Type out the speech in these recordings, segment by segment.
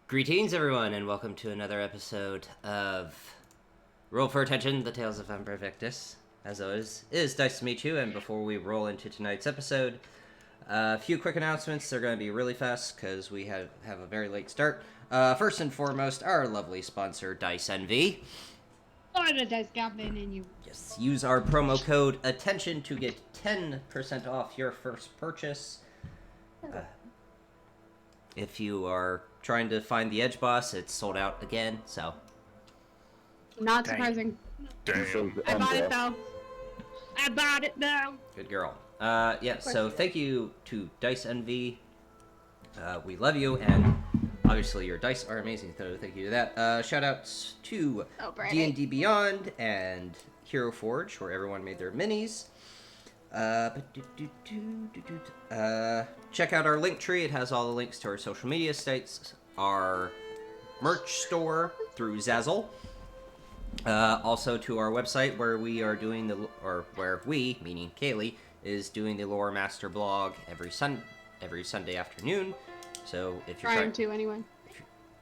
Greetings, everyone, and welcome to another episode of Roll for Attention, The Tales of Umbra Victus. As always, it is nice to meet you, and before we roll into tonight's episode, a few quick announcements. They're going to be really fast, because we have a very late start. First and foremost, our lovely sponsor, Dice Envy. What a dice goblin in you. Yes, use our promo code ATTENTION to get 10% off your first purchase. If you are trying to find the Edge Boss, it's sold out again, so. Not surprising. Damn. I bought it though. I bought it though. Good girl. Yeah, so thank you to Dice Envy. We love you, and obviously your dice are amazing, so thank you to that. Shout outs to D&D Beyond and Hero Forge, where everyone made their minis. Check out our link tree. It has all the links to our social media sites, our merch store through Zazzle, also to our website where we are doing where we, meaning Kaylee, is doing the Lore Master blog every Sunday afternoon. So if you're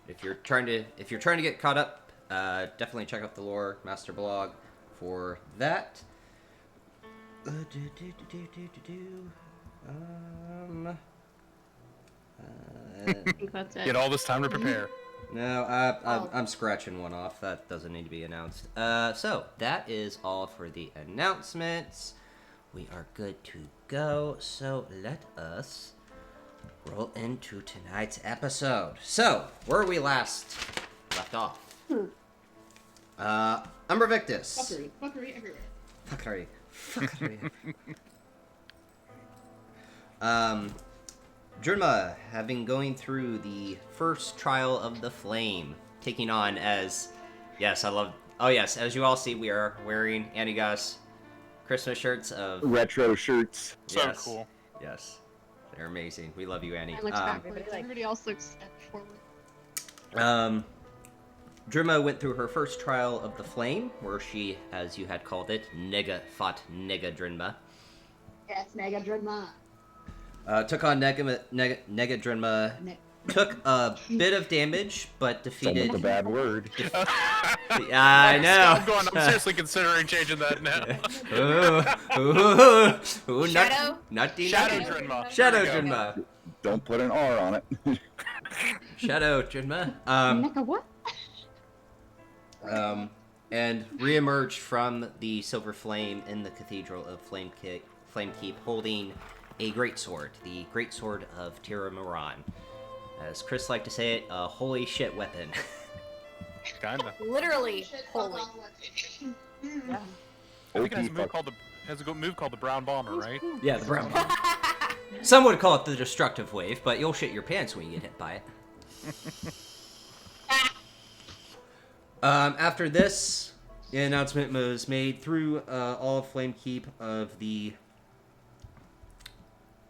if you're trying to get caught up, definitely check out the Lore Master blog for that. I think that's it. Get all this time to prepare. No, I'm scratching one off. That doesn't need to be announced. So that is all for the announcements. We are good to go. So let us roll into tonight's episode. So where we last left off. Umbra Victus. Fuckery everywhere. Fuckery. Drinma, having going through the first trial of the flame, taking on as, yes, as you all see, we are wearing Antigas Christmas shirts of retro shirts. Yes, So cool. Yes, they're amazing. We love you, Annie. Everybody else looks forward. Drinma went through her first trial of the flame, where she, as you had called it, fought Nega Drinma. Yes, Nega Drinma. Took on Nega Drinma, took a bit of damage, but defeated... That's a bad word. I know. I'm seriously considering changing that now. Not Shadow Drinma. Shadow Drinma. Don't put an R on it. Shadow Drinma. Nega what? And reemerged from the Silver Flame in the Cathedral of Flamekeep, holding a greatsword, the greatsword of Tira Moran. As Chris liked to say it, a holy shit weapon. Kinda. Literally holy. Yeah. I think it has a move called the Brown Bomber, right? Yeah, the brown one. Some would call it the destructive wave, but you'll shit your pants when you get hit by it. After this, the announcement was made through all of Flamekeep of the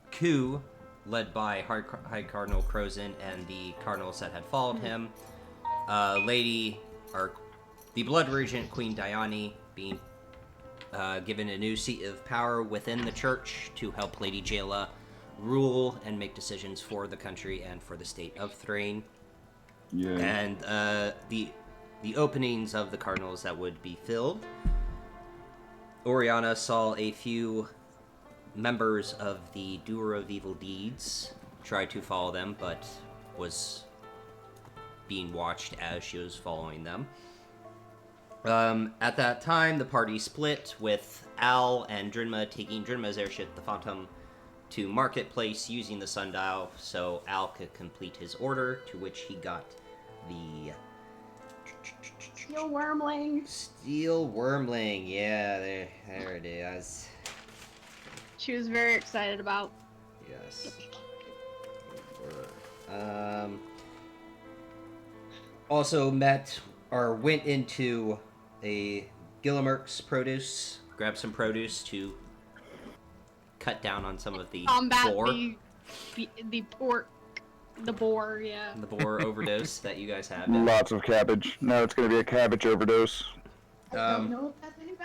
coup led by High Cardinal Crozin and the cardinals that had followed him. The Blood Regent Queen Diane being given a new seat of power within the church to help Lady Jayla rule and make decisions for the country and for the state of Thrain. Yeah. And the openings of the cardinals that would be filled. Oriana saw a few members of the Doer of Evil Deeds try to follow them, but was being watched as she was following them. At that time, the party split, with Al and Drinma taking Drinma's airship, the Phantom, to Marketplace using the sundial so Al could complete his order, to which he got the Steel Wormling. Steel Wormling, yeah, there it is. She was very excited about. Yes. Also went into a Gillimerk's produce, grabbed some produce to cut down on some of the Combat boar. The boar, yeah. The boar overdose that you guys had. Lots of cabbage. Now it's going to be a cabbage overdose. I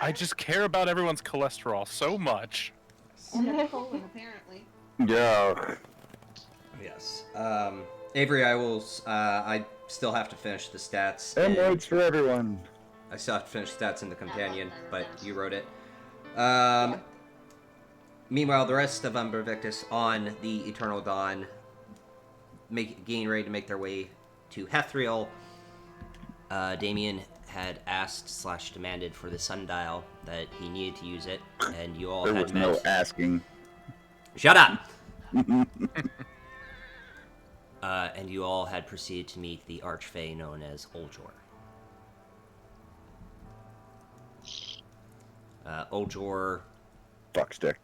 I just care about everyone's cholesterol so much. And colon, apparently. Yeah. Yes. Avery, I still have to finish the stats. Emeralds for everyone. I still have to finish stats in the companion, but you wrote it. Meanwhile, the rest of Umbra Victus on the Eternal Dawn, getting ready to make their way to Hethriel. Damien had asked/demanded for the sundial that he needed to use it, and you all There had was met. no asking. Shut up! And you all had proceeded to meet the Archfey known as Oljor. Oljor. Fuckstick.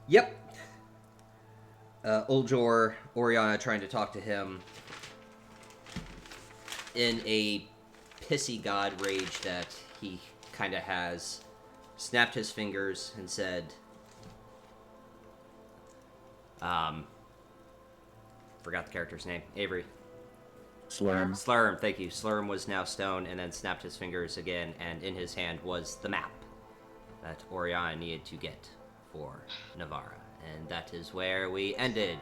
Yep. Oljor, Oriana trying to talk to him in a pissy god rage that he kind of has, snapped his fingers and said, forgot the character's name. Avery. Slurm. Slurm, thank you. Slurm was now stone and then snapped his fingers again, and in his hand was the map that Oriana needed to get for Navarra. And that is where we ended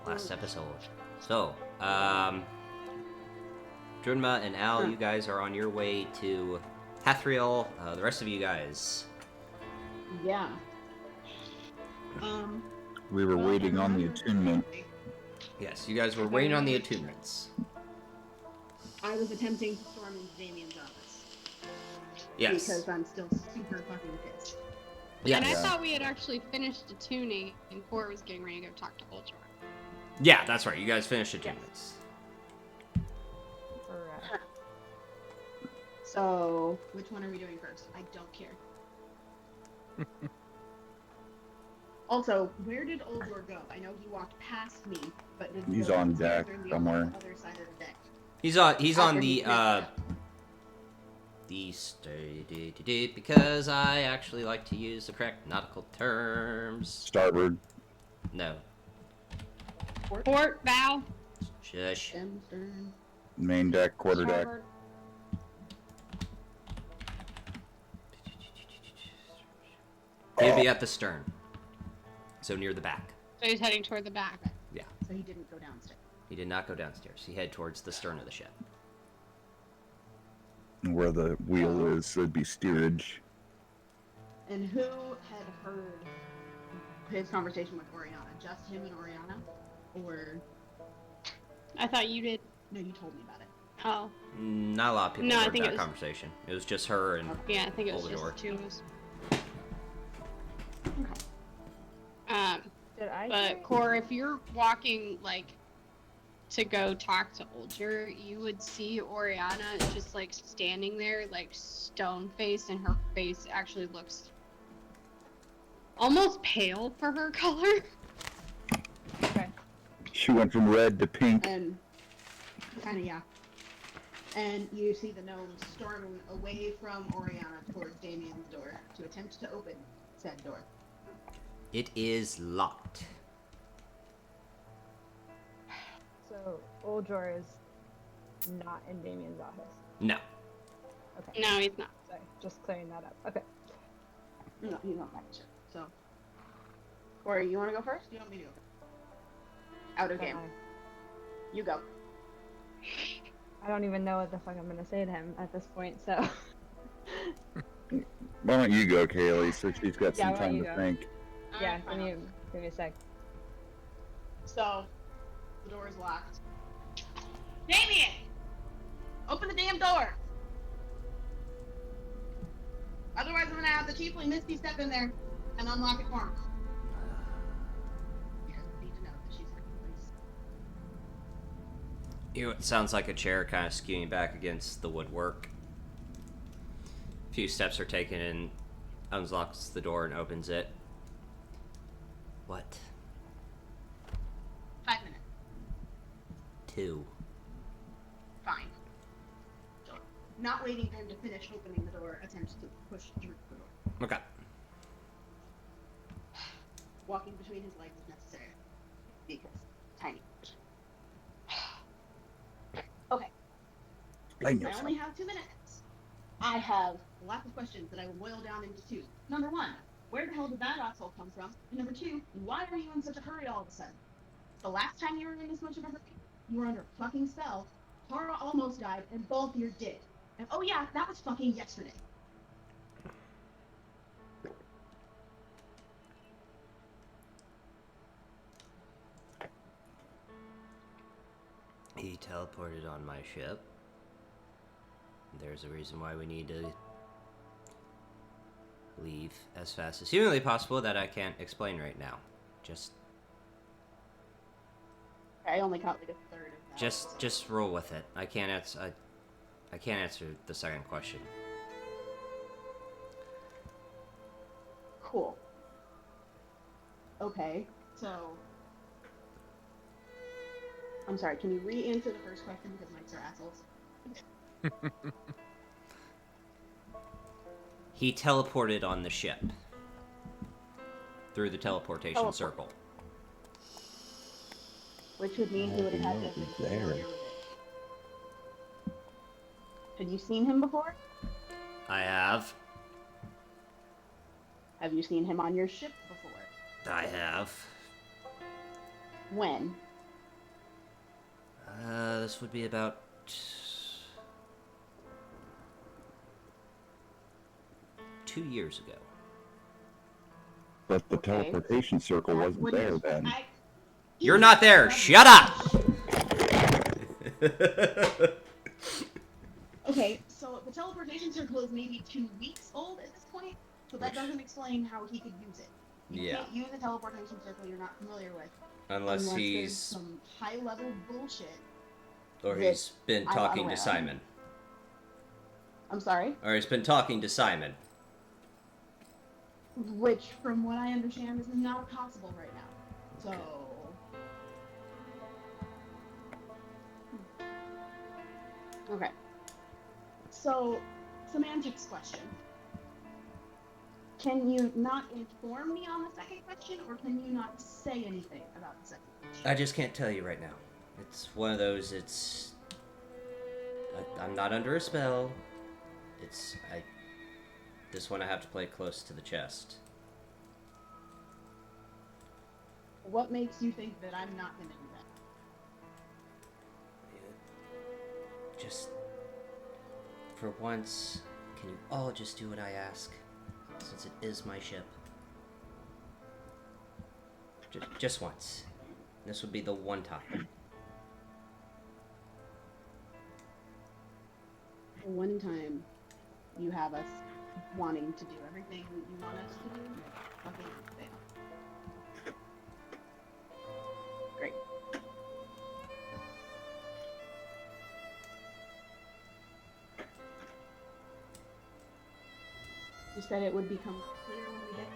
last episode. So, Drunma and Al, you guys are on your way to Hethriel. The rest of you guys. Yeah. We were waiting on the attunement. Yes, you guys were waiting on the attunements. I was attempting to storm into Damien's office. Yes. Because I'm still super fucking pissed. Yes. And I thought we had actually finished the tuning, and Cora was getting ready to go talk to Ultra. Yeah, that's right. You guys finished attunements. So, which one are we doing first? I don't care. Also, where did Oldor go? I know he walked past me, but did he He's go on downstairs deck or the somewhere. Other side of the deck. He's on After he the finished because I actually like to use the correct nautical terms. Starboard. No. Port, bow, Shush. stem, stern, Main deck, quarter deck. starboard. He'd be at the stern. So near the back. So he's heading toward the back. Yeah. So he didn't go downstairs. He did not go downstairs. He headed towards the stern of the ship. Where the wheel is, so it'd be steerage. And who had heard his conversation with Oriana? Just him and Oriana? Or... I thought you did. No, you told me about it. Oh, Not a lot of people No, I heard think that it was- conversation. It was just her and yeah, I think it was Oldor. just the two of us. Did I? But Cor, if you're walking like to go talk to Olger, you would see Oriana just like standing there, like stone faced, and her face actually looks almost pale for her color. Okay. She went from red to pink. And... Kinda, yeah. And you see the gnomes storming away from Oriana towards Damien's door to attempt to open said door. It is locked. So Oljor is not in Damien's office. No. Okay. No, he's not. Sorry, just clearing that up. Okay. No, he's not back yet. So, Corey, you want to go first? You want me to go first? Out of game. You go. I don't even know what the fuck I'm gonna say to him at this point. So. Why don't you go, Kaylee, so she's got Yeah, some why don't time you to go? think. Yeah. Alright, fine. Give me a sec. So, the door is locked. Damien! Open the damn door! Otherwise, I'm gonna have the Chiefly Misty step in there and unlock it for him. Because we need to know that she's in place. It sounds like a chair kind of skewing back against the woodwork. A few steps are taken and unlocks the door and opens it. What? 5 minutes. 2. Fine. So, not waiting for him to finish opening the door, attempts to push through the door. Okay. Walking between his legs is necessary. Because tiny. Okay. Blame I yourself. only have 2 minutes. I have lots of questions that I will boil down into 2. Number 1, where the hell did that asshole come from? And number 2, why are you in such a hurry all of a sudden? The last time you were in this much of a hurry, you were under a fucking spell. Tara almost died, and Balthier did. And oh yeah, that was fucking yesterday. He teleported on my ship. There's a reason why we need to leave as fast as humanly possible that I can't explain right now. I only caught like a third of that. Just roll with it. I can't answer the second question. Cool. Okay, so I'm sorry, can you re-answer the first question because mics are assholes? He teleported on the ship through the teleportation circle. Which would mean he would have had to have been There. familiar with it. Have you seen him before? I have. Have you seen him on your ship before? I have. When? This would be about 2 years ago. But the Okay. teleportation circle That wasn't there wouldn't- then. You're not there. Shut up. Okay, so the teleportation circle is maybe 2 weeks old at this point, so that Which- doesn't explain how he could use it. You Yeah. can't use a teleportation circle you're not familiar with Unless there's he's some high-level bullshit. or that he's been I'm talking unaware to of. Simon. I'm sorry? Or he's been talking to Simon. Which, from what I understand, is not possible right now. So... Okay. So, semantics question. Can you not inform me on the second question, or can you not say anything about the second question? I just can't tell you right now. It's one of those. I'm not under a spell. This one I have to play close to the chest. What makes you think that I'm not going to do that? Just for once, can you all just do what I ask? Since it is my ship. Just once. This would be the one time. One time, you have us wanting to do everything you want us to do, and fucking fail. Great. You said it would become clear when we get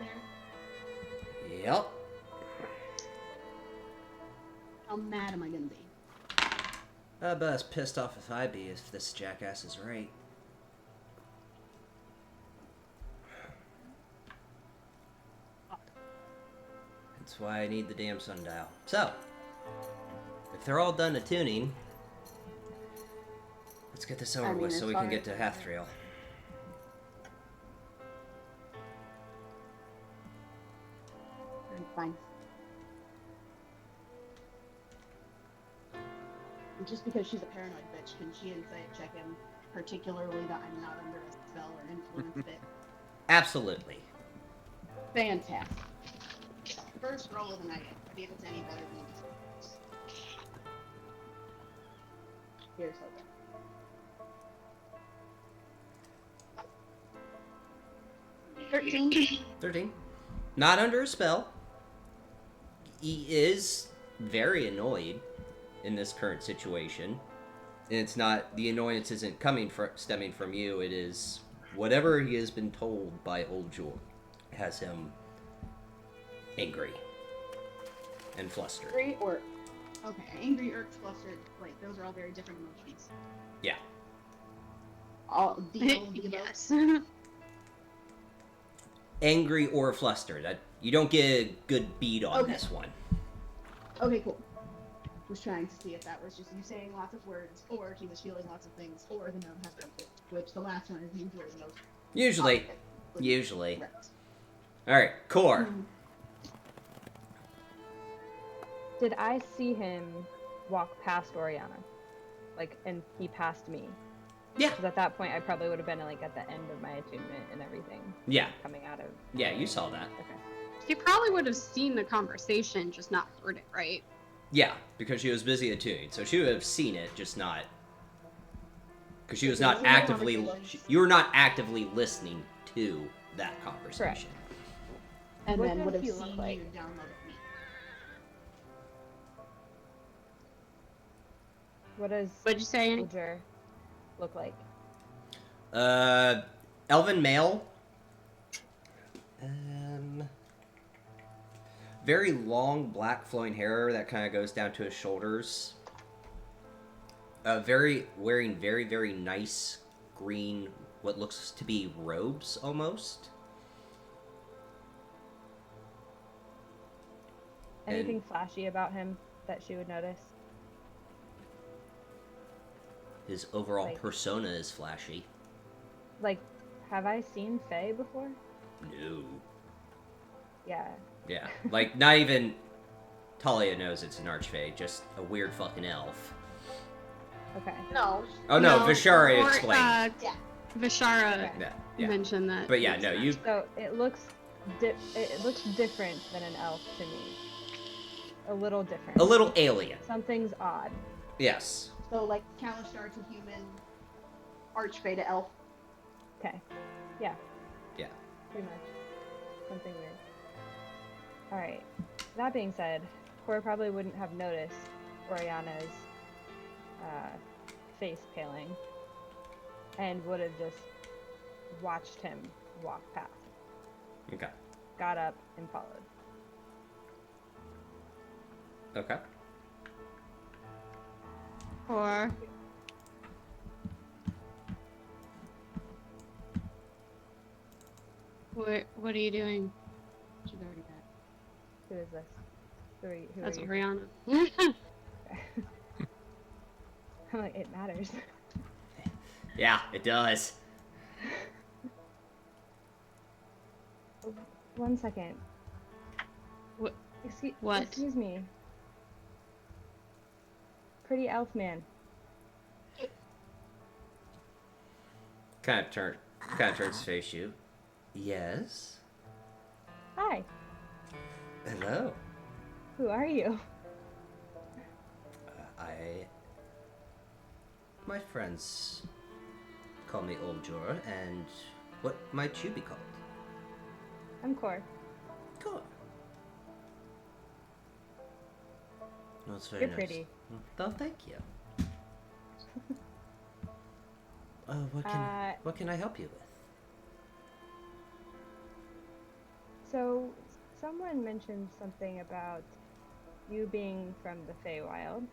there. Yep. How mad am I gonna be? But as pissed off as I'd be if this jackass is right. That's why I need the damn sundial. So, if they're all done attuning, let's get this over I mean, with so as we far can get as- to Hathriel. Fine. And just because she's a paranoid bitch, can she insight check him, particularly that I'm not under a spell or influenced it? Absolutely. Fantastic. First roll of the night. See if it's any better than this. Here's hoping. 13. 13. Not under a spell. He is very annoyed in this current situation. And it's not, the annoyance isn't stemming from you, it is whatever he has been told by Old Jewel has him angry and flustered. Angry or... Okay, angry, irked, flustered. Like, those are all very different emotions. Yeah. All of the above. Yes. Angry or flustered. You don't get a good beat on Okay. this one. Okay, cool. Was trying to see if that was just you saying lots of words, or he was feeling lots of things, or the gnome has conflict, which the last one is usually the most Usually. obvious. Usually. Correct. Alright, core. Did I see him walk past Oriana? Like, and he passed me? Yeah. Because at that point, I probably would have been like at the end of my attunement and everything. Yeah. Coming out of. Yeah, you saw that. Okay. You probably would have seen the conversation, just not heard it, right? Yeah, because she was busy attuning, so she would have seen it, just not. Because she was not There was no actively. conversation. You were not actively listening to that conversation. And What then did would have he look seen like? you download me. What does What'd you say, Annie? Ulger look like? Elven male. Very long black flowing hair that kind of goes down to his shoulders. Wearing very, very nice green, what looks to be robes almost. Anything flashy about him that she would notice? His overall Like- persona is flashy. Like, have I seen Faye before? No. Yeah. Yeah. Like, not even Talia knows it's an archfey, just a weird fucking elf. Okay. No. Oh no, No, Vishara or, explained. Yeah. Vishara Okay. Yeah. mentioned that. But yeah, no, you. So it looks it looks different than an elf to me. A little different. A little alien. Something's odd. Yes. So like Kalistar to human, Archfey to elf. Okay. Yeah. Yeah. Pretty much. Something weird. Alright. That being said, Cora probably wouldn't have noticed Oriana's face paling and would have just watched him walk past. Okay. Got up and followed. Okay. Or what are you doing? She's already back. Who is this? Who That's are you? Rihanna. I'm like, it matters. Yeah, it does. One second. What? Excuse, excuse me. Pretty elf man. Kind of turns to face you. Yes. Hi. Hello. Who are you? My friends call me Umbra, and what might you be called? I'm Cor. Cool. No, it's very You're nice. pretty. Oh, thank you. What can I help you with? So, someone mentioned something about you being from the Feywild.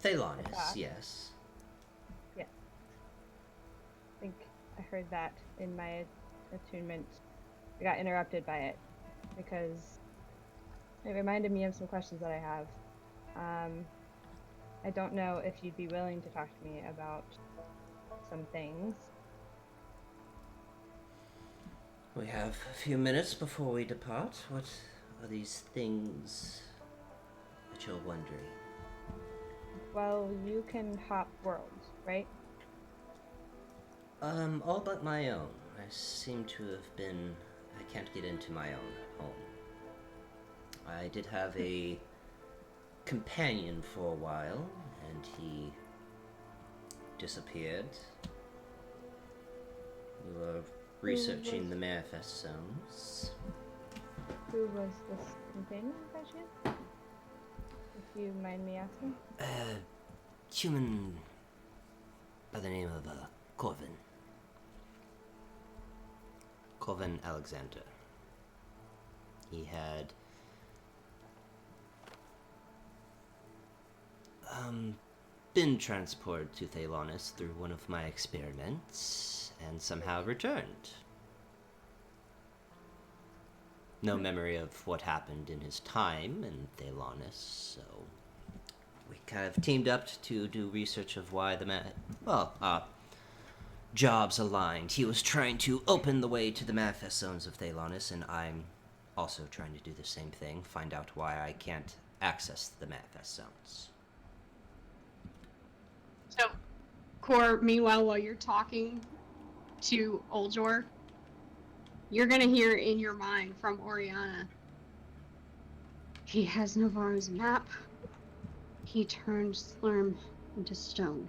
Thalonis, Ah. yes. Yeah. I think I heard that in my attunement. I got interrupted by it because it reminded me of some questions that I have. I don't know if you'd be willing to talk to me about some things. We have a few minutes before we depart. What are these things that you're wondering? Well, you can hop worlds, right? All but my own. I seem to have been... I can't get into my own home. I did have a companion for a while, and he disappeared. We were researching the manifest zones. Who was this companion by chance? If you mind me asking. Human by the name of Corvin. Corvin Alexander. He had been transported to Thalonis through one of my experiments and somehow returned. No memory of what happened in his time in Thalonis, so we kind of teamed up to do research of why jobs aligned. He was trying to open the way to the manifest zones of Thalonis, and I'm also trying to do the same thing, find out why I can't access the manifest zones. So, Core, meanwhile, while you're talking to Oljor, you're gonna hear in your mind from Oriana, he has Navarro's map. He turned Slurm into stone.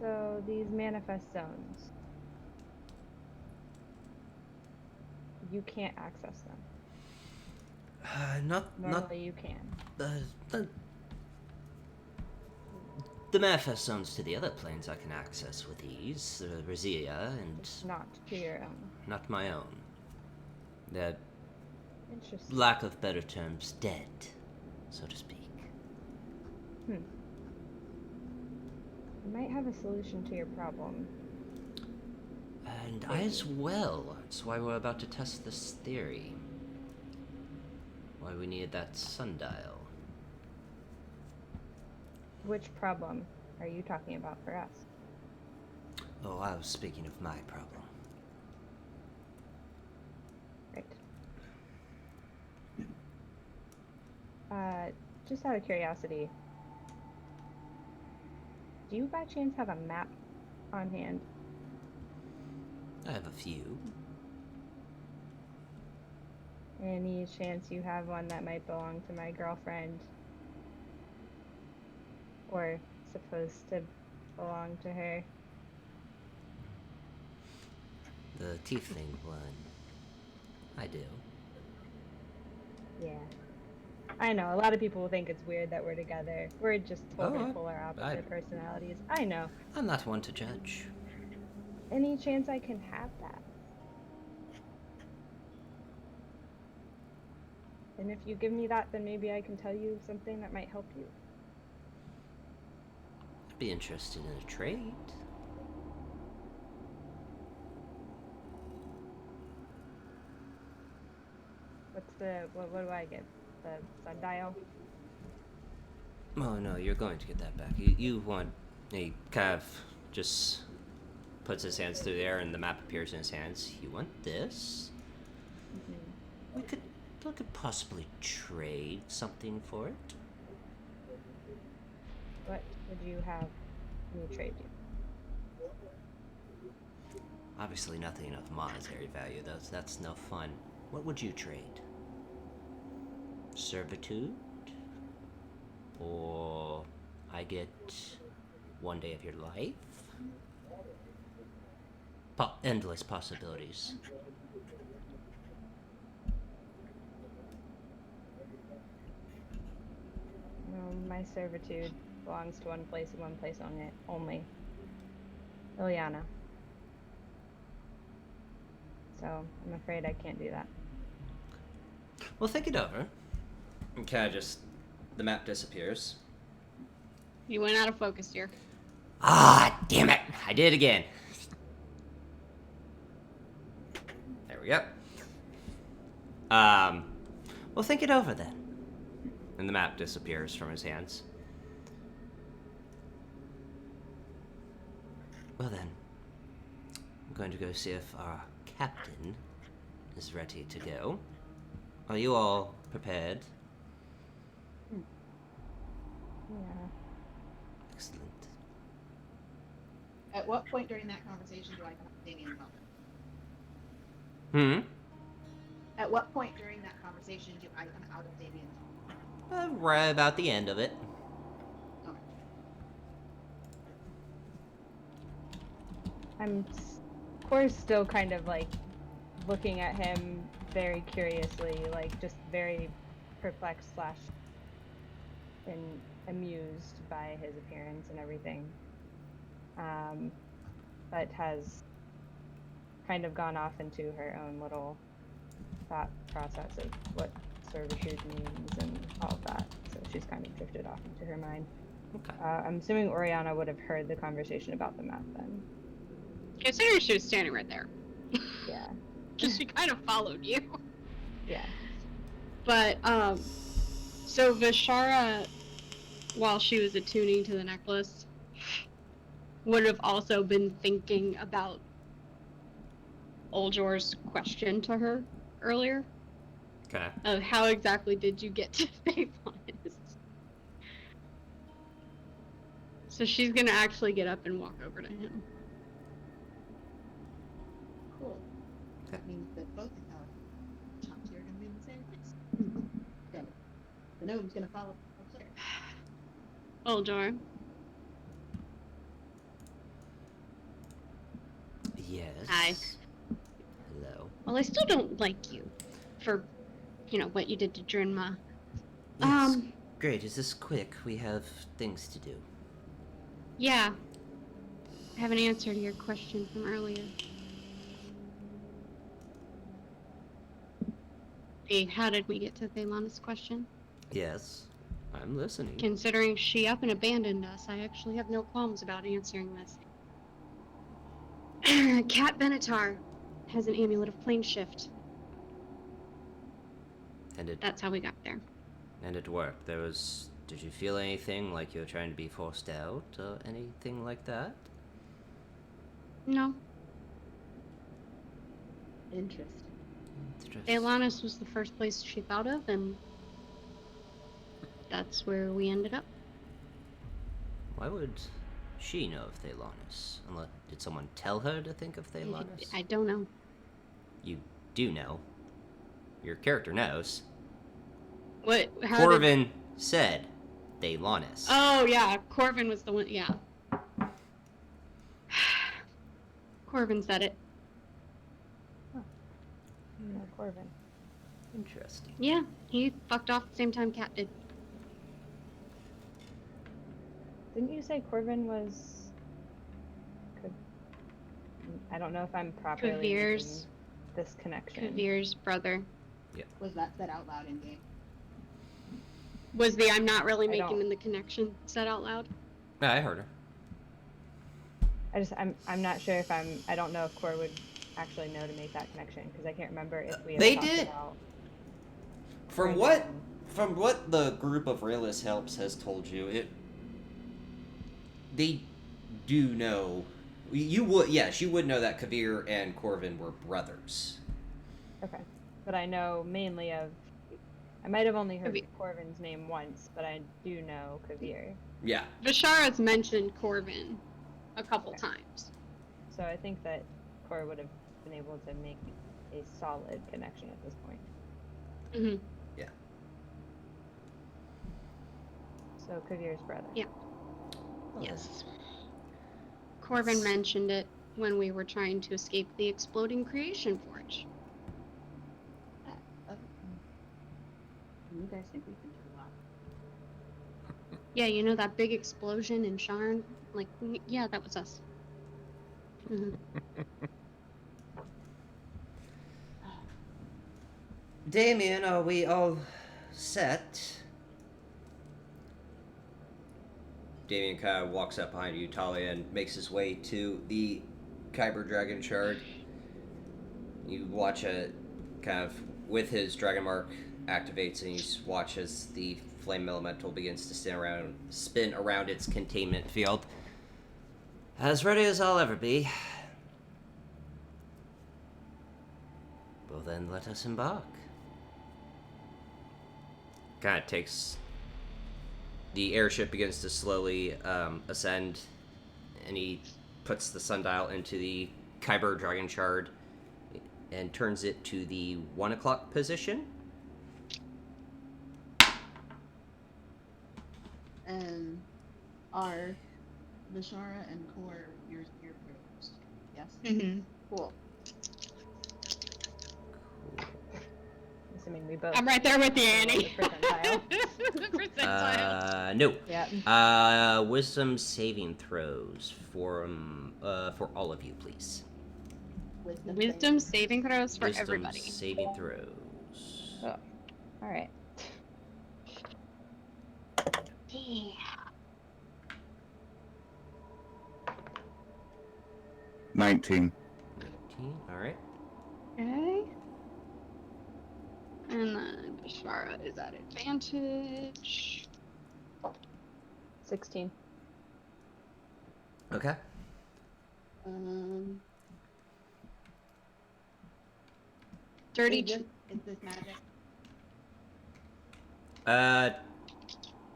So these manifest zones, you can't access them. Not Normally you can. the the manifest zones to the other planes I can access with ease, Razia, and Not to your own. not my own. The Interesting. lack of better terms, dead, so to speak. You might have a solution to your problem. And I as well. That's why we're about to test this theory. Why we needed that sundial. Which problem are you talking about for us? Oh, I was speaking of my problem. Right. Just out of curiosity, do you by chance have a map on hand? I have a few. Any chance you have one that might belong to my girlfriend? Or supposed to belong to her? The tiefling one. I do. Yeah. I know, a lot of people will think it's weird that we're together. We're just totally Oh, polar opposite I- personalities. I know. I'm not one to judge. Any chance I can have that? And if you give me that, then maybe I can tell you something that might help you. I'd be interested in a trade. What do I get? The sundial? Oh no, you're going to get that back. You want... He kind of just puts his hands through there and the map appears in his hands. You want this? We could possibly trade something for it. What would you have me trade you? Obviously nothing of monetary value. That's no fun. What would you trade? Servitude? Or I get one day of your life? Endless possibilities. My servitude belongs to one place and one place only. Ilyana. So I'm afraid I can't do that. Well, think it over. And kind of just... The map disappears. You went out of focus here. Ah, damn it! I did it again. There we go. Well, think it over then. And the map disappears from his hands. Well then, I'm going to go see if our captain is ready to go. Are you all prepared? Yeah. Excellent. At what point during that conversation do I come up to Damien about it? At what point during that conversation do I come out of Damien's? Right about the end of it. Okay. Of course, still kind of like looking at him very curiously, like just very perplexed / and amused by his appearance and everything. But has kind of gone off into her own little thought process of what servitude means and all of that. So she's kind of drifted off into her mind. Okay. I'm assuming Oriana would have heard the conversation about the map then. Consider she was standing right there. Yeah. Just she kind of followed you. Yeah. But, so Vishara, while she was attuning to the necklace, would have also been thinking about Oljor's question to her earlier Okay. of how exactly did you get to Faithless. So she's gonna actually get up and walk over to him. Cool. Okay. That means that both of our chunks here are gonna be in the same place. So the gnome's gonna follow upstairs. Oljor, Yes. Hi. Hello. well, I still don't like you for, what you did to Drinma. Yes. Great. Is this quick? We have things to do. Yeah. I have an answer to your question from earlier. Hey, how did we get to Thelana's question? Yes. I'm listening. Considering she up and abandoned us, I actually have no qualms about answering this. Cat Benatar has an amulet of plane shift. And it That's how we got there. worked. Did you feel anything like you were trying to be forced out or anything like that? No. Interesting. Thelana's was the first place she thought of, and that's where we ended up. Why would she know of Thelanis? Unless, did someone tell her to think of Thelanis? I don't know. You do know. Your character knows. What? How Corvin said Thelanis. Oh, yeah. Corvin was the one. Yeah. Corvin said it. No, Corvin. Interesting. Yeah, he fucked off the same time Cat did. Didn't you say Corvin was? I don't know if I'm properly Kavir's- making this connection. Kavir's brother. Was that said out loud in game? Was the I'm not really I making don't- the connection said out loud? Yeah, I heard her. I'm not sure if I don't know if Core would actually know to make that connection because I can't remember if we. They talked did. About From what the group of realist helps has told you, they do know. You would, yes, you would know that Kavir and Corvin were brothers. Okay, but I know mainly of. I might have only heard Kavir. Corvin's name once, but I do know Kavir. Yeah. Vishara's mentioned Corvin a couple times. So I think that Core would have been able to make a solid connection at this point. Mm-hmm. Yeah. So Kavir's brother. Yeah. Yes. Corvin mentioned it when we were trying to escape the exploding creation forge. You guys think we can do a lot? Yeah, you know that big explosion in Sharn? Like, yeah, that was us. Mhm. Damien, are we all set? Damien kind of walks up behind you, Talia, and makes his way to the Kyber Dragon Shard. You watch it kind of with his Dragon Mark activates, and you watch as the Flame Elemental begins to spin around its containment field. As ready as I'll ever be. Well then, let us embark. Kind of takes... The airship begins to slowly ascend, and he puts the sundial into the Kyber Dragon Shard and turns it to the 1 o'clock position. And are Vishara and Core your pros? Yes? Mm-hmm. Cool. Assuming we both. I'm right there with you, Annie. The percentile. Percentile. No. Yeah. Wisdom saving throws for all of you, please. Wisdom saving throws for Wisdom everybody. saving throws. Oh. All right. Yeah. 19. 19, alright. Okay. And then Bashara is at advantage. 16. Okay. Um, Dirty. is this magic?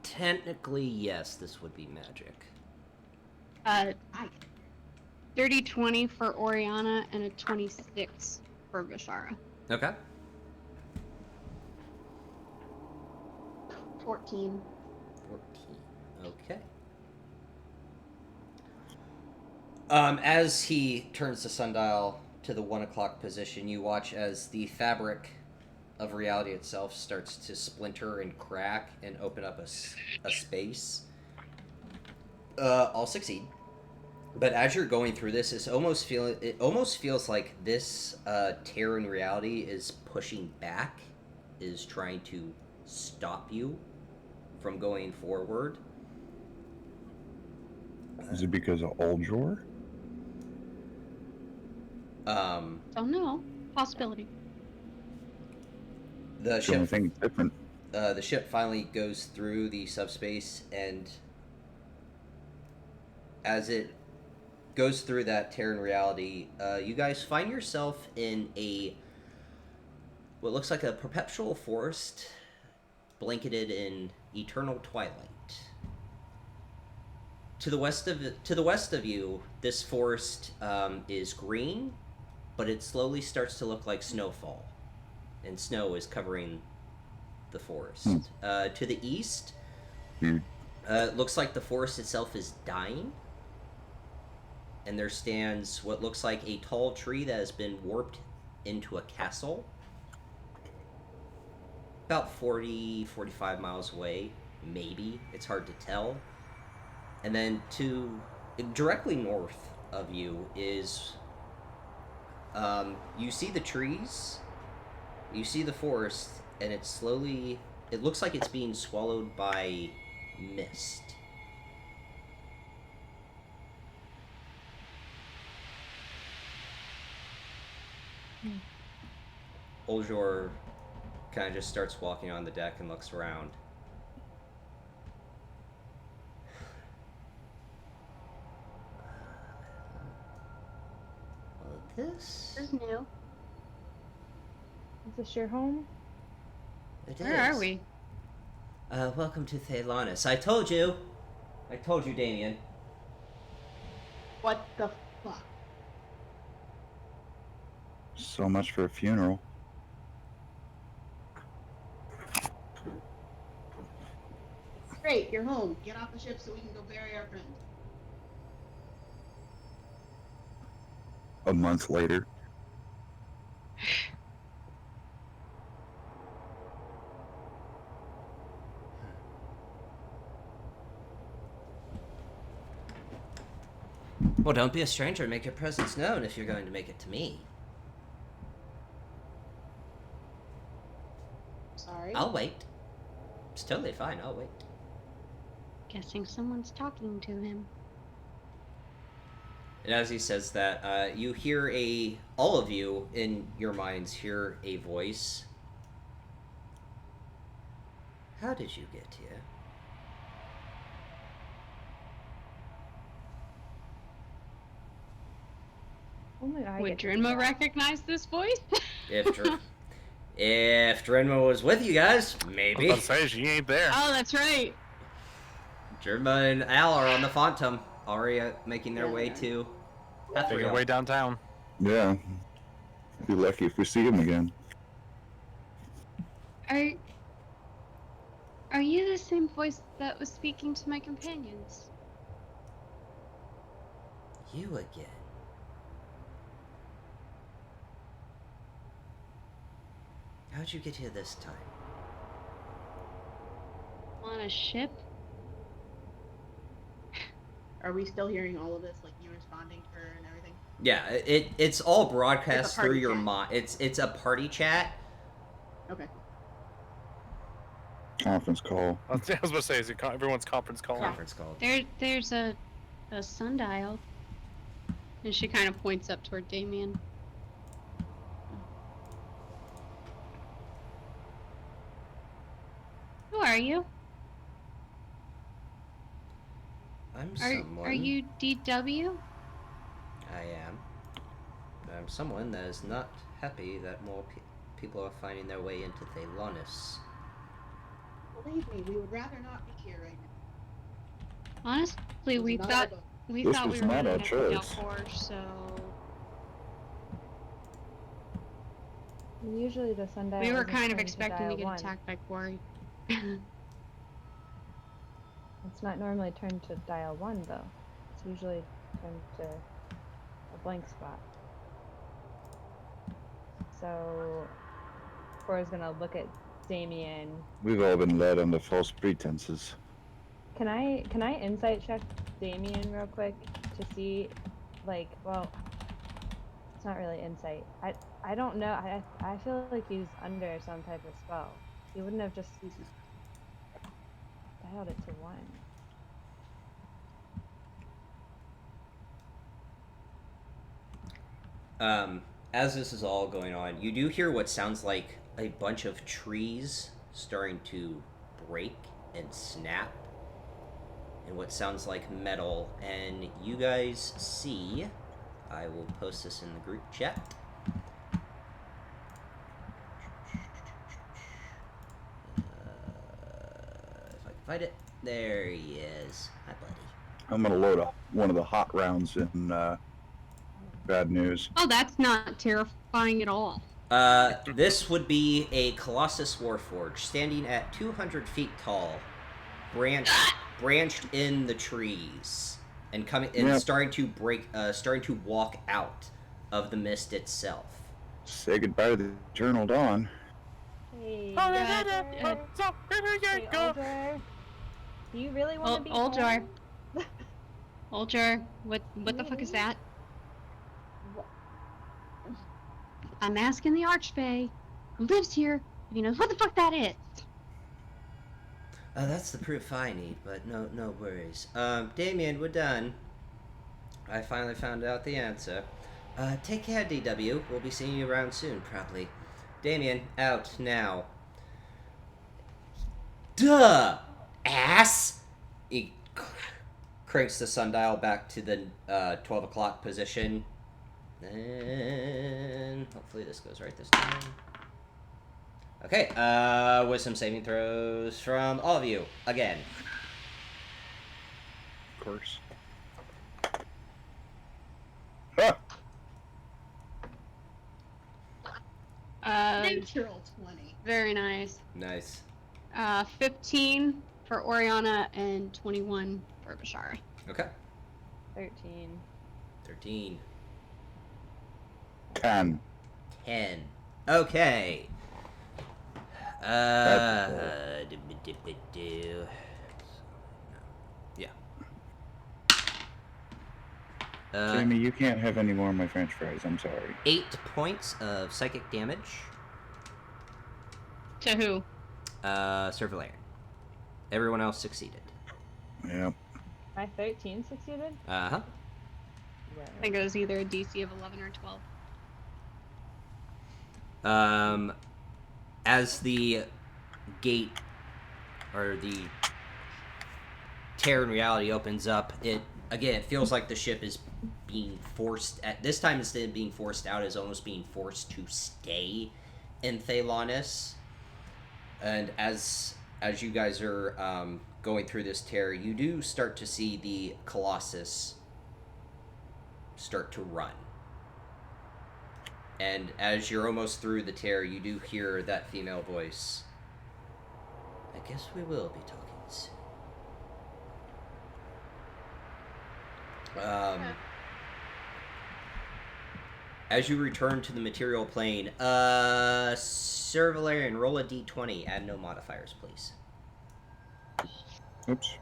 Technically, yes, this would be magic. Uh, I dirty 20 for Oriana and a 26 for Vishara. Okay. 14. 14. Okay. As he turns the sundial to the 1 o'clock position, you watch as the fabric of reality itself starts to splinter and crack and open up a space. I'll succeed. But as you're going through this, it almost feels like this tear in reality is pushing back, is trying to stop you from going forward. Is it because of Oldjor? Don't know. Possibility. The The only ship, thing different. the ship finally goes through the subspace, and as it goes through that tear in reality, you guys find yourself in what looks like a perpetual forest, blanketed in eternal twilight. To the west of you, this forest is green, but it slowly starts to look like snowfall, and snow is covering the forest. To the east, Dude. it looks like the forest itself is dying, and there stands what looks like a tall tree that has been warped into a castle, about 45 miles away, maybe. It's hard to tell. And then directly north of you is, you see the trees, you see the forest, and it looks like it's being swallowed by mist. Oljor kind of just starts walking on the deck and looks around. This This is new. Is this your home? it Where is. are we? Welcome to Thelanis. I told you, Damien. What the fuck? So much for a funeral. Great, you're home. Get off the ship so we can go bury our friend. A month later. Well, don't be a stranger and make your presence known if you're going to make it to me. Sorry. I'll wait. It's totally fine. I'll wait. Guessing someone's talking to him. And as he says that, you hear all of you in your minds hear a voice. How did you get here? Only I Would get to do Drinma that. recognize this voice? If Drenma was with you guys, I was maybe. about to say, she ain't there. Oh, that's right. Drenma and Al are on the Phantom, already making their way to Making her way downtown. Yeah. Be lucky if we see him again. Are you the same voice that was speaking to my companions? You again. How'd you get here this time? On a ship? Are we still hearing all of this? Like you responding to her and everything? Yeah, it's all broadcast It's a party through your chat. mind. It's a party chat. Okay. Conference call. I was about to say, is it everyone's conference call? Conference call. There's a sundial. And she kind of points up toward Damien. Who are you? I'm someone. Are you DW? I am. I'm someone that is not happy that more people are finding their way into Thalonis. Believe me, we would rather not be here right now. Honestly, This we is not thought our boat. we This thought we was were not gonna our head to Del choice. Cor, so Usually the sundial. we were isn't kind of turned expecting to dial get 1. attacked by quarry. It's not normally turned to dial 1 though. It's usually turned to a blank spot. So Cora's gonna look at Damien. We've all been led under false pretenses. Can I insight check Damien real quick to see, like, well, it's not really insight. I don't know. I feel like he's under some type of spell. He wouldn't have just dialed it to 1. As this is all going on, you do hear what sounds like a bunch of trees starting to break and snap, and what sounds like metal, and you guys see, I will post this in the group chat. If I can find it. There he is. Hi, buddy. I'm gonna load one of the hot rounds in bad news. Oh, that's not terrifying at all. This would be a Colossus Warforged, standing at 200 feet tall, branched in the trees, and Yep. starting to walk out of the mist itself. Say goodbye to the eternal dawn. Hey, Hey, Uldor, do you really want to be Uldor. home? Ulger, what the fuck is that? What? I'm asking the Archfey, who lives here, if he knows what the fuck that is. That's the proof I need, but no worries. Damien, we're done. I finally found out the answer. Take care, DW. We'll be seeing you around soon, probably. Damien, out now. Duh! Ass! He cranks the sundial back to the 12 o'clock position. And hopefully this goes right this time. Okay, wisdom saving throws from all of you, again. Of course. Ah! Natural 20. Very nice. Nice. 15 for Oriana and 21 for Bashara. Okay. 13. 13. 10. 10. Okay. That's Yeah. Jamie, you can't have any more of my french fries. I'm sorry. 8 points of psychic damage. To who? Sir Valerian. Everyone else succeeded. Yep. My 13 succeeded? Uh-huh. Yeah. I think it was either a DC of 11 or 12. As the gate or the tear in reality opens up, it feels like the ship is being forced at this time. Instead of being forced out, is almost being forced to stay in Thalonis. And as you guys are going through this tear, you do start to see the Colossus start to run. And as you're almost through the tear, you do hear that female voice. I guess we will be talking soon. As you return to the material plane, Sir Valerian, roll a d20. Add no modifiers, please. Oops.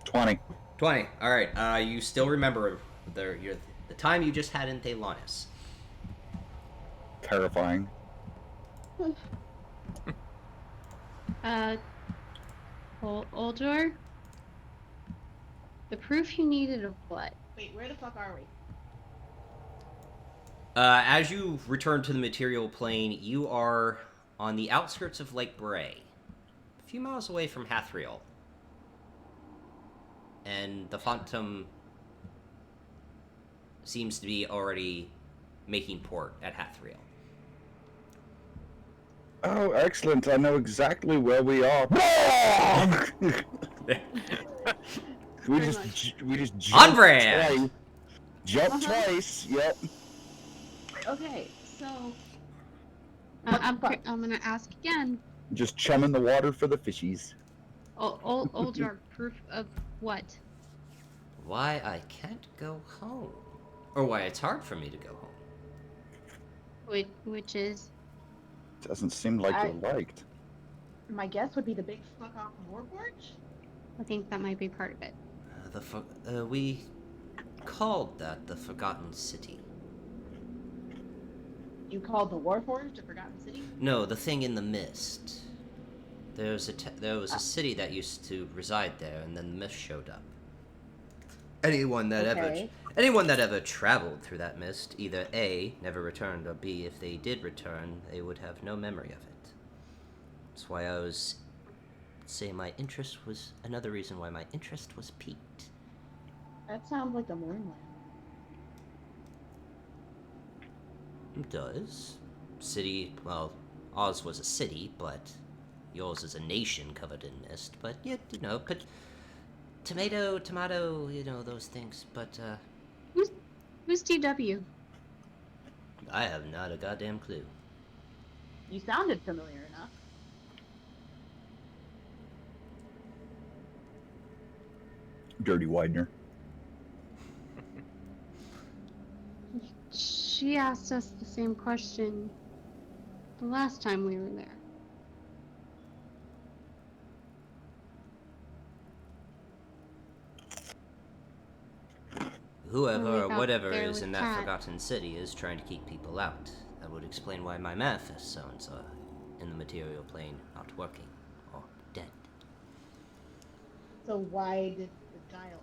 20. 20. All right. You still remember the time you just had in Thalonis. Terrifying. Uldor? The proof you needed of what? Wait, where the fuck are we? As you return to the material plane, you are on the outskirts of Lake Bray, a few miles away from Hathriel. And the Phantom seems to be already making port at Hathriel. Oh, excellent! I know exactly where we are. Pretty much. we just On jumped brand! twice. Jumped Uh-huh. twice. Yep. Okay, so I'm But- gonna ask again. Just chumming the water for the fishies. Oldjar, proof of what? Why I can't go home. Or why it's hard for me to go home. Which is Doesn't seem like I- you're liked. my guess would be the big fuck off Warforge. I think that might be part of it. We called that the Forgotten City. You called the Warforged a Forgotten City? No, the thing in the mist. There was a city that used to reside there, and then the mist showed up. Anyone that ever traveled through that mist, either A, never returned, or B, if they did return, they would have no memory of it. That's why I was saying another reason why my interest was piqued. That sounds like the Moonland. It does. City, well, Oz was a city, but yours is a nation covered in mist. But, yeah, but tomato, those things. But, Who's DW? I have not a goddamn clue. You sounded familiar enough. Dirty Widener. She asked us the same question the last time we were there. Whoever When we or got whatever there is with in that Kat. forgotten city is trying to keep people out. That would explain why my manifestones are in the material plane not working or dead. So why did the dial?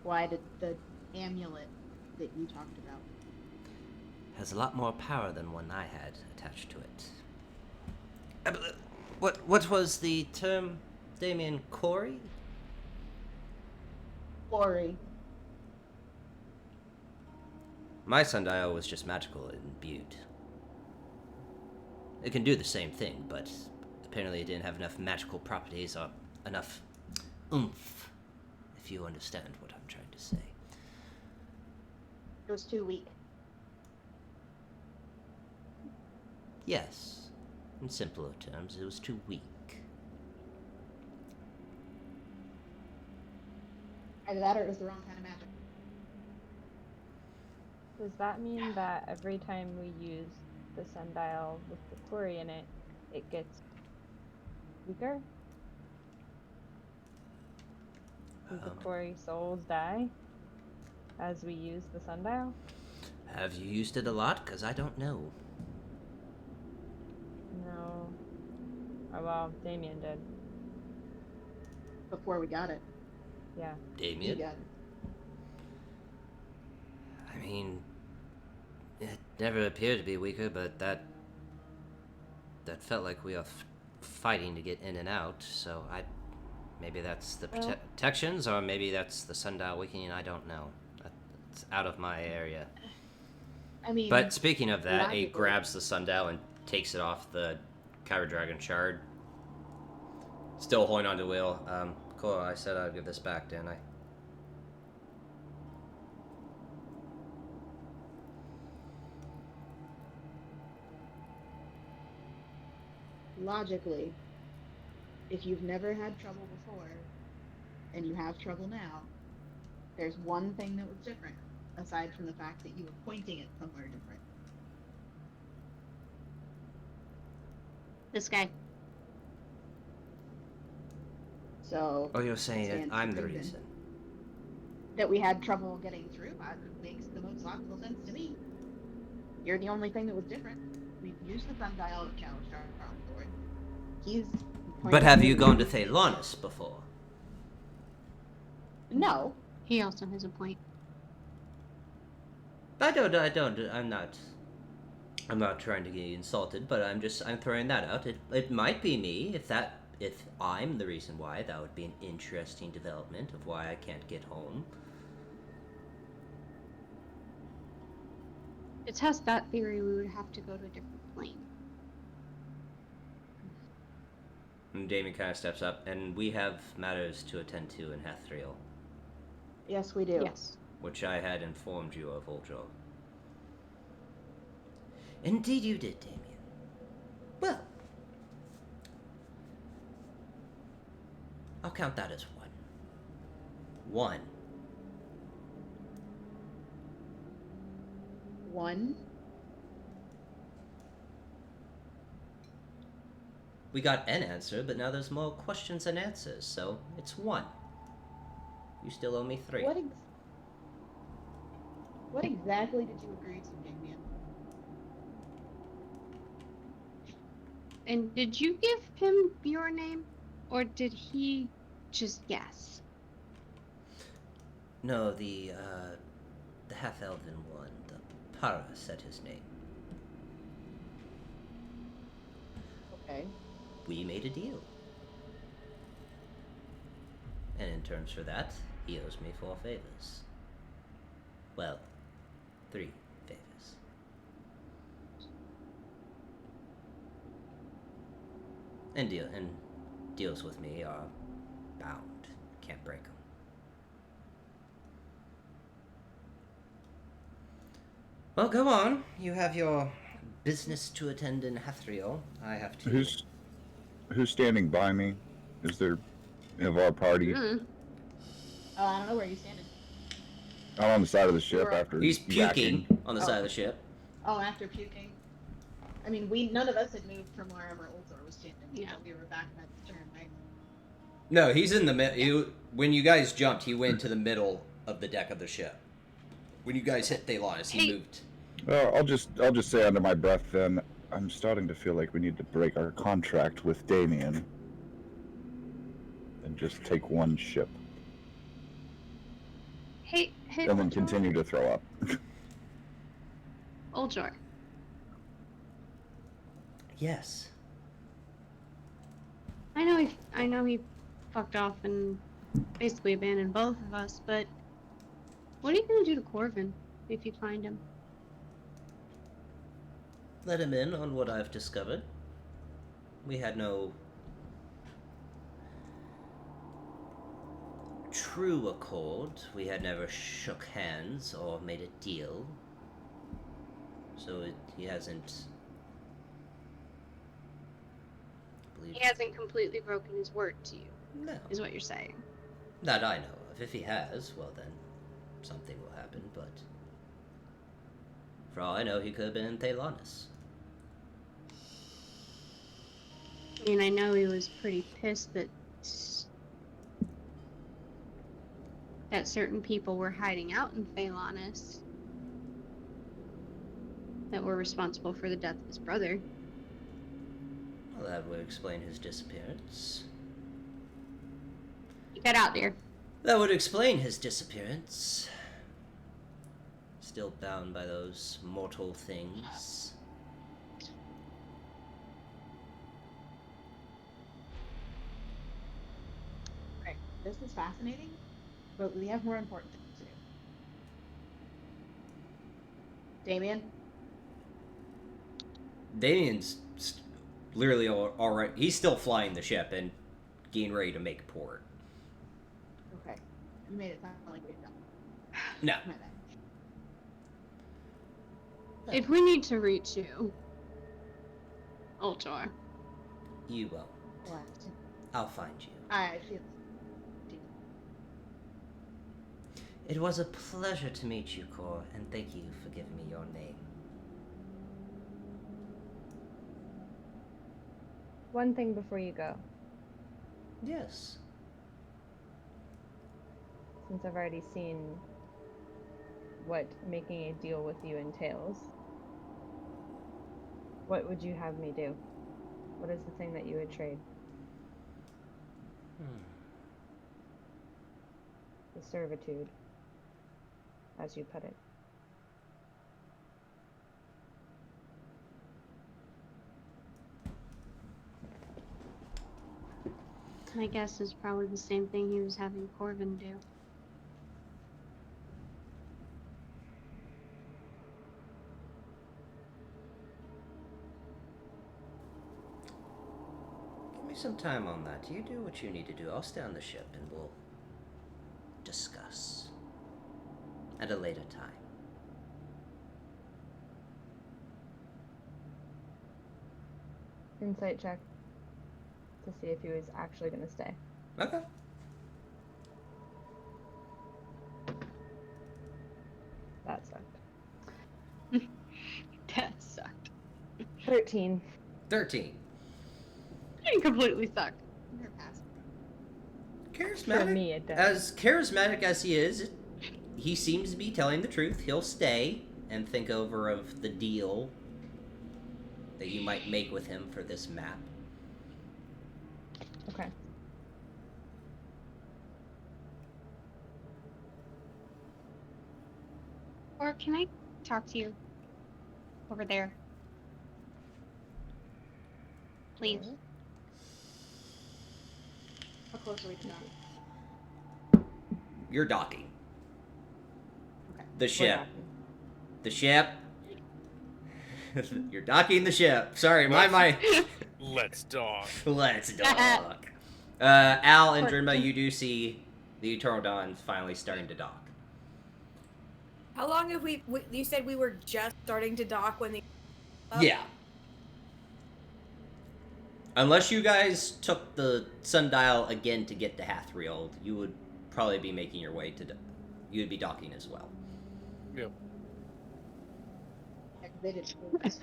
Why did the amulet that you talked about? Has a lot more power than one I had attached to it. What was the term, Damien? Corey? Ori. My sundial was just magical and imbued. It can do the same thing, but apparently it didn't have enough magical properties or enough oomph, if you understand what I'm trying to say. It was too weak. Yes, in simpler terms, it was too weak. Either that or it was the wrong kind of magic. Does that mean that every time we use the sundial with the quarry in it, it gets weaker? Do the quarry souls die as we use the sundial? Have you used it a lot? Because I don't know. No. Oh, well, Damien did. Before we got it. Yeah. You Damien? got it. I mean, it never appeared to be weaker, but that felt like we are fighting to get in and out, so maybe that's the protections, or maybe that's the sundial weakening, I don't know. It's out of my area. I mean, But speaking of that, logically- he grabs the sundial and takes it off the Kyber Dragon shard. Still holding onto the wheel. Cool, I said I'd give this back, didn't I? logically, if you've never had trouble before, and you have trouble now, there's one thing that was different, aside from the fact that you were pointing it somewhere different. This guy. So Oh, you're saying that stands I'm to the reason. reason. that we had trouble getting through, makes the most logical sense to me. You're the only thing that was different. We've used the sundial of Calistar for it. He's. But have you gone to Thaylonis before? No. He also has a point. I'm not trying to get insulted, but I'm throwing that out. It might be me, if that if I'm the reason why, that would be an interesting development of why I can't get home. To test that theory, we would have to go to a different plane. And Damien kind of steps up, and we have matters to attend to in Hathriel, Yes, we do. Yes. which I had informed you of, Uljo. Indeed you did, Damien. Well, I'll count that as one. One. One. We got an answer, but now there's more questions than answers, so it's one. You still owe me 3. What exactly did you agree to, Damien? And did you give him your name? Or did he just guess? No, the half-elven one, the Para, said his name. Okay. We made a deal. And in terms for that, he owes me 4 favors. Well, 3 favors. And deals with me are bound. Can't break them. Well, go on. You have your business to attend in Hathriel. I have to. Who's standing by me? Is there of our party? Mm. I don't know where you're standing. I'm on the side of the ship You're- after He's puking yakking. on the Oh. side of the ship. Oh, after puking. I mean, none of us had moved from wherever Ultor was standing. Yeah. So we were back at the turn, right? No, he's in the middle. When you guys jumped, he went to the middle of the deck of the ship. When you guys hit Thalanis, he Hey. moved. I'll just say under my breath then, I'm starting to feel like we need to break our contract with Damien and just take one ship Hey, and then continue to throw up. Uljor. Yes. I know he fucked off and basically abandoned both of us, but what are you gonna do to Corvin if you find him? Let him in on what I've discovered. We had no true accord. We had never shook hands or made a deal. So he hasn't. He hasn't completely broken his word to you, No. is what you're saying. That I know of. If he has, well then, something will happen, but... For all I know, he could have been in Thalanis. I mean, I know he was pretty pissed that certain people were hiding out in Thalanis that were responsible for the death of his brother. Well, that would explain his disappearance. You got out there. That would explain his disappearance. Still bound by those mortal things. Right. This is fascinating, but we have more important things to do. Damien? Damien's literally alright. He's still flying the ship and getting ready to make port. Okay. You made it sound like we've done. No. My bad. If we need to reach you, Ultor, You won't. What? I'll find you. I feel. It was a pleasure to meet you, Cor, and thank you for giving me your name. One thing before you go, Yes. since I've already seen what making a deal with you entails, what would you have me do? What is the thing that you would trade? The servitude, as you put it. My guess is probably the same thing he was having Corvin do. Give me some time on that. You do what you need to do. I'll stay on the ship and we'll discuss at a later time. Insight check to see if he was actually going to stay. Okay. That sucked. That sucked. 13. 13. It completely sucked. Never passed. Charismatic. For me, it does. As charismatic as he is, he seems to be telling the truth. He'll stay and think over of the deal that you might make with him for this map. Okay. Or can I talk to you over there? Please. How close are we to that? You're docking. Okay. The We're ship. docking. The ship. You're docking the ship. Sorry, my. Let's dog. Let's dock. Al and Drinma, you do see the Eternal Dawn finally starting to dock. How long have we you said we were just starting to dock when the... Yeah. Unless you guys took the sundial again to get to Hathriel, you would probably be making your way to... You would be docking as well. Yep. Yeah, 'cause they didn't do this.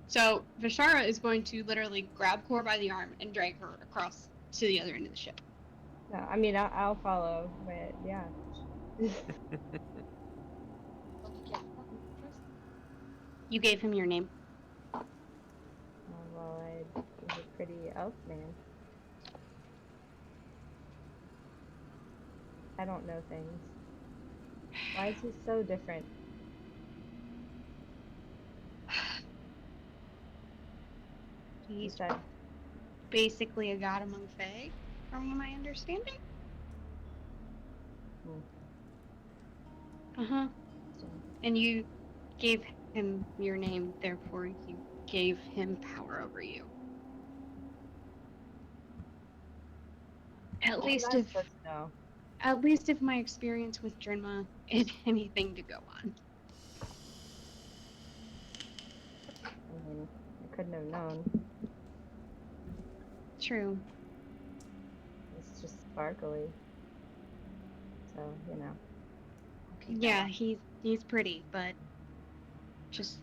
So Vishara is going to literally grab Cor by the arm and drag her across to the other end of the ship. No, I mean, I'll follow, but yeah. You gave him your name. Well, he's a pretty elf man. I don't know things. Why is he so different? He He's said, basically a god among Fae, from my understanding. Uh-huh. And you gave him your name, therefore you gave him power over you. At least if no. At least if my experience with Drinma is anything to go on. I mean, I couldn't have known. True. It's just sparkly. So, you know. Yeah, he's pretty, but just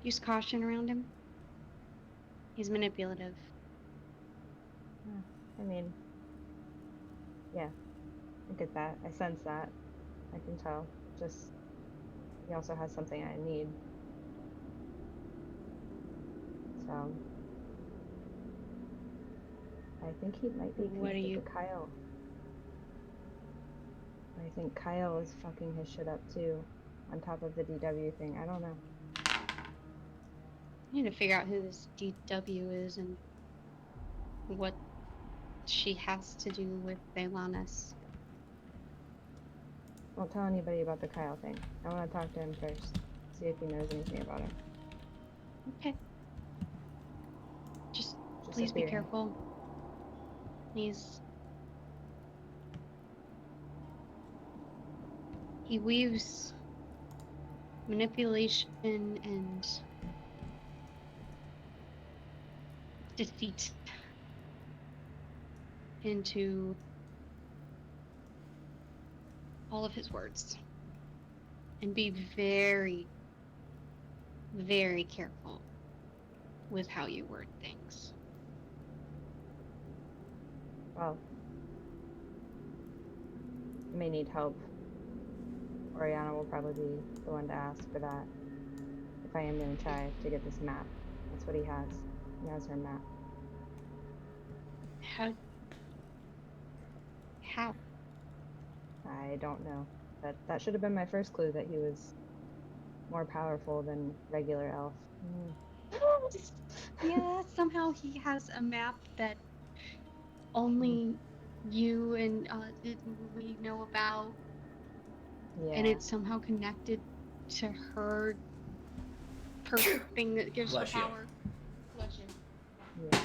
use caution around him. He's manipulative. I mean, yeah, I get that. I sense that. I can tell. Just, he also has something I need. So, I think he might be What are connected you- to Kyle. I think Kyle is fucking his shit up too, on top of the DW thing. I don't know. I need to figure out who this DW is and what she has to do with Velanis. Don't tell anybody about the Kyle thing. I want to talk to him first, see if he knows anything about him. Okay. Just Just please be appearing. careful. He weaves manipulation and deceit into all of his words. And be very, very careful with how you word things. Well, I may need help. Oriana will probably be the one to ask for that. If I am going to try to get this map. That's what he has. He has her map. How? I don't know. But that should have been my first clue that he was more powerful than regular elf. Yes. somehow he has a map that only you and we know about, Yeah. and it's somehow connected to her thing that gives her Bless you. power. Bless you. Yeah.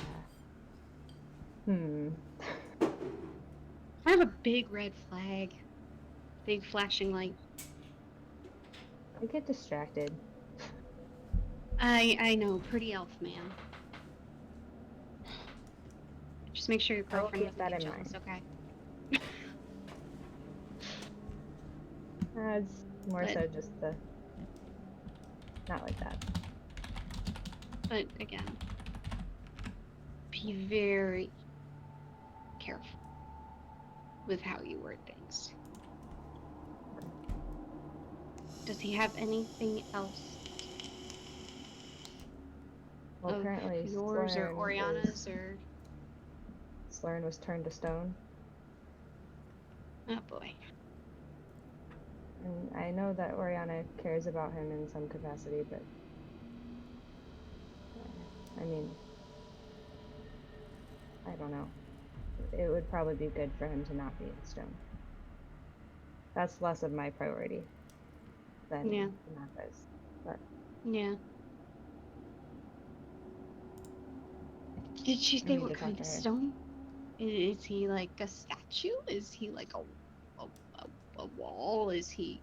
Hmm. I have a big red flag, big flashing light. I get distracted. I know, pretty elf man. Just make sure your I will girlfriend keep doesn't that get in jealous, okay? It's more But- so just the. Not like that. But again, be very careful with how you word things. Does he have anything else Well, of currently, yours or Slurn Oriana's or? Slurn was turned to stone, Oh boy. and I know that Oriana cares about him in some capacity, but I mean, I don't know. It would probably be good for him to not be in stone. That's less of my priority than Yeah. Naka's. But Yeah. Did she I say need what to talk kind to of her. stone? Is he like a statue? Is he like a, a wall? Is he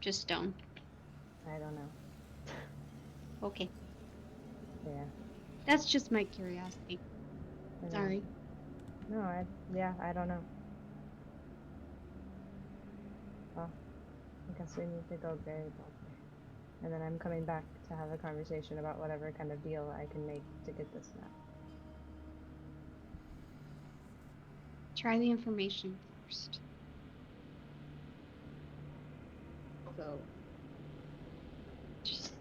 just stone? I don't know. Okay. Yeah. That's just my curiosity. I know. Sorry. No, I don't know. Well, I guess we need to go bury Baldur. And then I'm coming back to have a conversation about whatever kind of deal I can make to get this map. Try the information first. So, Just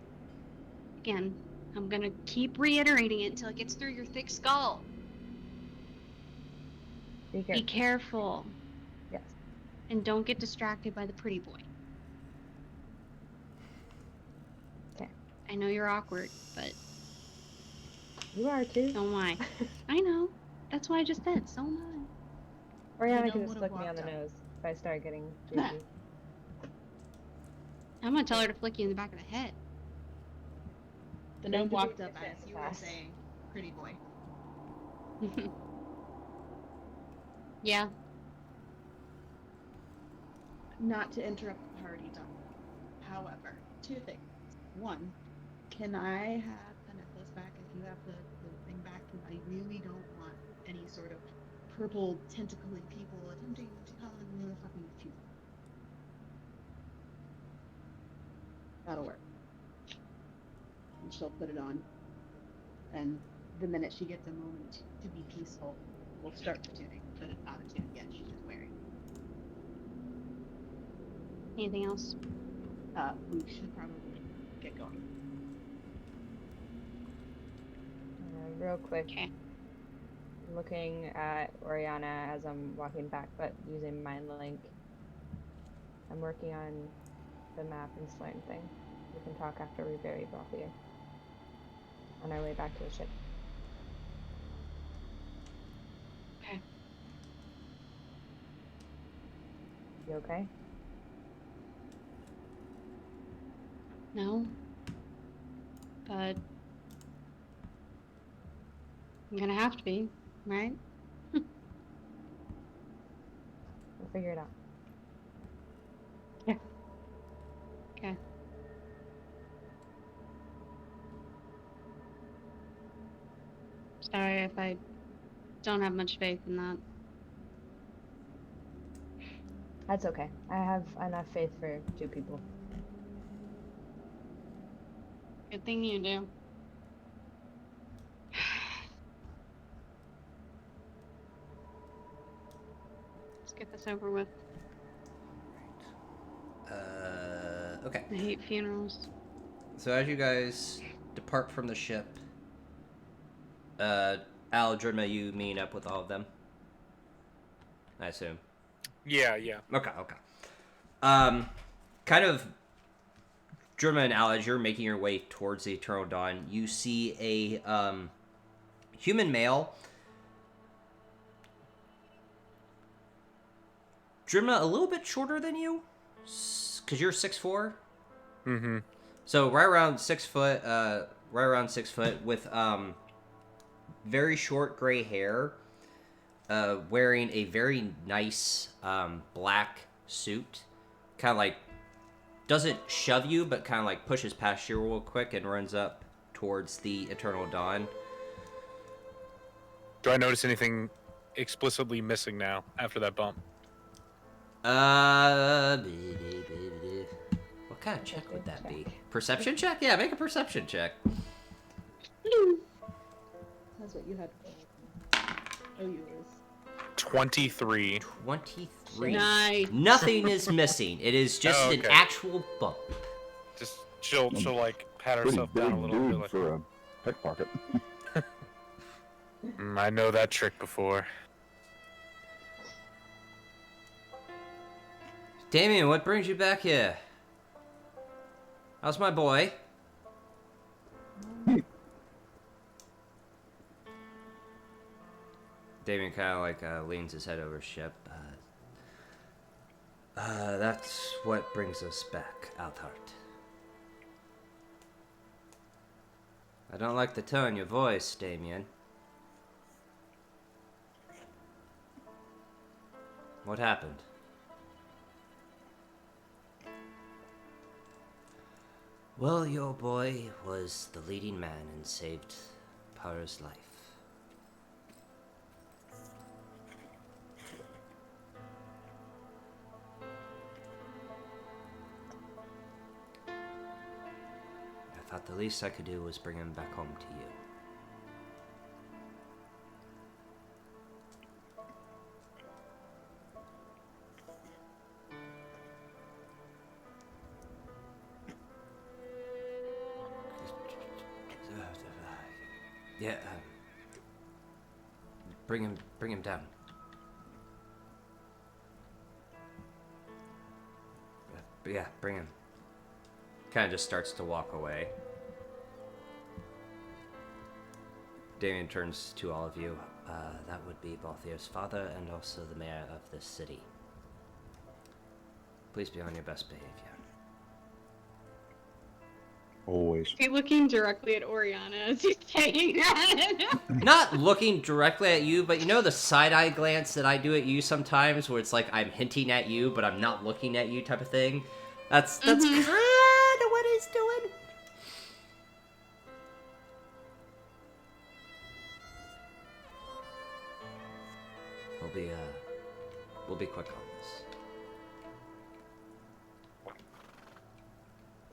again, I'm gonna keep reiterating it until it gets through your thick skull. Be Be careful. careful Yes. and don't get distracted by the pretty boy. Okay. I know you're awkward, but You are too. so am I. I know. That's why I just said, so am Oriana You can know just would've flick me on the walked up. nose if I start getting goofy. I. I'm gonna tell her to flick you in the back of the head. the gnome Thank you walked for up your as you were sass. saying, pretty boy. Yeah. Not to interrupt the party, Doc. However, two things. One, can I have the necklace back if you have the thing back? Because I really don't want any sort of purple tentacly people attempting to come and fucking confuse me. That'll work. And she'll put it on. And the minute she gets a moment to be peaceful, we'll start the tuning. But it's not a tune yet, she's just wearing it. Anything else? We should probably get going. Real quick, Okay. looking at Oriana as I'm walking back, but using Mind Link. I'm working on the map and Slime thing. We can talk after we bury Balthier. On our way back to the ship. Okay. You okay? No. But I'm gonna have to be, right? We'll figure it out. Okay. Sorry if I don't have much faith in that. That's okay. I have enough faith for two people. Good thing you do. Let's get this over with. Okay. I hate funerals. So as you guys depart from the ship, Aldrima, you meet up with all of them, I assume. Yeah, yeah. Okay. Kind of Germa and Al, as you're making your way towards the Eternal Dawn, you see a human male. Germa, a little bit shorter than you, because you're 6'4". Mm-hmm. So right around 6 foot, with very short gray hair, wearing a very nice black suit, kind of like doesn't shove you, but kind of like pushes past you real quick and runs up towards the Eternal Dawn. Do I notice anything explicitly missing now after that bump? What kind of check would that be? Perception check? Yeah, make a perception check. That's what you had. Oh, you was. 23. 23. Nice. Nothing is missing. It is just Oh, an okay. actual bump. Just she'll like pat Pretty herself big down a little bit. dude Like, for a pickpocket. I know that trick before. Damien, what brings you back here? How's my boy? Damien kind of like leans his head over Shep. That's what brings us back, Althart. I don't like the tone in your voice, Damien. What happened? Well, your boy was the leading man and saved Para's life. I thought the least I could do was bring him back home to you. Yeah, bring him down. Yeah, bring him. Kind of just starts to walk away. Damien turns to all of you. That would be Balthier's father and also the mayor of this city. Please be on your best behavior. Always. Is he looking directly at Oriana as he's saying that? Not looking directly at you, but you know the side-eye glance that I do at you sometimes, where it's like I'm hinting at you, but I'm not looking at you type of thing? That's kind of what he's doing. We'll be quick on this.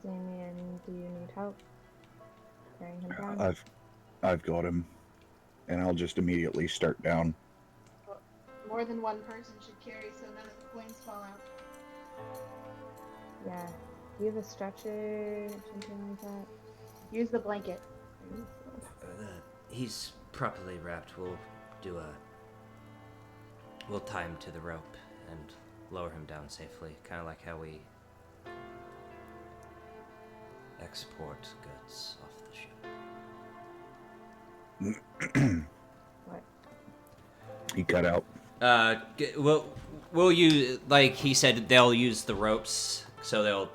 Damien, do you need help carrying him down? I've got him, and I'll just immediately start down. More than one person should carry so none of the coins fall out. Yeah. Do you have a stretcher, something like that? Use the blanket. He's properly wrapped. We'll tie him to the rope and lower him down safely, kind of like how we export goods off the ship. What? He cut out. We'll use, like he said, they'll use the ropes, so they'll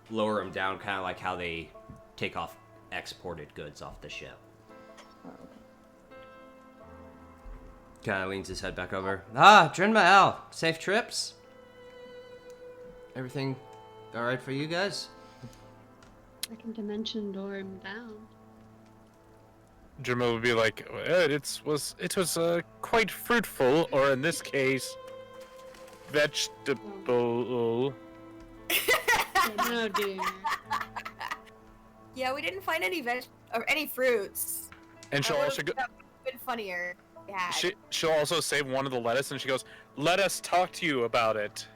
lower him down, kind of like how they take off exported goods off the ship. Oh, okay. Kind of leans his head back over. Drenma Al, safe trips? Everything alright for you guys? I can dimension door him down. Jimmo would be like, it was quite fruitful, or in this case, vegetable. Oh dear. Yeah, we didn't find any or any fruits. And she'll also go. That would have been funnier. Yeah. She'll also save one of the lettuce, and she goes, "Let us talk to you about it."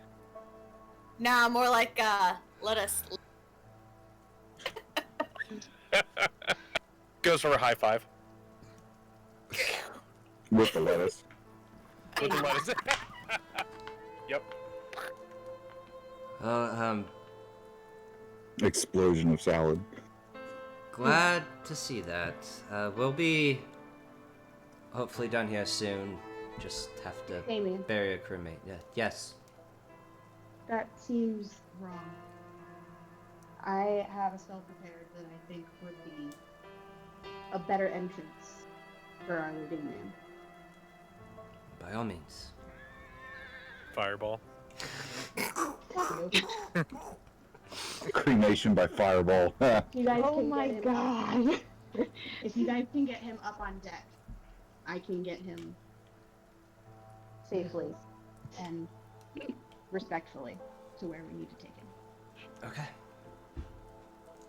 Nah, more like let us. Goes for a high five With the lettuce. with the lettuce. Yep. explosion of salad. Glad to see that. We'll be hopefully done here soon. Just have to Damien, bury a crewmate. Yeah. Yes. that seems wrong. I have a spell prepared that I think would be a better entrance for our living man. By all means. Fireball. Cremation by fireball. You guys Oh can my get him god. If you guys can get him up on deck, I can get him safely and respectfully to where we need to take him. Okay.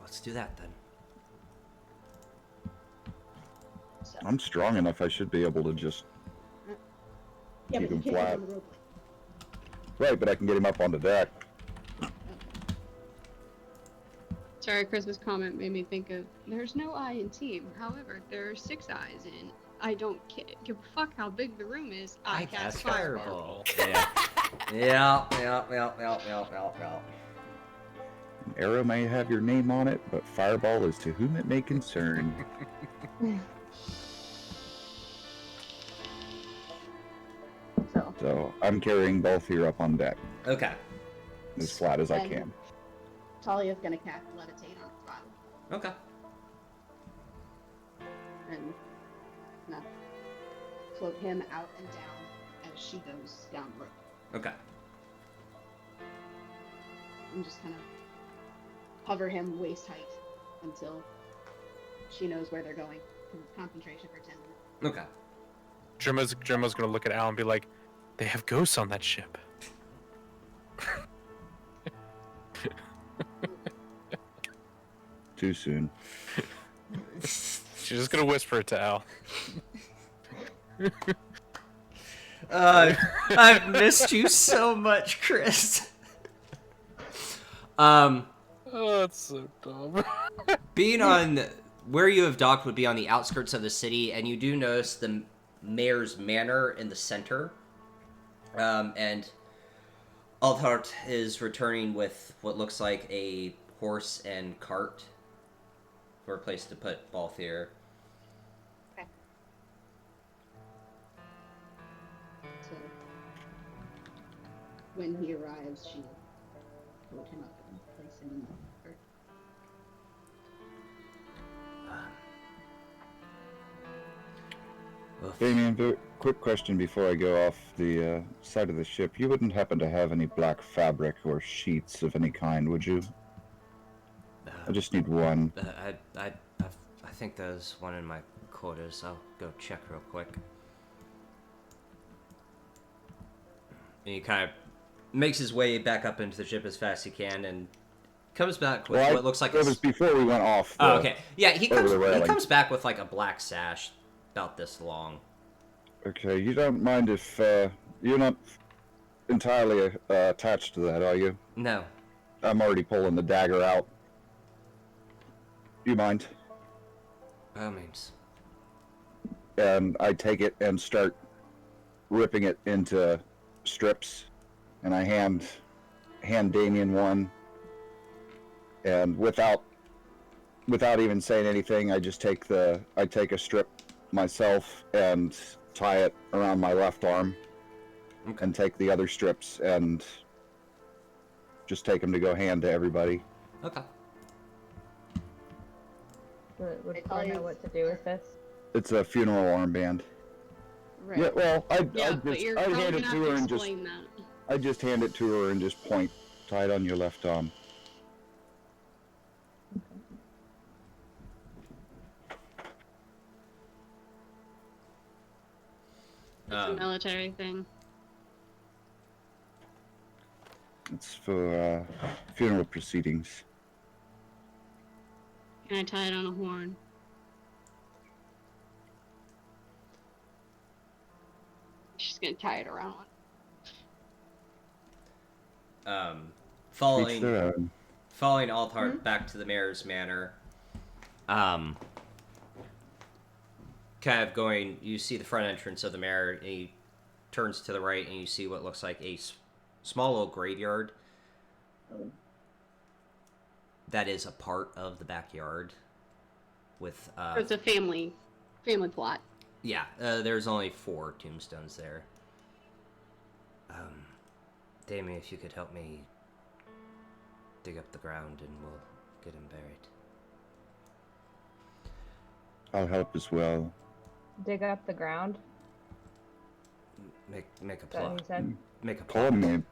Let's do that then. So, I'm strong enough. I should be able to just yeah, keep but him you can't flat. get on the rope. right, but I can get him up on the deck. Sorry, Chris's comment made me think of there's no I in team. However, there are 6 eyes in. I don't give a fuck how big the room is. I cast fireball. Yeah. Yeah. An arrow may have your name on it, but fireball is to whom it may concern. So I'm carrying both here up on deck Okay. as flat as I And- can. Talia's gonna cast levitate on its body Okay. and float him out and down as she goes down the rope. Okay. And just kind of hover him waist height until she knows where they're going. Because it's concentration for 10 minutes. Okay. Drimo's gonna look at Al and be like, "They have ghosts on that ship." Too soon. She's just gonna whisper it to Al. I've missed you so much, Chris. Oh, that's so dumb. Being on where you have docked would be on the outskirts of the city, and you do notice the mayor's manor in the center. And Althart is returning with what looks like a horse and cart for a place to put Balthier. So when he arrives, she will float him up and place him in the earth. Damien, quick question before I go off the side of the ship. You wouldn't happen to have any black fabric or sheets of any kind, would you? I just need one. I think there's one in my quarters. I'll go check real quick. And he kind of makes his way back up into the ship as fast as he can, and comes back with what looks like it was before we went off. Oh, okay. Yeah, he over the railing. comes back with like a black sash about this long. Okay, you don't mind if you're not entirely attached to that, are you? No. I'm already pulling the dagger out. Do you mind? By all means. And I take it and start ripping it into strips, and I hand Damien one, and without even saying anything, I just take a strip myself and tie it around my left arm, Okay. and take the other strips and just take them to go hand to everybody. Okay. Would Hey, Paul know Talia. what to do with this? It's a funeral armband. Right. Yeah, well, Yeah, I'd but you're hand probably it gonna to have her to and just explain that. I just hand it to her and just point, tie it on your left arm. It's a military thing. It's for funeral proceedings. Can I tie it on a horn? She's gonna tie it around one. Each Following their own. Althart back to the mayor's manor. Kind of going, you see the front entrance of the mayor, and he turns to the right, and you see what looks like a small little graveyard. that is a part of the backyard. With It's a family plot. yeah, there's only 4 tombstones there. Damien, if you could help me dig up the ground and we'll get him buried. I'll help as well. Dig up the ground. Make a Is that what plot. you said? Make a plot. Coordinate.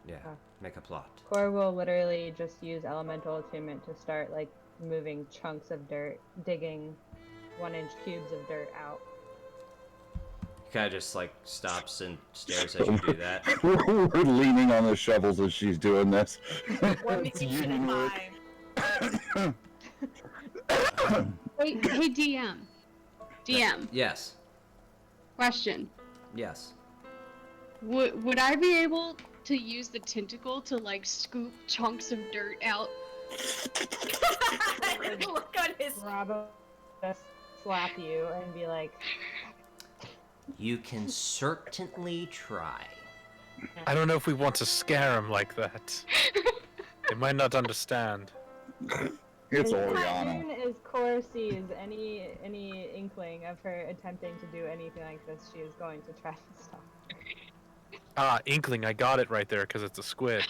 Yeah, Oh. make a plot. Core will literally just use elemental attunement to start like moving chunks of dirt, digging 1-inch cubes of dirt out. He kind of just like stops and stares as you do that. We're leaning on the shovels as she's doing this. We're It's making it union work. alive. Wait, hey DM. DM, Yes. question. Yes. Would I be able to use the tentacle to like scoop chunks of dirt out? Look on his. Rob will just slap you and be like, You can certainly try. I don't know if we want to scare him like that. They might not understand. It's as Oriana. soon as Core sees any inkling of her attempting to do anything like this, she is going to try to stop. Ah, inkling, I got it right there because it's a squid.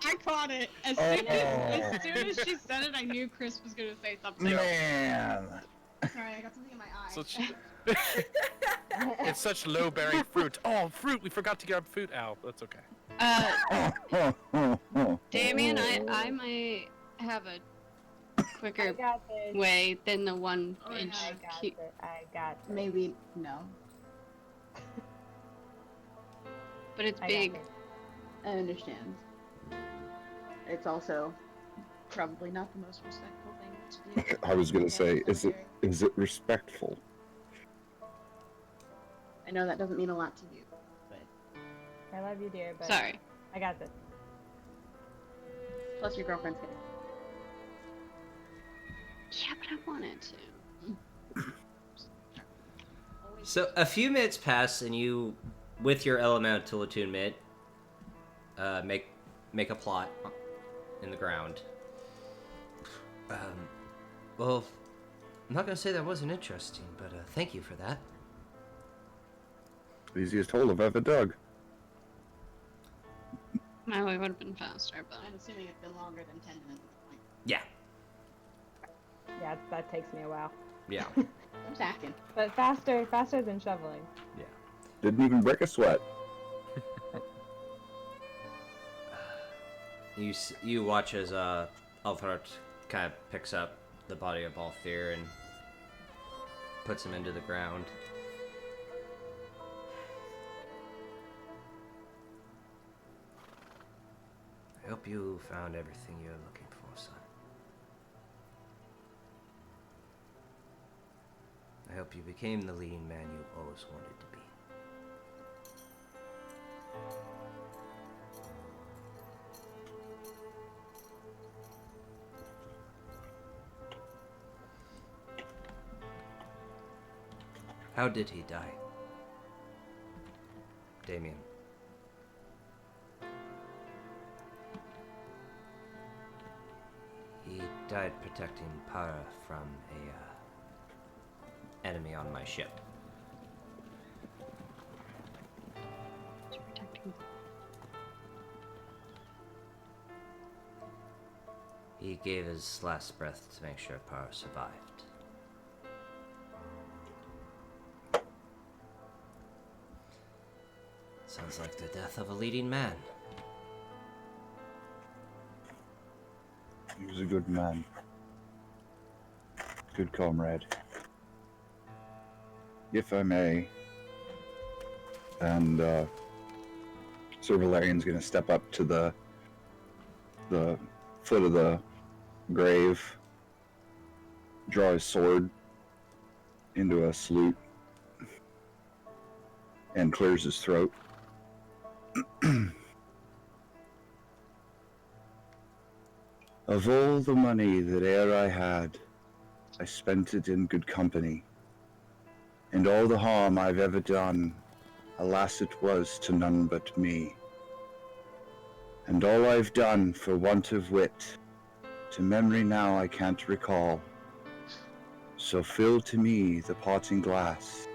I caught it. As soon as she said it, I knew Chris was gonna say something. Man. Sorry, I got something in my eye. Such... it's such low-bearing fruit. Oh, fruit! We forgot to grab fruit. Ow, that's okay. Damien, I might have a I quicker got this. way than the Oh, 1-inch I got cube. it. I got this. Maybe no. But it's I got big. this. I understand. It's also probably not the most respectful thing to do. I was gonna say, Yeah, is it respectful? I know that doesn't mean a lot to you, but I love you, dear, but Sorry. I got this. plus your girlfriend's getting. Yeah, but I wanted to. So a few minutes pass, and you, with your elemental attunement, make a plot in the ground. Well, I'm not gonna say that wasn't interesting, but thank you for that. Easiest hole I've ever dug. My way would have been faster, but I'm assuming it's been longer than 10 minutes at this point. Yeah, Yeah, that takes me a while. yeah, I'm just asking. But faster than shoveling. yeah. Didn't even break a sweat. You watch as Alfred kind of picks up the body of Balthier and puts him into the ground. I hope you found everything you're looking for, son. I hope you became the leading man you always wanted to be. How did he die? Damien. He died protecting Para from a enemy on my ship. He gave his last breath to make sure Para survived. Sounds like the death of a leading man. He was a good man. Good comrade. If I may, and Sir Valerian's gonna step up to the foot of the grave, draw his sword into a salute, and clears his throat. Of all the money that e'er I had, I spent it in good company. And all the harm I've ever done, alas it was to none but me. And all I've done for want of wit, to memory now I can't recall. So fill to me the parting glass.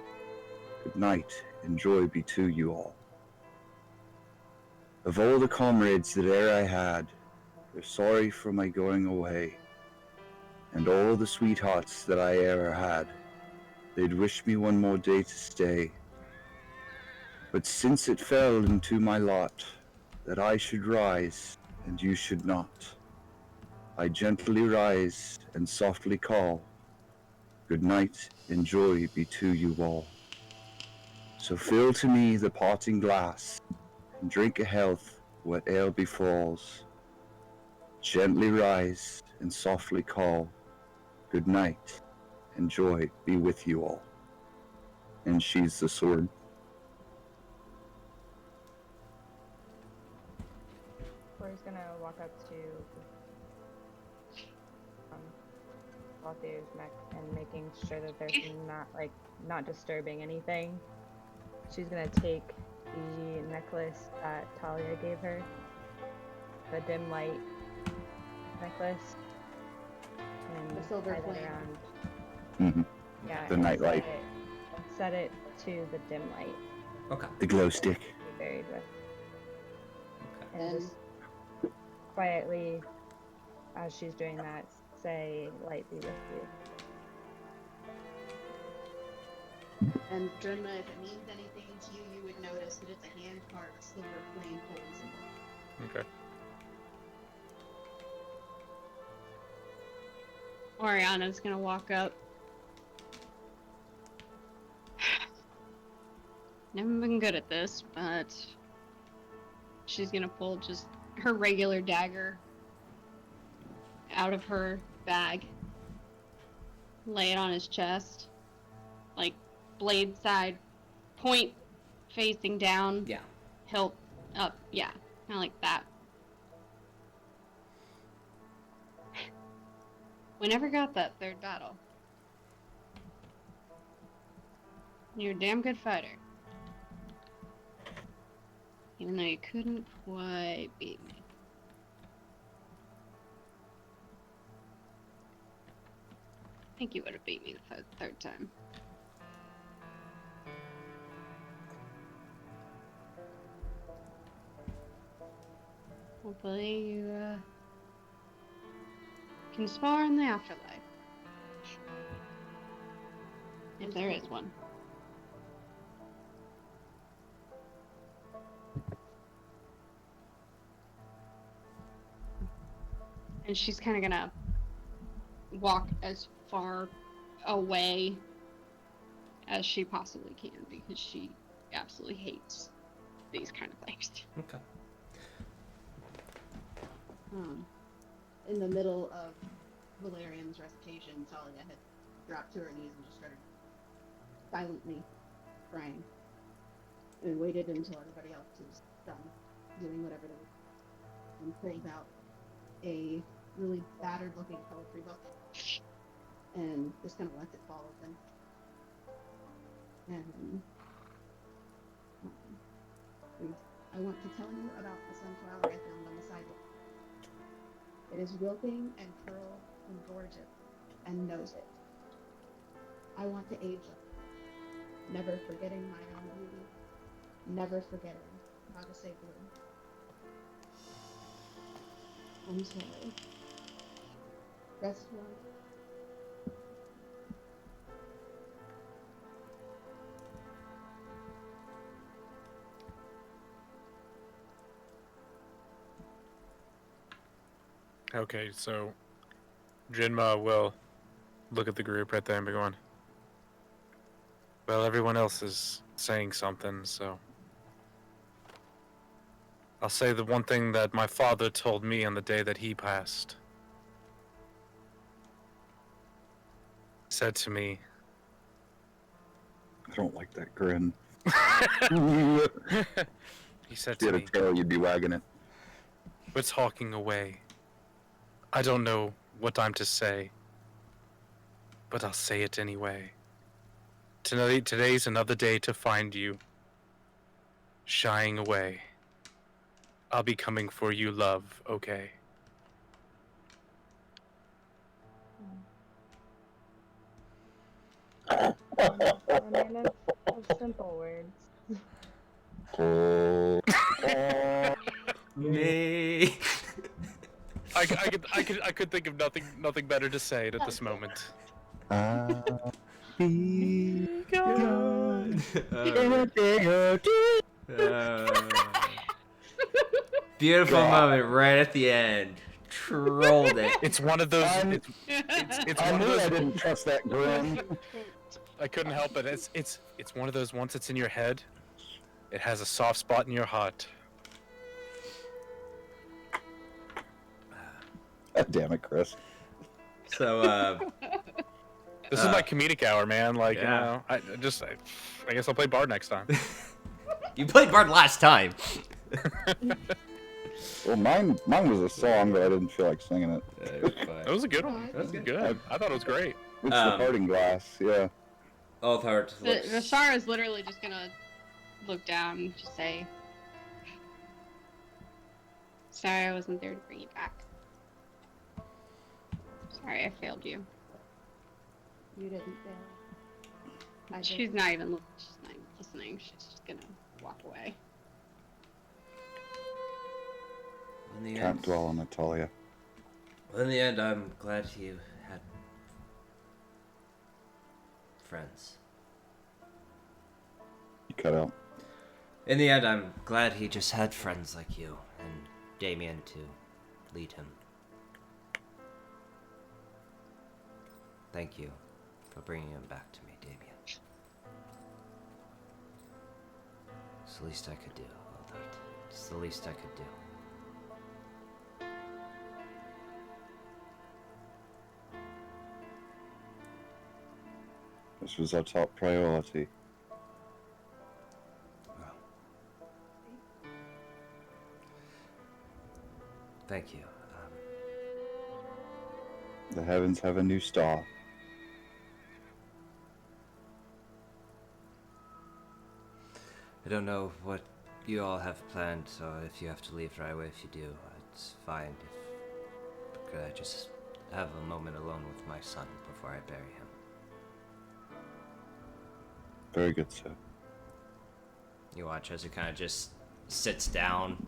Good night, and joy be to you all. Of all the comrades that e'er I had, they're sorry for my going away. And all the sweethearts that I e'er had, they'd wish me one more day to stay. But since it fell into my lot that I should rise and you should not, I gently rise and softly call, good night and joy be to you all. So fill to me the parting glass, and drink a health whate'er befalls. Gently rise and softly call, good night and joy be with you all. And sheathes the sword. Corey's gonna walk up to Balthier's neck and making sure that there's not disturbing anything. She's gonna take the necklace that Talia gave her, the dim light necklace, and The silver tie that flame. around. Mm-hmm. Yeah, The and nightlight. Set it to the dim light Okay. The glow stick. to be buried with. Okay. And just quietly, as she's doing that, say, light be with you. And Drenma, if it means anything to you, you would notice that it's a hand-carved silver flame holy symbol. Okay. Oriana's gonna walk up. Never been good at this, but she's gonna pull just her regular dagger out of her bag, lay it on his chest, like blade side, point facing down, Yeah. hilt up, yeah, kind of like that. We never got that third battle. You're a damn good fighter. Even though you couldn't quite beat me. I think you would have beat me the third time. Hopefully you can spar in the afterlife. If there is one. And she's kind of gonna walk as far away as she possibly can because she absolutely hates these kind of things. Okay. In the middle of Valerian's recitation, Talia had dropped to her knees and just started silently crying. And waited until everybody else was done doing whatever they were, and pulls out a really battered looking poetry book and just kind of lets it fall open. And I want to tell you about the sunflower I found on the sidewalk. It is wilting and curled and gorgeous and knows it. I want to age it, never forgetting my own beauty, never forgetting how to say blue. I'm sorry. Rest well. Okay, so Jinma will look at the group right there and be going, well, everyone else is saying something, so I'll say the one thing that my father told me on the day that he passed. Said to me, I don't like that grin. he said If you to had a me, tail, you'd be wagging it. we're talking away. I don't know what I'm to say, but I'll say it anyway. Today's another day to find you shying away. I'll be coming for you, love, okay? A man of simple words. Oh, Me. I could think of nothing better to say at this moment. I'll be God. Beautiful God. moment right at the end. Trolled it. It's one of those. I'm- It's I one of knew those. I didn't trust that grin. I couldn't help it. It's one of those. Once it's in your head, it has a soft spot in your heart. God damn it, Chris. So, This is my comedic hour, man. Like, yeah. you know, I guess I'll play Bard next time. you played Bard last time. Well, mine was a song, but I didn't feel like singing it. That was a good one. That was good. I thought it was great. It's the parting glass, yeah. Oathheart looks... Vashar is literally just gonna look down and just say, "Sorry, I wasn't there to bring you back. Sorry, I failed you." You didn't fail. I She's did. not even listening. She's just gonna walk away. In the Can't end, dwell on Natalia. in the end, I'm glad you had friends. You cut out. In the end, I'm glad he just had friends like you and Damien to lead him. Thank you for bringing him back to me, Damien. It's the least I could do, Oathheart. It's the least I could do. This was our top priority. Well, thank you. The heavens have a new star. I don't know what you all have planned, so if you have to leave right away, if you do, it's fine. Could I just have a moment alone with my son before I bury him? Very good, sir. You watch as he kind of just sits down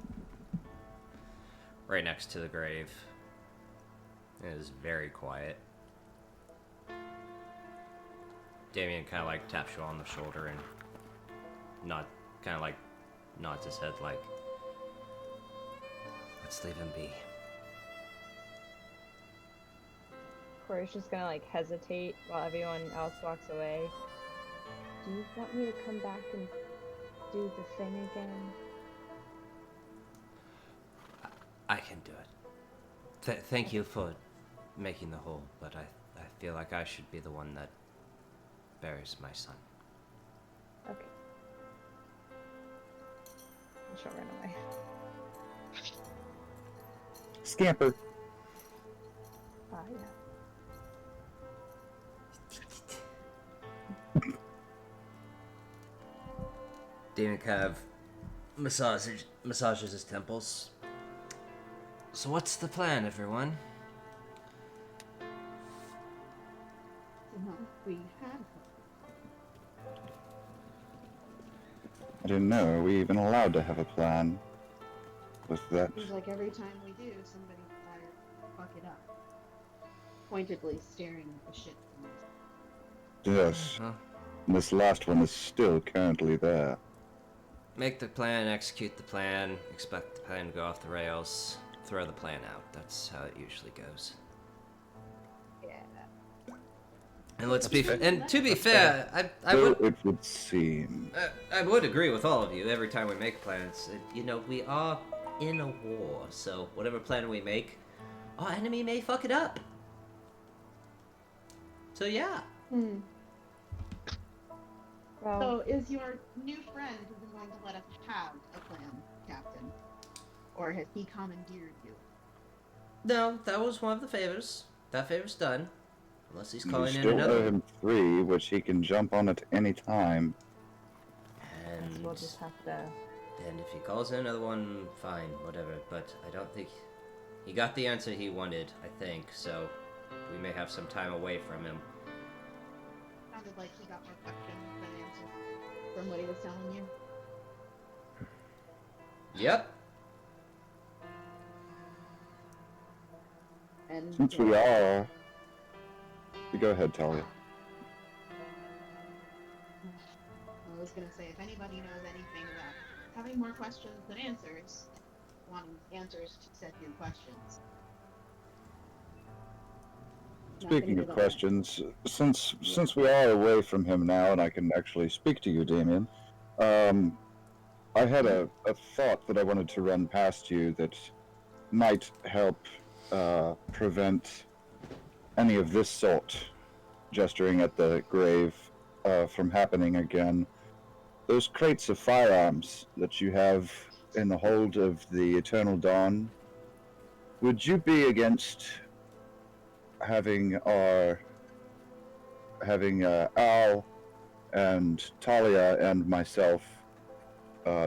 right next to the grave. It is very quiet. Damien kind of like taps you on the shoulder and nods his head like, let's leave him be. Corey's just gonna like hesitate while everyone else walks away. Do you want me to come back and do the thing again? I can do it. Thank you for making the hole, but I feel like I should be the one that buries my son. Okay. She'll run away. Scamper. Yeah. Damon kind of massages his temples. So what's the plan, everyone? No, we had I didn't know. Are we even allowed to have a plan with that? it. Seems like every time we do, somebody will either fuck it up. Pointedly staring at the shit. Yes. Huh? This last one is still currently there. Make the plan, execute the plan, expect the plan to go off the rails, throw the plan out. That's how it usually goes. Yeah. And to be fair, I So would it would seem. I would agree with all of you. Every time we make plans, we are in a war, so whatever plan we make, our enemy may fuck it up. So yeah. Well, So is your new friend even going to let us have a plan, Captain? Or has he commandeered you? No, that was one of the favors. That favor's done. Unless he's You calling in still another owe one. him 3, which he can jump on at any time. we'll just have to And if he calls in another one, fine, whatever. But I don't think he got the answer he wanted, I think, so we may have some time away from him. Sounded like he got more questions than answers from what he was telling you. Yep. And Since we are... You go ahead, Talia. I was gonna say, if anybody knows anything about having more questions than answers, wanting answers to said new questions. Not gonna Speaking give of up questions, since we are away from him now, and I can actually speak to you, Damien, I had a thought that I wanted to run past you that might help prevent any of this sort, gesturing at the grave, from happening again. Those crates of firearms that you have in the hold of the Eternal Dawn, would you be against having Al and Talia and myself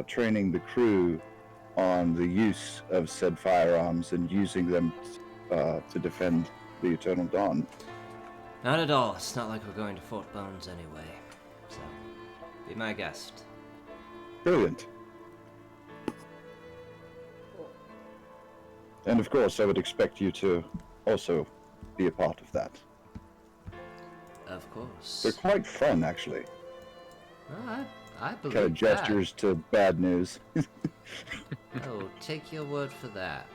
training the crew on the use of said firearms and using them to defend the Eternal Dawn? Not at all. It's not like we're going to Fort Bones anyway. So, be my guest. Brilliant. And of course, I would expect you to also be a part of that. Of course. They're quite fun, actually. Well, I believe Kind of gestures to bad news. that. Oh, take your word for that.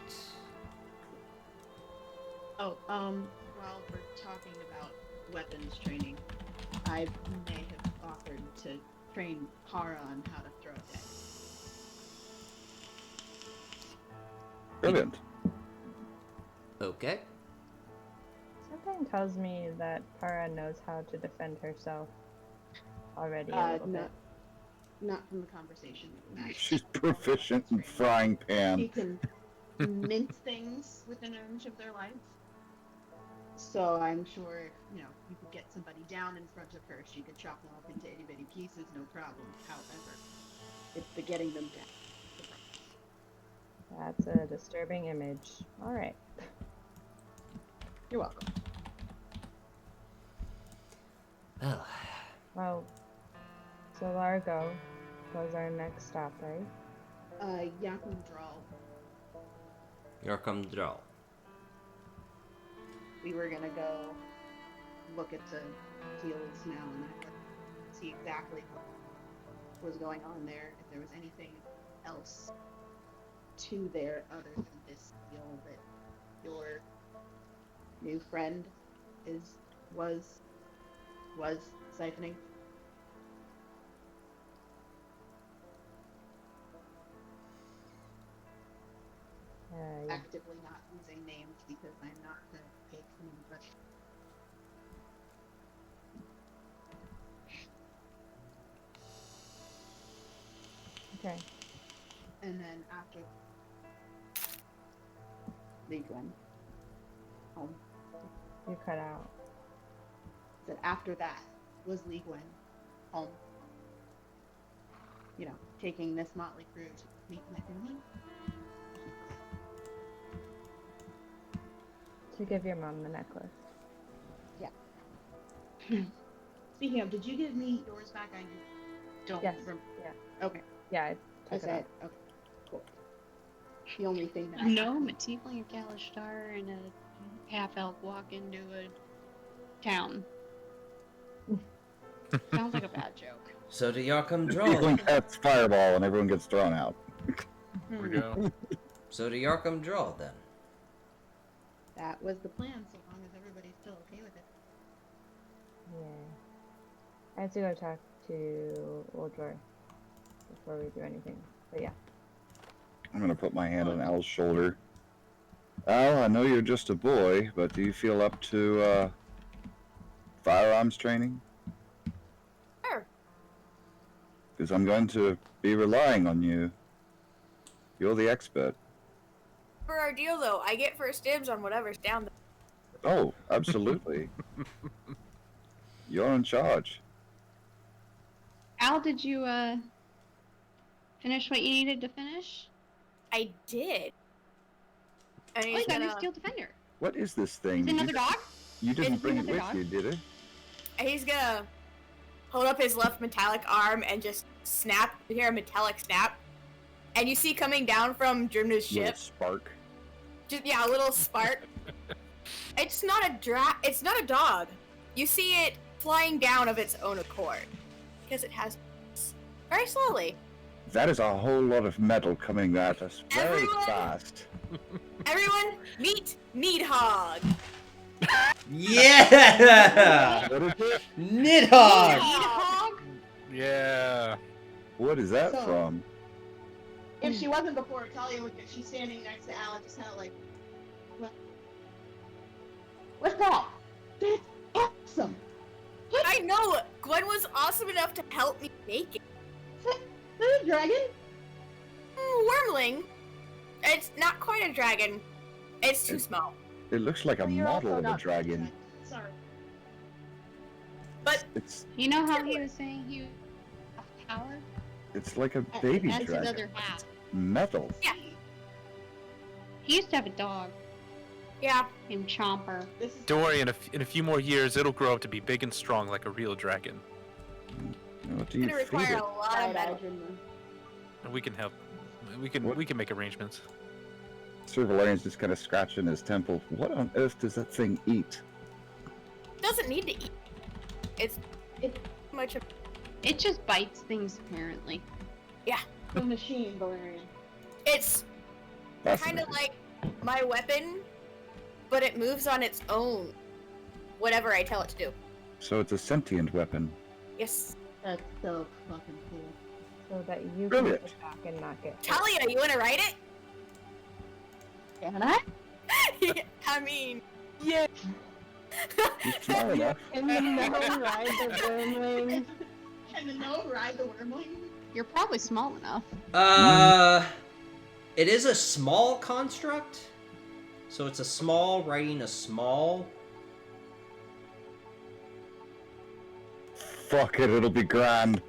Oh, while we're talking about weapons training, I may have offered to train Hara on how to throw a deck. Brilliant. Okay. Something tells me that Para knows how to defend herself already a little No, bit. not from the conversation. She's proficient in frying She pan. can mince things within an inch of their life. So I'm sure if, you could get somebody down in front of her, she could chop them up into itty bitty pieces, no problem. However, it's the getting them down. That's a disturbing image. Alright. You're welcome. Well, Well, so Largo was our next stop, right? Yakum Draw. Yorkum Draw. We were gonna go look at the fields now and see exactly what was going on there, if there was anything else to there other than this field that your new friend was siphoning. Yeah. Actively not using names because I'm not the fake name, but Okay. and then after Lee Gwen home. You cut out. Said after that was Lee Gwen home. Taking this motley crew to meet my family. To give your mom the necklace. Speaking of, did you give me yours back? I don't Yes. remember. Yeah. Okay. Yeah, I I took it said, out. okay, cool. The only thing that I No, a tiefling, a Kalishtar, and a half-elf walk into a town. Sounds like a bad joke. So to Yorkum Draw. People cast fireball and everyone gets thrown out. There we go. So to Yorkum Draw then. That was the plan, so long as everybody's still okay with it. Yeah. I have to go talk to Oldroy before we do anything. But yeah. I'm gonna put my hand on Al's shoulder. Al, I know you're just a boy, but do you feel up to firearms training? Sure. Because I'm going to be relying on you. You're the expert. For our deal, though, I get first dibs on whatever's down there. Oh, absolutely. You're in charge. Al, did you Finish what you needed to finish? I did. And Oh, he's you got a new gonna, steel defender. What is this thing? Is it another dog? You didn't It's bring it another with dog. you, did it? he's gonna hold up his left metallic arm and just snap. You hear a metallic snap, and you see coming down from Drimna's Little ship. spark. Just, yeah, a little spark. It's not It's not a dog. You see it flying down of its own accord because it has very slowly. That is a whole lot of metal coming at us very Everyone- fast. Everyone, meet Needhog. Yeah! What is it? Nidhogg! Needhog? Yeah. What is that So- from? If she wasn't before, Talia would get. She's standing next to Alan, just kind of like, what? What's that? That's awesome. I know. Gwen was awesome enough to help me make it. Is that a dragon? Wormling. It's not quite a dragon. It's too small. It looks like a Oh, you're model also of a not dragon. Sorry. But It's You know how he was saying he was power? it's like a baby That's his dragon. other half. Metal. yeah, He used to have a dog yeah. named Chomper. This is Don't worry, in a few more years, it'll grow up to be big and strong like a real dragon. What do It's you gonna feed require it? a lot of metal. And we can help. We can make arrangements. Sir Valerian's just kind of scratching his temple. What on earth does that thing eat? Doesn't need to eat. It's much of It just bites things, apparently. a machine, Valerian. it's kind Fascinating. of like my weapon, but it moves on its own. Whatever I tell it to do. So it's a sentient weapon. Yes. That's so fucking cool. So that you can Brilliant. attack and not get hit. Talia, you wanna write it? Can I? I mean, Yeah. It's small enough. Can the gnome ride the wormling? Can the gnome ride the wormling? You're probably small enough. It is a small construct. So it's a small riding a small. Fuck it, it'll be grand.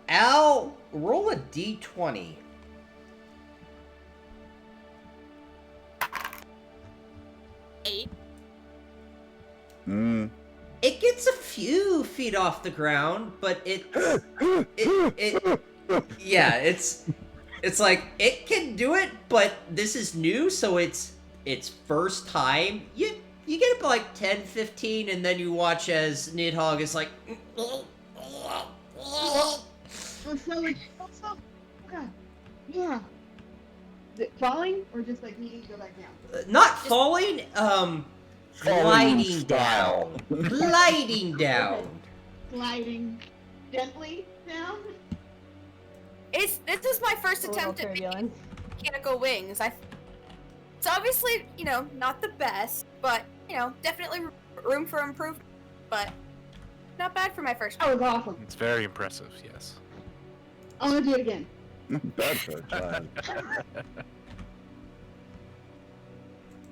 Al, roll a d20. Mm. It gets a few feet off the ground, but yeah, it's like it can do it, but this is new, so it's first time. You get up like 10, 15, and then you watch as Nidhogg is like Okay. Yeah. Is it falling or just like needing to go back down? not falling, Falling gliding style. down. Gliding down. Gliding gently down. this is my first A little attempt at making turbulence. mechanical wings. It's obviously, not the best, but, definitely room for improvement. But not bad for my first That was awesome. It's very impressive, yes. I want to do it again. Not bad for a child. I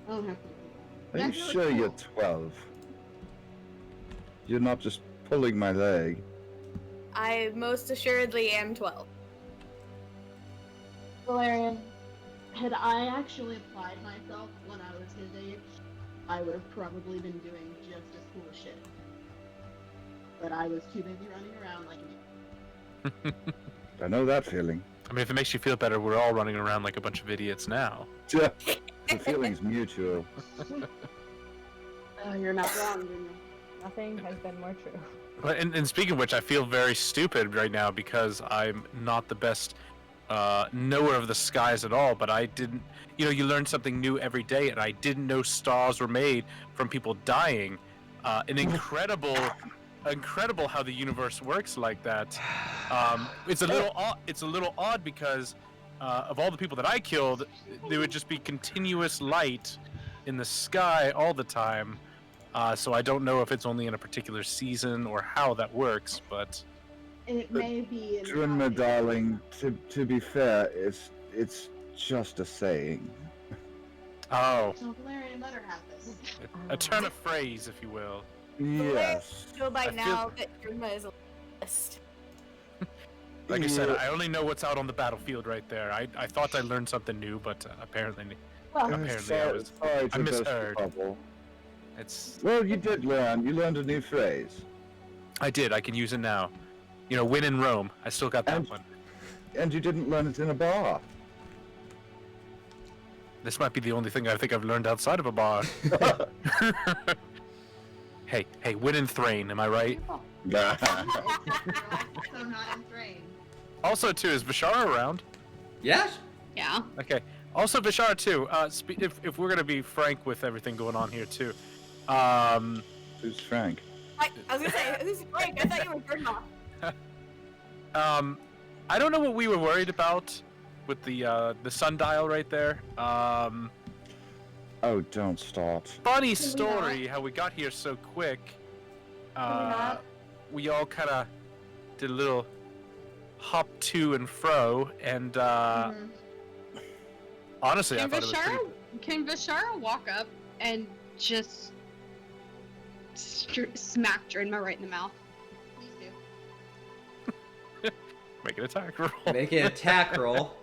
don't have to. Are you That's really sure you're cool. 12? You're not just pulling my leg. I most assuredly am 12. Valerian, had I actually applied myself when I was his age, I would have probably been doing just as cool as shit. But I was too busy running around like an idiot. I know that feeling. I mean, if it makes you feel better, we're all running around like a bunch of idiots now. The feeling's mutual. You're not wrong, Junior. Nothing has been more true. But and speaking of which, I feel very stupid right now because I'm not the best knower of the skies at all. But I didn't, you learn something new every day, and I didn't know stars were made from people dying. An incredible how the universe works like that. It's a little odd because of all the people that I killed, there would just be continuous light in the sky all the time. So I don't know if it's only in a particular season or how that works, but It may be. Drinma, darling, to be fair, it's just a saying. oh, So Valerian, let her have this. a turn of phrase, if you will. Yes. So by I feel- now that Druma is a list. Like I said, I only know what's out on the battlefield right there. I thought I learned something new, but apparently Well, I misheard. It's Well, you did learn. You learned a new phrase. I did. I can use it now. You know, win in Rome. I still got that And- one. And you didn't learn it in a bar. This might be the only thing I think I've learned outside of a bar. hey, win in Thrain. Am I right? So not in Thrain. Also, too, is Vishara around? Yes. Yeah. Okay. Also, Vishara too. If we're gonna be frank with everything going on here too, Who's Frank? I was gonna say, who's Frank? I thought you were Grandma. I don't know what we were worried about with the sundial right there. Oh, don't start. Funny we story how we got here so quick. not? We all kind of did a little hop to and fro, and honestly, I Can thought it was pretty. Can Vishara walk up and just smack Drinma right in the mouth? Please do. Make an attack roll. Make an attack roll.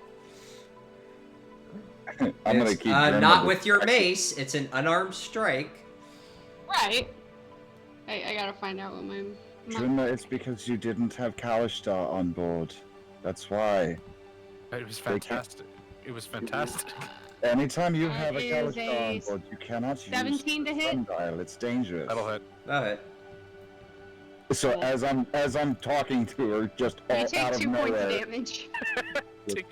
I'm gonna It's, keep. not with your mace. It's an unarmed strike. Right. I gotta find out what my Trimma, it's because you didn't have Kalishtar on board. That's why. It was fantastic. It was fantastic. Anytime you That have a is Kalishtar on a board, you cannot use 17 to hit? sundial. It's dangerous. That'll hit. Alright. So Cool. as I'm talking to her, just all You out take of 2 points of nowhere, damage.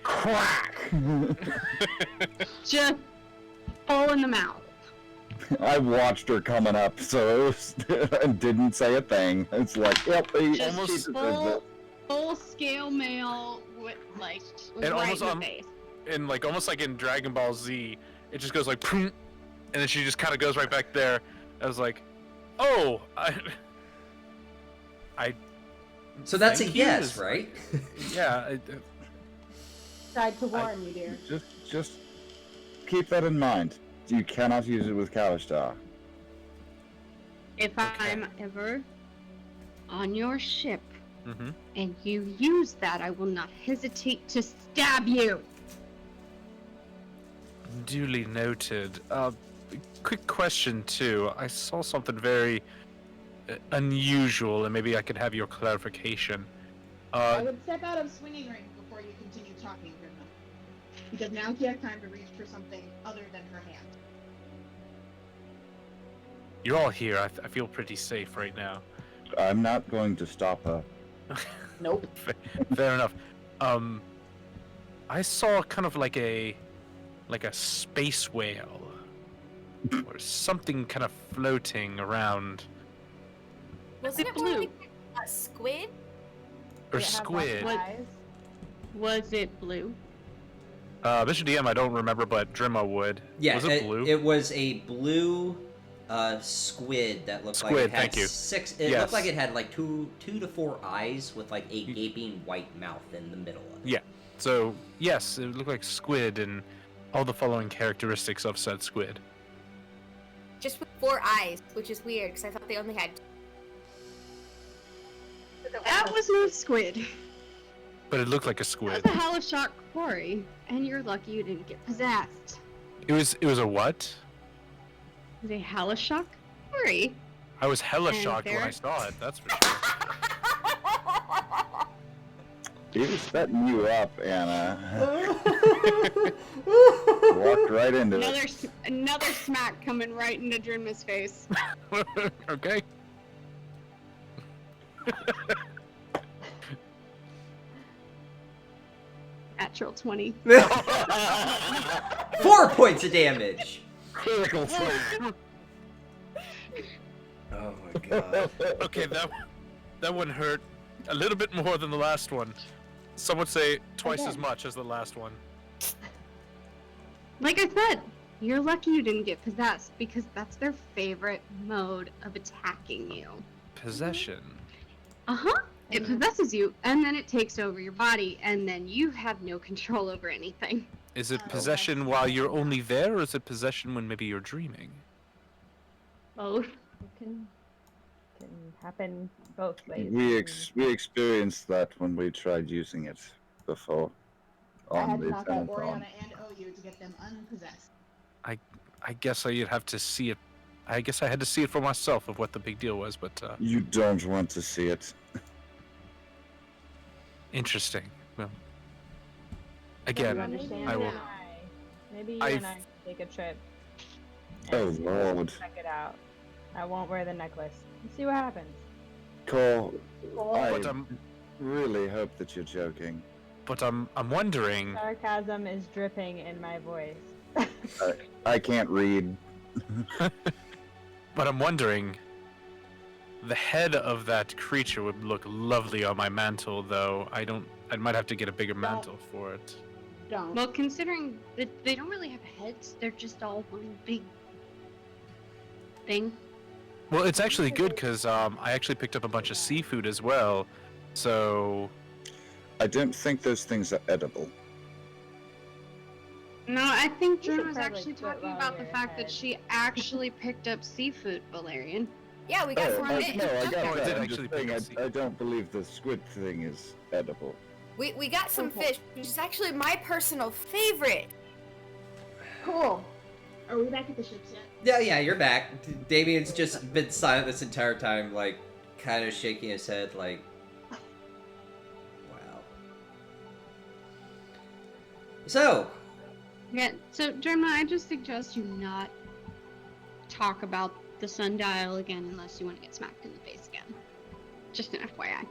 crack! Just full in the mouth. I watched her coming up, so it was, and didn't say a thing. It's like, yep, she Just deserves full scale male with like And right almost in the on- face. And like almost like in Dragon Ball Z, it just goes like, "Prum," and then she just kind of goes right back there. I was like, oh, I So that's a Thank you yes, is- right? yeah. Tried to warn you, dear. Just keep that in mind. You cannot use it with Kalishtar. If I'm ever on your ship Mm-hmm. and you use that, I will not hesitate to stab you. Duly noted. Quick question too. I saw something very unusual, and maybe I could have your clarification. I would step out of swinging range before you continue talking, Grimna. Because now she has time to reach for something other than her hand. You're all here. I feel pretty safe right now. I'm not going to stop her. Nope. Fair enough. I saw kind of like a space whale or something kind of floating around, Wasn't it blue? blue? A squid? or Did it have squid. lots of eyes? Was it blue? Mr. DM, I don't remember, but Drimma would. Yeah, Was it blue? It was a blue squid that looked like Squid, it had thank you. 6. It Yes. looked like it had like two to four eyes with like a gaping white mouth in the middle of it. Yeah. So yes, it looked like squid and all the following characteristics of said squid. Just with 4 eyes, which is weird because I thought they only had. That was no squid. But it looked like a That squid. was a hella shock quarry, and you're lucky you didn't get possessed. It was a what? It was a hella shock quarry. I was hella And shocked when I there- saw it. That's for sure. He was setting you up, Anna. Walked right into it. Another smack coming right into Drinma's face. Okay. Natural 20. 4 points of damage. Critical slam. Oh my god. Okay, that one hurt a little bit more than the last one. Some would say twice as Okay. much as the last one. Like I said, you're lucky you didn't get possessed because that's their favorite mode of attacking you. Possession. Uh-huh. It possesses you, and then it takes over your body, and then you have no control over anything. Is it Oh, possession while you're only there, or is it possession when maybe you're dreaming? Both. Can can happen both ways. We experienced that when we tried using it before. I On had to the knock out Xenophon. Oriana and OU to get them unpossessed. I guess I'd have to see it. I guess I had to see it for myself of what the big deal was, but You don't want to see it. interesting. Well, You again, understand? I will. Maybe you I've- and I can take a trip. Oh, and Lord. Check it out. I won't wear the necklace. And see what happens. Cole, I But I'm really hope that you're joking. I'm wondering. Sarcasm is dripping in my voice. I can't read. But I'm wondering. The head of that creature would look lovely on my mantle, though. I might have to get a bigger mantle for it. Don't. Well, considering that they don't really have heads, they're just all one big thing. Well, it's actually good because I actually picked up a bunch of seafood as well. So I don't think those things are edible. No, I think You should Drew was probably actually quit talking while about the you're fact ahead. that she actually picked up seafood, Valerian. Yeah, we got Oh, some no, fish. I got Oh, I that. did I'm actually just saying, pick up sea- I don't believe the squid thing is edible. We got some Okay. fish, which is actually my personal favorite. Cool. Are we back at the ships yet? Yeah, you're back. Damien's just been silent this entire time, like, kind of shaking his head, like, wow. So, Yeah, so Germa, I just suggest you not talk about the sundial again unless you want to get smacked in the face again. Just an FYI.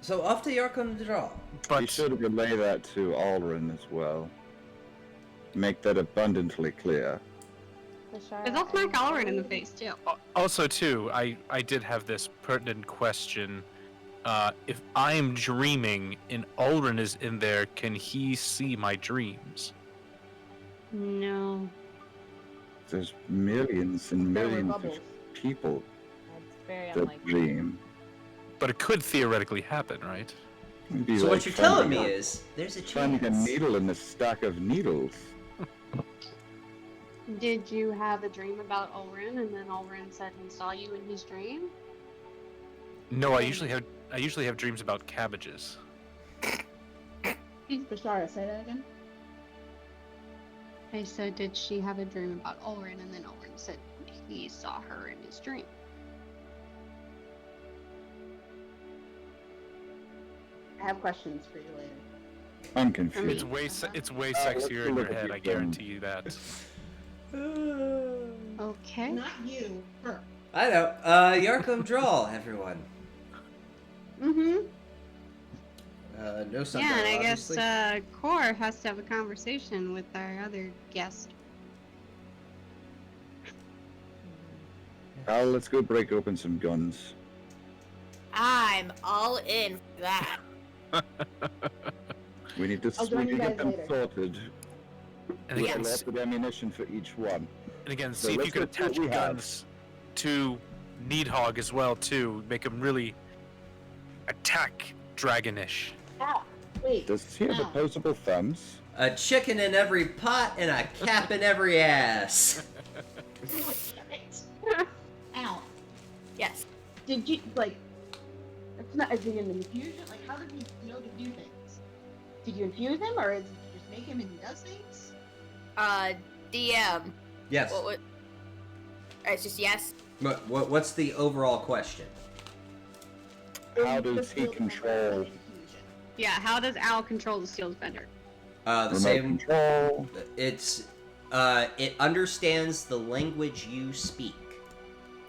so off to Yarkon draw. Be But sure to relay that to Alrin as well. Make that abundantly clear. Because I'll smack Alrin in the face too. also too, I did have this pertinent question. If I'm dreaming and Ulrin is in there, can he see my dreams? No. There's millions and There were millions of bubbles. people That's very that unlikely. dream. But it could theoretically happen, right? It'd be So like what you're telling me finding is, there's a finding a chance. needle in a stack of needles. Did you have a dream about Ulrin and then Ulrin said he saw you in his dream? No, I usually have dreams about cabbages. Bashara, say that again. I said, did she have a dream about Ulrin? And then Ulrin said he saw her in his dream. I have questions for you later. I'm It's confused. way let's sexier in look your at head. your I guarantee you that. Okay. Not you, her. I know. Yarkon draw, everyone. Mm-hmm. No sundial, Yeah, and I obviously. guess Core has to have a conversation with our other guest. Al, let's go break open some guns. I'm all in for that. We need to I'll join you get guys them later. sorted. And With again, a lot of ammunition for each one. and again, So see if you let's could go see what attach we have. guns to Needhog as well too. Make him really attack dragonish. Ah, wait. Does he have Ow. opposable thumbs? A chicken in every pot and a cap in every ass. Ow. Yes. Did you, like, that's not, is he an infusion? Like, how did he know to do things? Did you infuse him, or is it you just make him and he does things? DM. Yes. What? It's just yes. What's the overall question? How Or does just he build him like control an infusion? Yeah, how does Al control the Steel Defender? The remote same. control? It's. It understands the language you speak.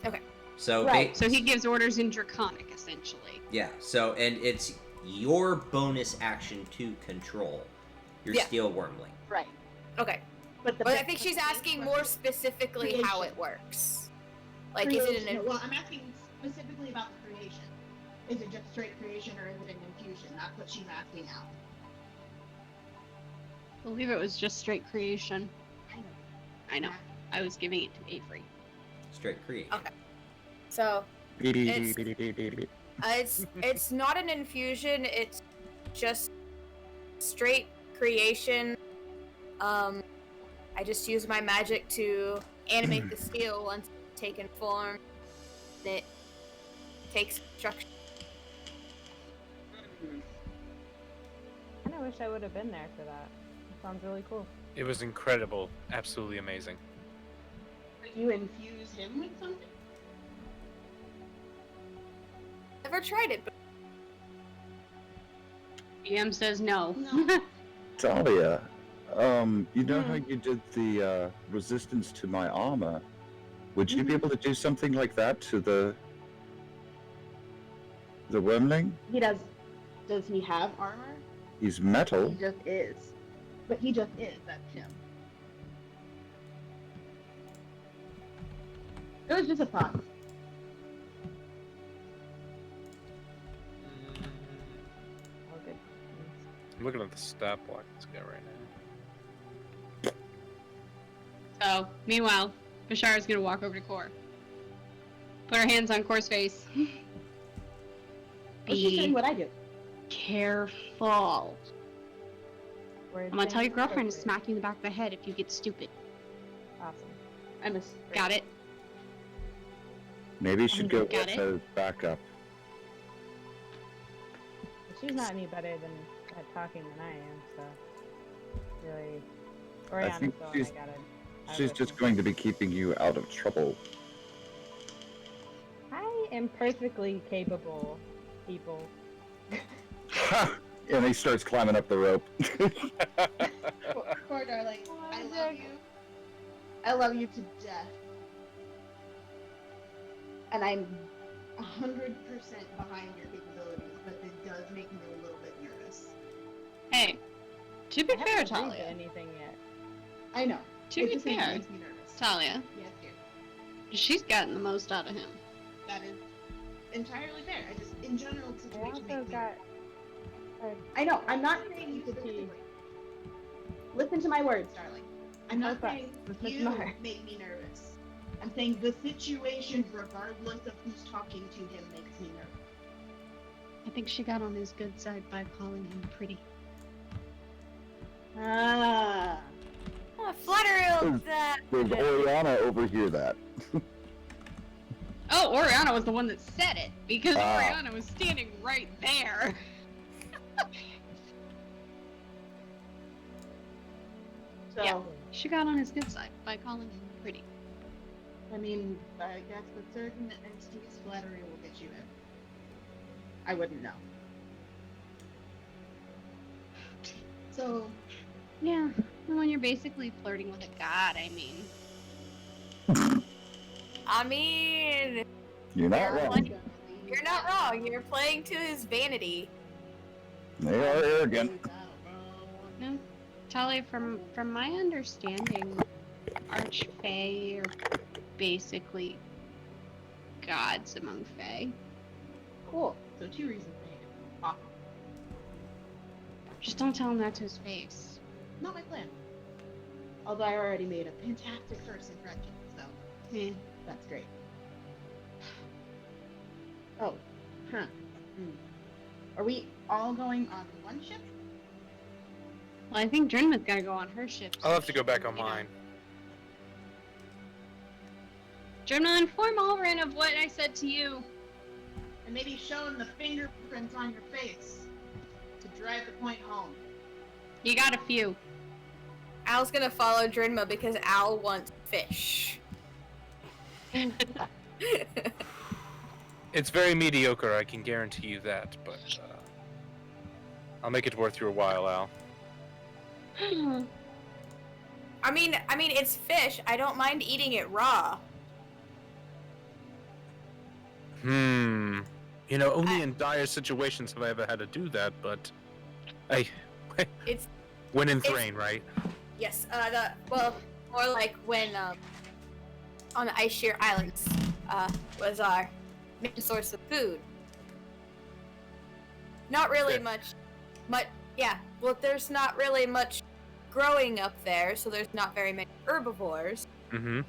Okay. So Right. So he gives orders in Draconic, essentially. yeah. So and it's your bonus action to control your Yeah. steel wormling. Right. Okay. But, But I think she's asking more specifically how it works. Like, is it an Well, I'm asking specifically about the creation. Is it just straight creation, or is it an infusion? That's what she's asking now. I believe it was just straight creation. I know. I know. I was giving it to Avery. Straight create. Okay. So it's not an infusion. It's just straight creation. I just use my magic to animate the steel once it's taken form, that takes instruction. I kind of wish I would have been there for that. It sounds really cool. It was incredible. Absolutely amazing. Did you infuse him with something? Never tried it, but DM says no. No. Talia, you know how you did the resistance to my armor? Would you be able to do something like that to the wormling? He does. Does he have armor? He's metal. He just is. But he just is. That's him. It was just a thought. All good. I'm looking at the stat block this guy right now. So, meanwhile, Bashar's gonna walk over to Core. Put her hands on Core's face. She's doing Be what I do. careful. Words I'm gonna tell your and girlfriend to appropriate. smack you in the back of the head if you get stupid. Awesome. I'm a Got it? Maybe you should go Got with it. a backup. She's not any better than at talking than I am, so really. I Oriana's think the one she's- I gotta. She's just going to be keeping you out of trouble. I am perfectly capable, people. And he starts climbing up the rope. Core, darling, Oh, I I'm love sick. you. I love you to death. And I'm 100% behind your capabilities, but it does make me a little bit nervous. Hey, to be I fair, haven't agreed to Talia. anything yet. I know. To It be just fair, makes me nervous. Talia, Yes, dear. she's gotten the most out of him. That is entirely fair. I just, in general, I situation also makes me got. I know. I'm not saying you Entity. specifically. Listen to my words, darling. I'm not Okay, saying listen you to my- make me nervous. I'm saying the situation, regardless of who's talking to him, makes me nervous. I think she got on his good side by calling him pretty. Ah. oh, flattery that. Did Oriana overhear that? Oh, Oriana was the one that said it because Ah. Oriana was standing right there. So, Yeah. She got on his good side by calling him pretty. I mean, I guess with certain entities, flattery will get you in. I wouldn't know. So, Yeah, and when you're basically flirting with a god, I mean. I mean, You're not Yeah, wrong. like- you're not wrong. You're playing to his vanity. They are arrogant. No, Talia, from my understanding, Archfey are basically gods among Fey. Cool. So 2 reasons to hate him. Awesome. Just don't tell him that to his face. Not my plan. Although I already made a fantastic first impression, so Yeah. that's great. Oh, huh. Are we all going on one ship? Well, I think Drinmouth's gotta go on her ship. I'll have to go back on you know. mine. Drinmouth, inform Alrin of what I said to you. And maybe show him the fingerprints on your face to drive the point home. You got a few. Al's gonna follow Drinma because Al wants fish. It's very mediocre, I can guarantee you that, but I'll make it worth your while, Al. I mean, it's fish. I don't mind eating it raw. You know, only in dire situations have I ever had to do that, but It's when in It's- Thrain, right? yes. More like when on the Ice Shear Islands was our main source of food. Not really Okay. much. Yeah. Well, there's not really much growing up there, so there's not very many herbivores. Mm-hmm.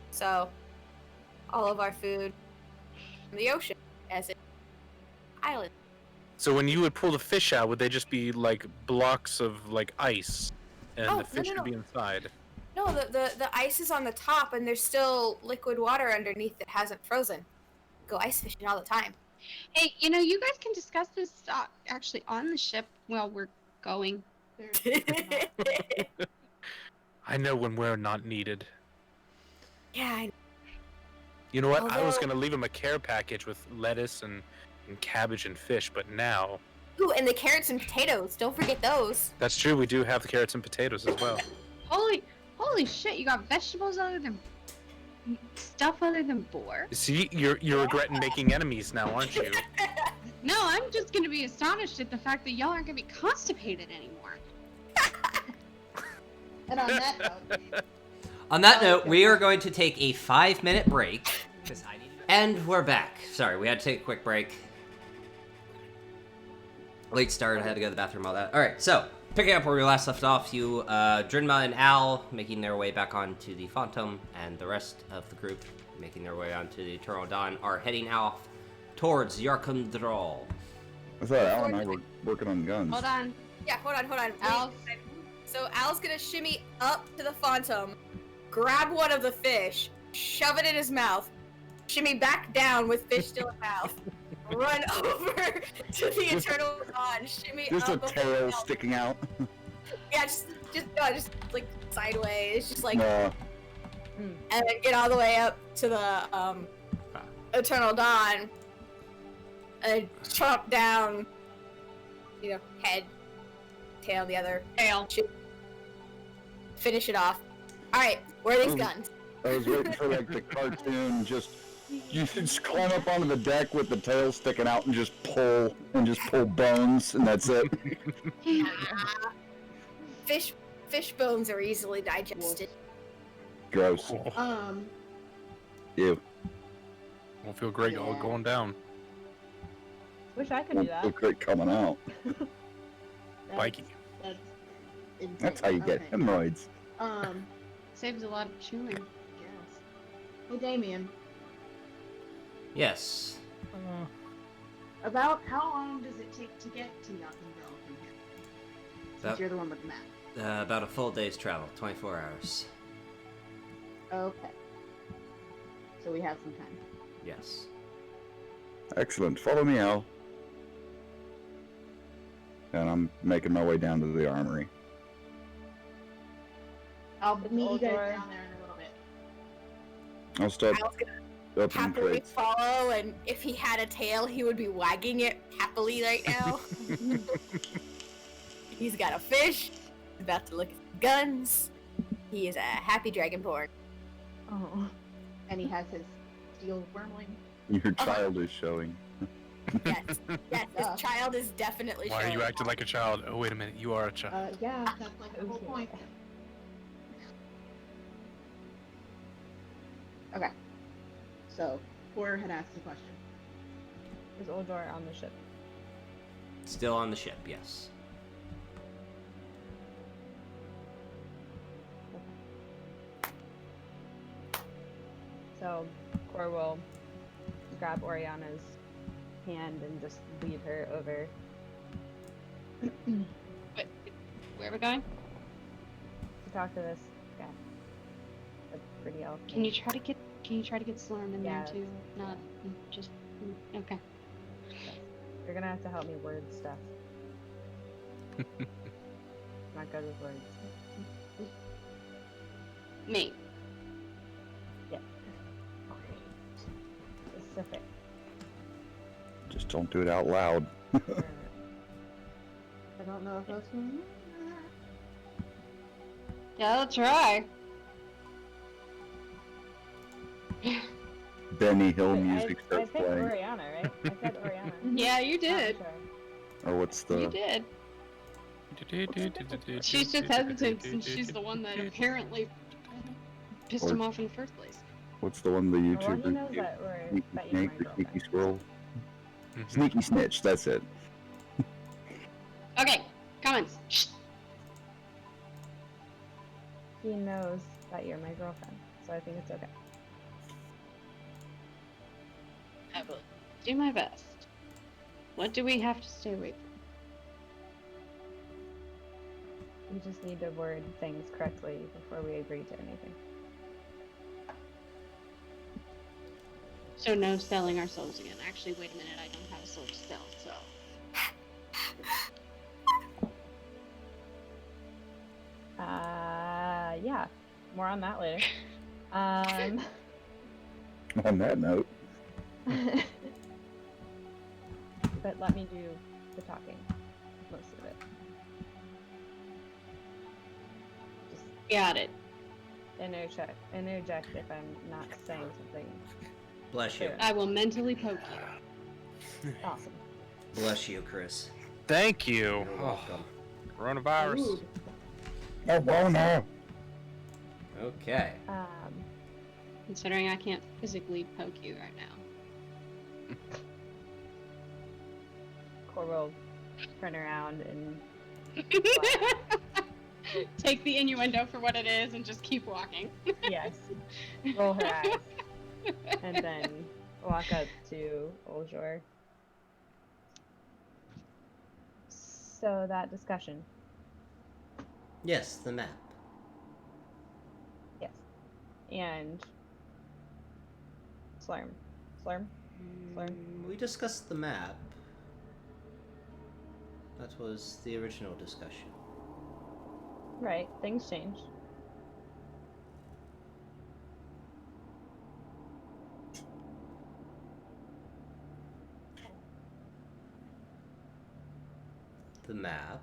So all of our food from the ocean, as in island. So when you would pull the fish out, would they just be like blocks of like ice, and Oh, the fish no. would be inside? No, the ice is on the top, and there's still liquid water underneath that hasn't frozen. go ice fishing all the time. Hey, you know, you guys can discuss this actually on the ship while we're going. There's not- I know when we're not needed. Yeah, You know what? I was Although- gonna leave him a care package with lettuce and cabbage and fish, but now Ooh, and the carrots and potatoes. Don't forget those. that's true. We do have the carrots and potatoes as well. Holy shit! You got vegetables other than stuff other than boar. See, you're regretting making enemies now, aren't you? No, I'm just gonna be astonished at the fact that y'all aren't gonna be constipated anymore. And on that note, On that note, we are going to take a 5-minute break. And we're back. Sorry, we had to take a quick break. Late start, I had to go to the bathroom, all that. Alright, so, picking up where we last left off, you, Drinma and Al making their way back onto the Phantom, and the rest of the group making their way onto the Eternal Dawn are heading off towards Yarkandral. I thought Al and I were working on guns. Hold on. Yeah, hold on. Al. So Al's gonna shimmy up to the Phantom, grab one of the fish, shove it in his mouth, shimmy back down with fish still in mouth, run over to the Eternal Dawn, shimmy Just a up over tail the- sticking out. Yeah, just like sideways, just like, No. and then get all the way up to the Eternal Dawn, and chomp down, head, tail, the other, Tail. finish it off. All right, where are these Oh. guns? I was waiting for like the cartoon, you just climb up onto the deck with the tail sticking out and just pull bones, and that's it. Fish bones are easily digested. Gross. Ew. Won't feel great all Yeah. going down. Wish I could do Won't that. feel great coming out. Spiky. That's insane. That's how you get Okay. hemorrhoids. Saves a lot of chewing. Yes. Hey, Damien. Yes. About how long does it take to get to Yakandale from here? Since About- you're the one with the map. About a full day's travel, 24 hours. Okay. So we have some time. Yes. Excellent. Follow me, Al. And I'm making my way down to the armory. I'll meet you guys Oldor. down there in a little bit. I'll start Al's gonna opening happily crates. follow, and if he had a tail, he would be wagging it happily right now. He's got a fish. He's about to look at the guns. He is a happy dragonborn. Oh. And he has his steel wormling. Your child is showing. Yes, yes, Yeah. this child is definitely. Why are you showing acting like a child? Oh, wait a minute. You are a child. Yeah, that's like the whole Okay. point. Okay. So, Cor had asked a question. Is Oldor on the ship? Still on the ship, yes. So, Cor will grab Oriana's hand and just lead her over. But where are we going? To talk to this guy. The pretty elf. Can you try to get Slurm in Yeah, there too? Not just okay. You're gonna have to help me word stuff. Not good with words. Me. Specific. Just don't do it out loud. I don't know if that's one. Yeah, I'll try. Benny Hill Wait, music I starts picked playing. Oriana, right? I said Oriana. Yeah, you did. Not Or what's You the did. She's just hesitant since she's the one that apparently pissed him off in the first place. what's the one the sure. Well, he YouTuber? knows that we're Sneaky that you're snake my or sneaky girlfriend. squirrel? Mhm. Sneaky snitch. That's it. Okay, comments. Shh. He knows that you're my girlfriend, so I think it's okay. I will do my best. What do we have to stay away from? We just need to word things correctly before we agree to anything. So no selling our souls again. Actually, wait a minute. I don't have a soul to sell, so. Yeah. More on that later. On that note, But let me do the talking. Most of it. Just Got it. interject if I'm not saying something. Bless you. Sure. I will mentally poke you. Awesome. Bless you, Chris. Thank you. You're Oh, welcome. coronavirus. Ooh. oh no. Okay. Considering I can't physically poke you right now. Cor will turn around and Take the innuendo for what it is and just keep walking. yes, roll her eyes, and then walk up to Oljor. So that discussion, Yes, the map. yes, and Slurm. Slurm? We discussed the map. That was the original discussion. Right, things change. The map.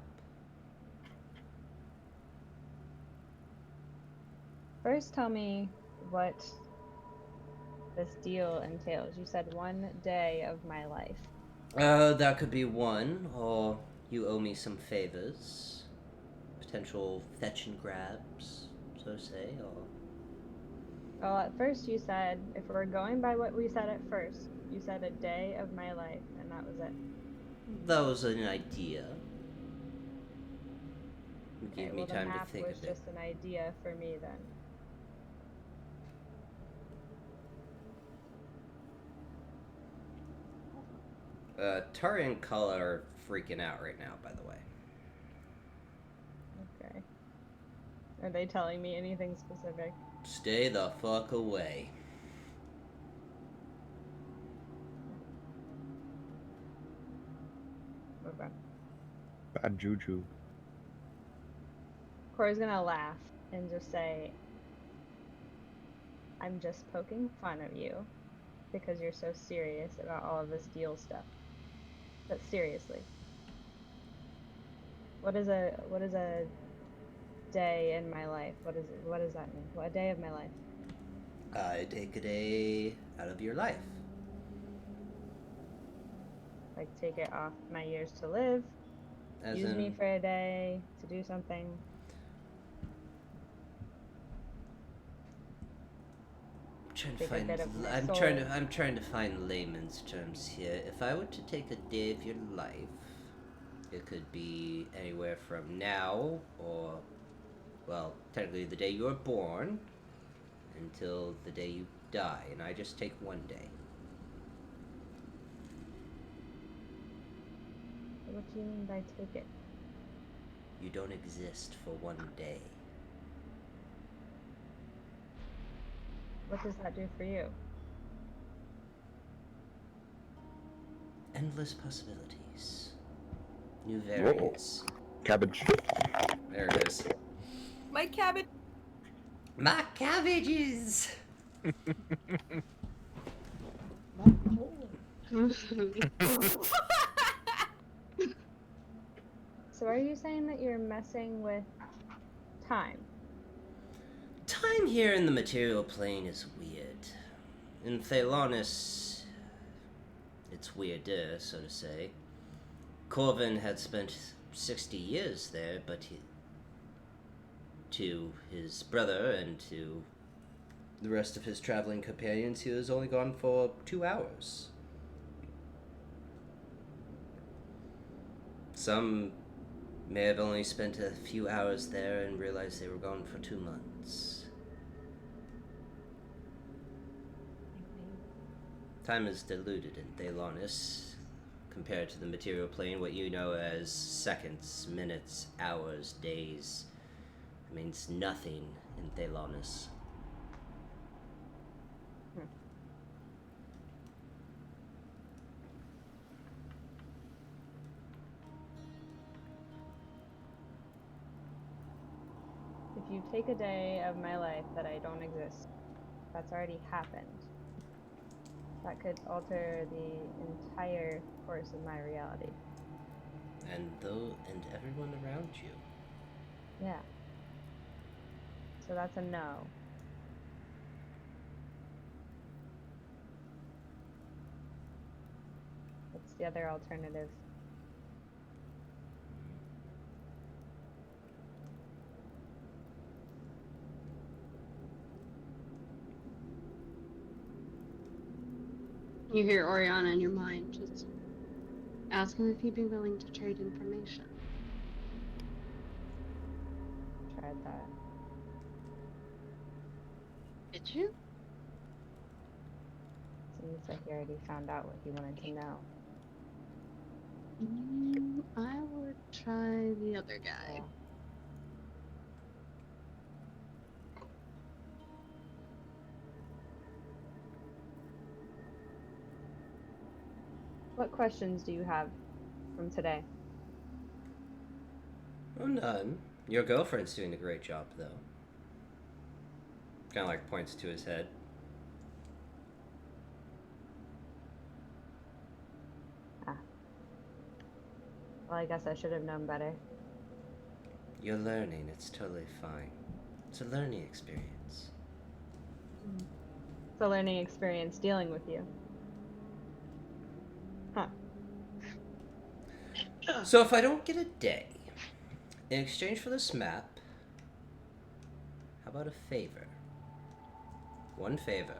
First, tell me what this deal entails. You said 1 day of my life. That could be one, or you owe me some favors. Potential fetch and grabs, so to say, or... Well, at first you said, if we're going by what we said at first, you said a day of my life, and that was it. That was an idea. You Okay, gave well, me the time to map think was of it. just an idea for me then. Tari and Kala are freaking out right now, by the way. Okay. Are they telling me anything specific? Stay the fuck away. Okay. Bad juju. Corey's gonna laugh and just say, I'm just poking fun of you because you're so serious about all of this deal stuff. But seriously, what is a day in my life? What does that mean? What, a day of my life? I take a day out of your life. Like take it off my years to live, As use in, me for a day to do something. trying to take a find. bit of my I'm trying to find layman's terms here. If I were to take a day of your life, it could be anywhere from now, or, well, technically the day you were born, until the day you die, and I just take 1 day. What do you mean by take it? You don't exist for 1 day. What does that do for you? Endless possibilities. New variants. Cabbage. There it is. My cabbage. My cabbages! So are you saying that you're messing with time? Time here in the material plane is weird. In Thalonis, it's weirder, so to say. Corvin had spent 60 years there, but to his brother and to the rest of his traveling companions, he was only gone for 2 hours. Some may have only spent a few hours there and realized they were gone for 2 months. Time is diluted in Thalonis compared to the material plane. What you know as seconds, minutes, hours, days, it means nothing in Thalonis. you take a day of my life that I don't exist, that's already happened. That could alter the entire course of my reality. And everyone around you. Yeah. So that's a no. What's the other alternative? You hear Oriana in your mind, just ask him if he'd be willing to trade information. Tried that. Did you? Seems like he already found out what he wanted to know. I would try the other guy. Yeah. What questions do you have from today? Oh, none. Your girlfriend's doing a great job, though. Kind of like points to his head. Well, I guess I should have known better. You're learning. It's totally fine. It's a learning experience. It's a learning experience dealing with you. Huh. So if I don't get a day, in exchange for this map, how about a favor? One favor.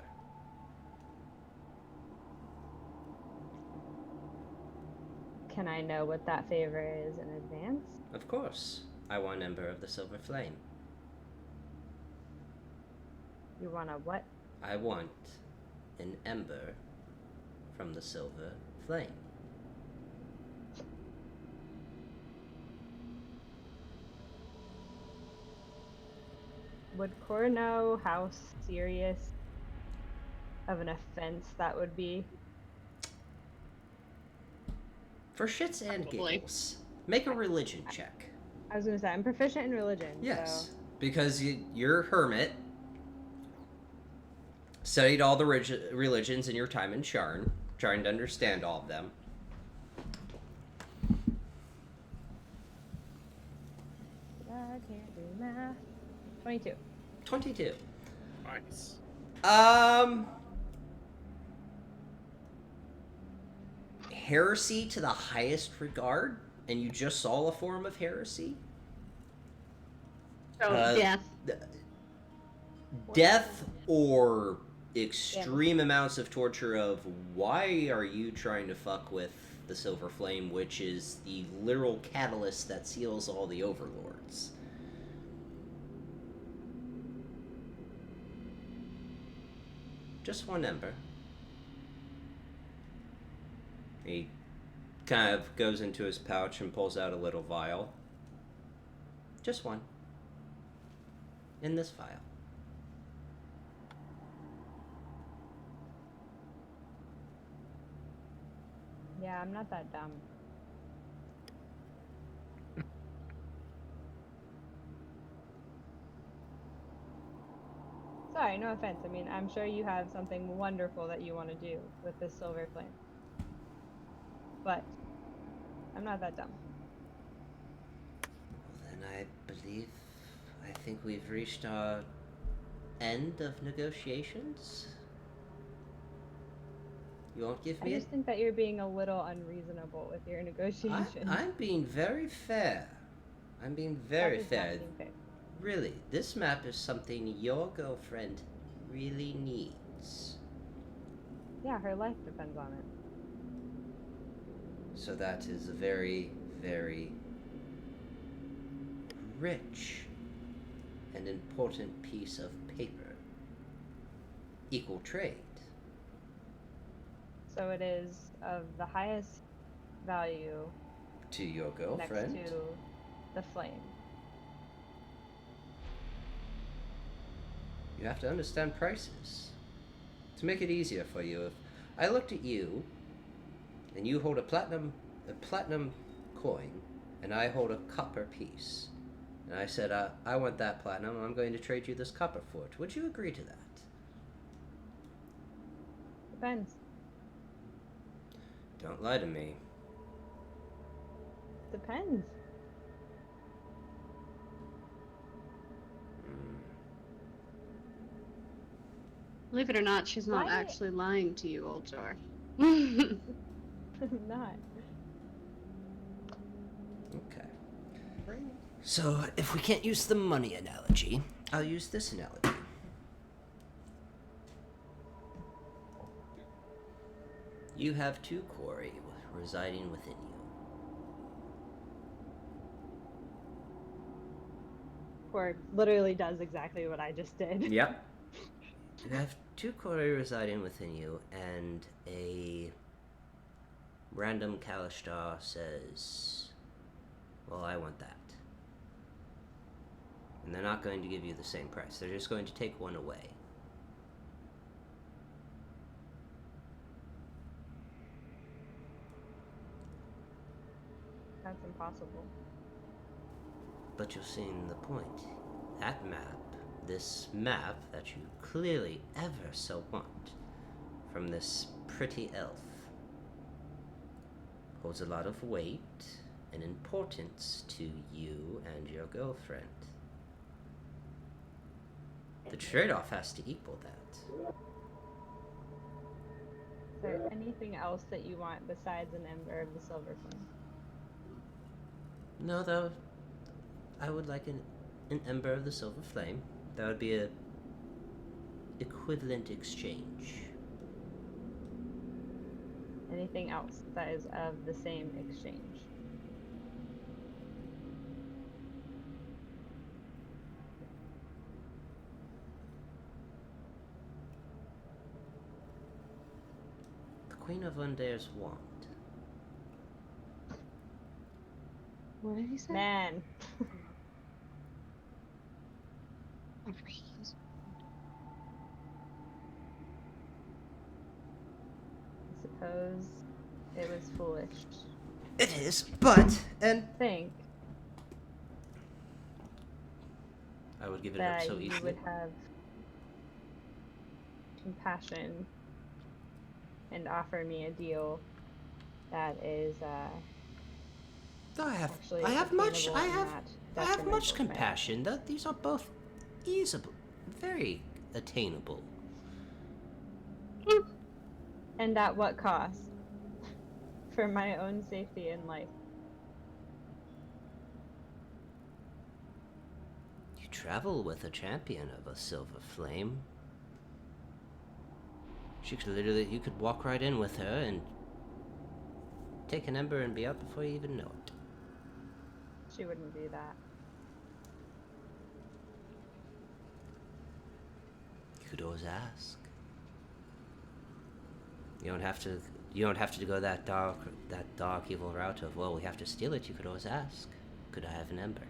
Can I know what that favor is in advance? Of course. I want Ember of the Silver Flame. You want a what? I want an ember from the Silver Flame. Would Cor know how serious of an offense that would be? For shits and Probably. giggles, make a religion check. I was gonna say, I'm proficient in religion. Yes, So because you're a hermit. Studied all the religions in your time in Sharn, trying to understand all of them. I can't do math. 22. 22. Nice. Heresy to the highest regard, and you just saw a form of heresy? So death. Death or extreme amounts of torture of why are you trying to fuck with the Silver Flame, which is the literal catalyst that seals all the overlords. Just one ember. He kind of goes into his pouch and pulls out a little vial. Just one. In this vial. Yeah, I'm not that dumb. Sorry, no offense. I mean, I'm sure you have something wonderful that you want to do with this silver flame. But I'm not that dumb. Well, then I think we've reached our end of negotiations. You won't give I me just think that you're being a little unreasonable with your negotiations. I'm being very fair. I'm being That very is not fair. being fair. Really, this map is something your girlfriend really needs. Yeah, her life depends on it. So that is a very, very rich and important piece of paper. Equal trade. So it is of the highest value To your girlfriend. next to the flame. You have to understand prices. To make it easier for you, if I looked at you, and you hold a platinum coin, and I hold a copper piece, And I said, I want that platinum. I'm going to trade you this copper for it. Would you agree to that? Depends. Don't lie to me. Depends. Believe it or not, she's not Why- actually lying to you, Oldor. Not. Okay. So, if we can't use the money analogy, I'll use this analogy. You have 2 quarry residing within you. Or literally does exactly what I just did. Yep. You have 2 quarry residing within you, and a random Kalishtar says, well, I want that. And they're not going to give you the same price. They're just going to take one away. That's impossible. But you're seeing the point. That map, this map that you clearly ever so want, from this pretty elf, holds a lot of weight and importance to you and your girlfriend. The trade-off has to equal that. Is there anything else that you want besides an ember of the silver flame? No, though, I would like an ember of the silver flame. That would be a equivalent exchange. Anything else that is of the same exchange? The Queen of Undare's wand. What did he say? Man. I suppose it was foolish. It is, but, and Think I would give it up that so you easily. would have compassion and offer me a deal that is I have, actually I have much, attainable I and have, not I have detrimental much to my life. compassion. These are both easable, very attainable. And at what cost? For my own safety and life. You travel with a champion of a silver flame. She could literally, you could walk right in with her and take an ember and be out before you even know it. She wouldn't do that. You could always ask. You don't have to. You don't have to go that dark, evil route of, well, we have to steal it. You could always ask, could I have an ember?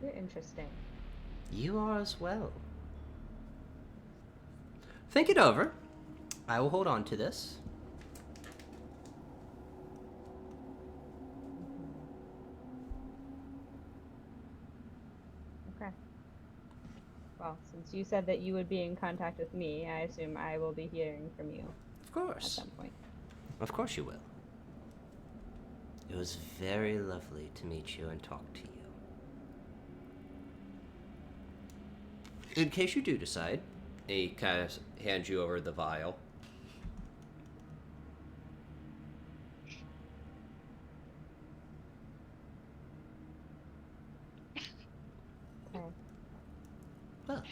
You're interesting. You are as well. Think it over. I will hold on to this. Okay. Well, since you said that you would be in contact with me, I assume I will be hearing from you Of at course. some point. Of course you will. It was very lovely to meet you and talk to you. In case you do decide, he kind of hands you over the vial. Okay. Well,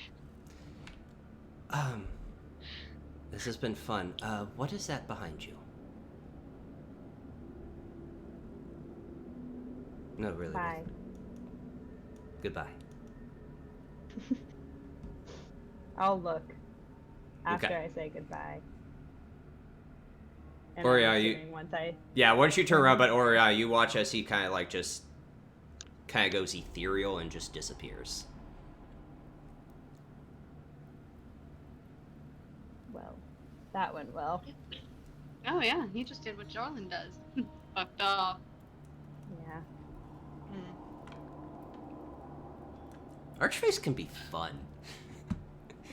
this has been fun. What is that behind you? No, really. Bye. nothing. Goodbye. I'll look after Okay. I say goodbye. And Or I'm yeah, you- assuming once I Yeah, once you turn around, but you watch as he kind of like just kind of goes ethereal and just disappears. well, that went well. Oh yeah, he just did what Jarlin does. Fucked off. Archface can be fun.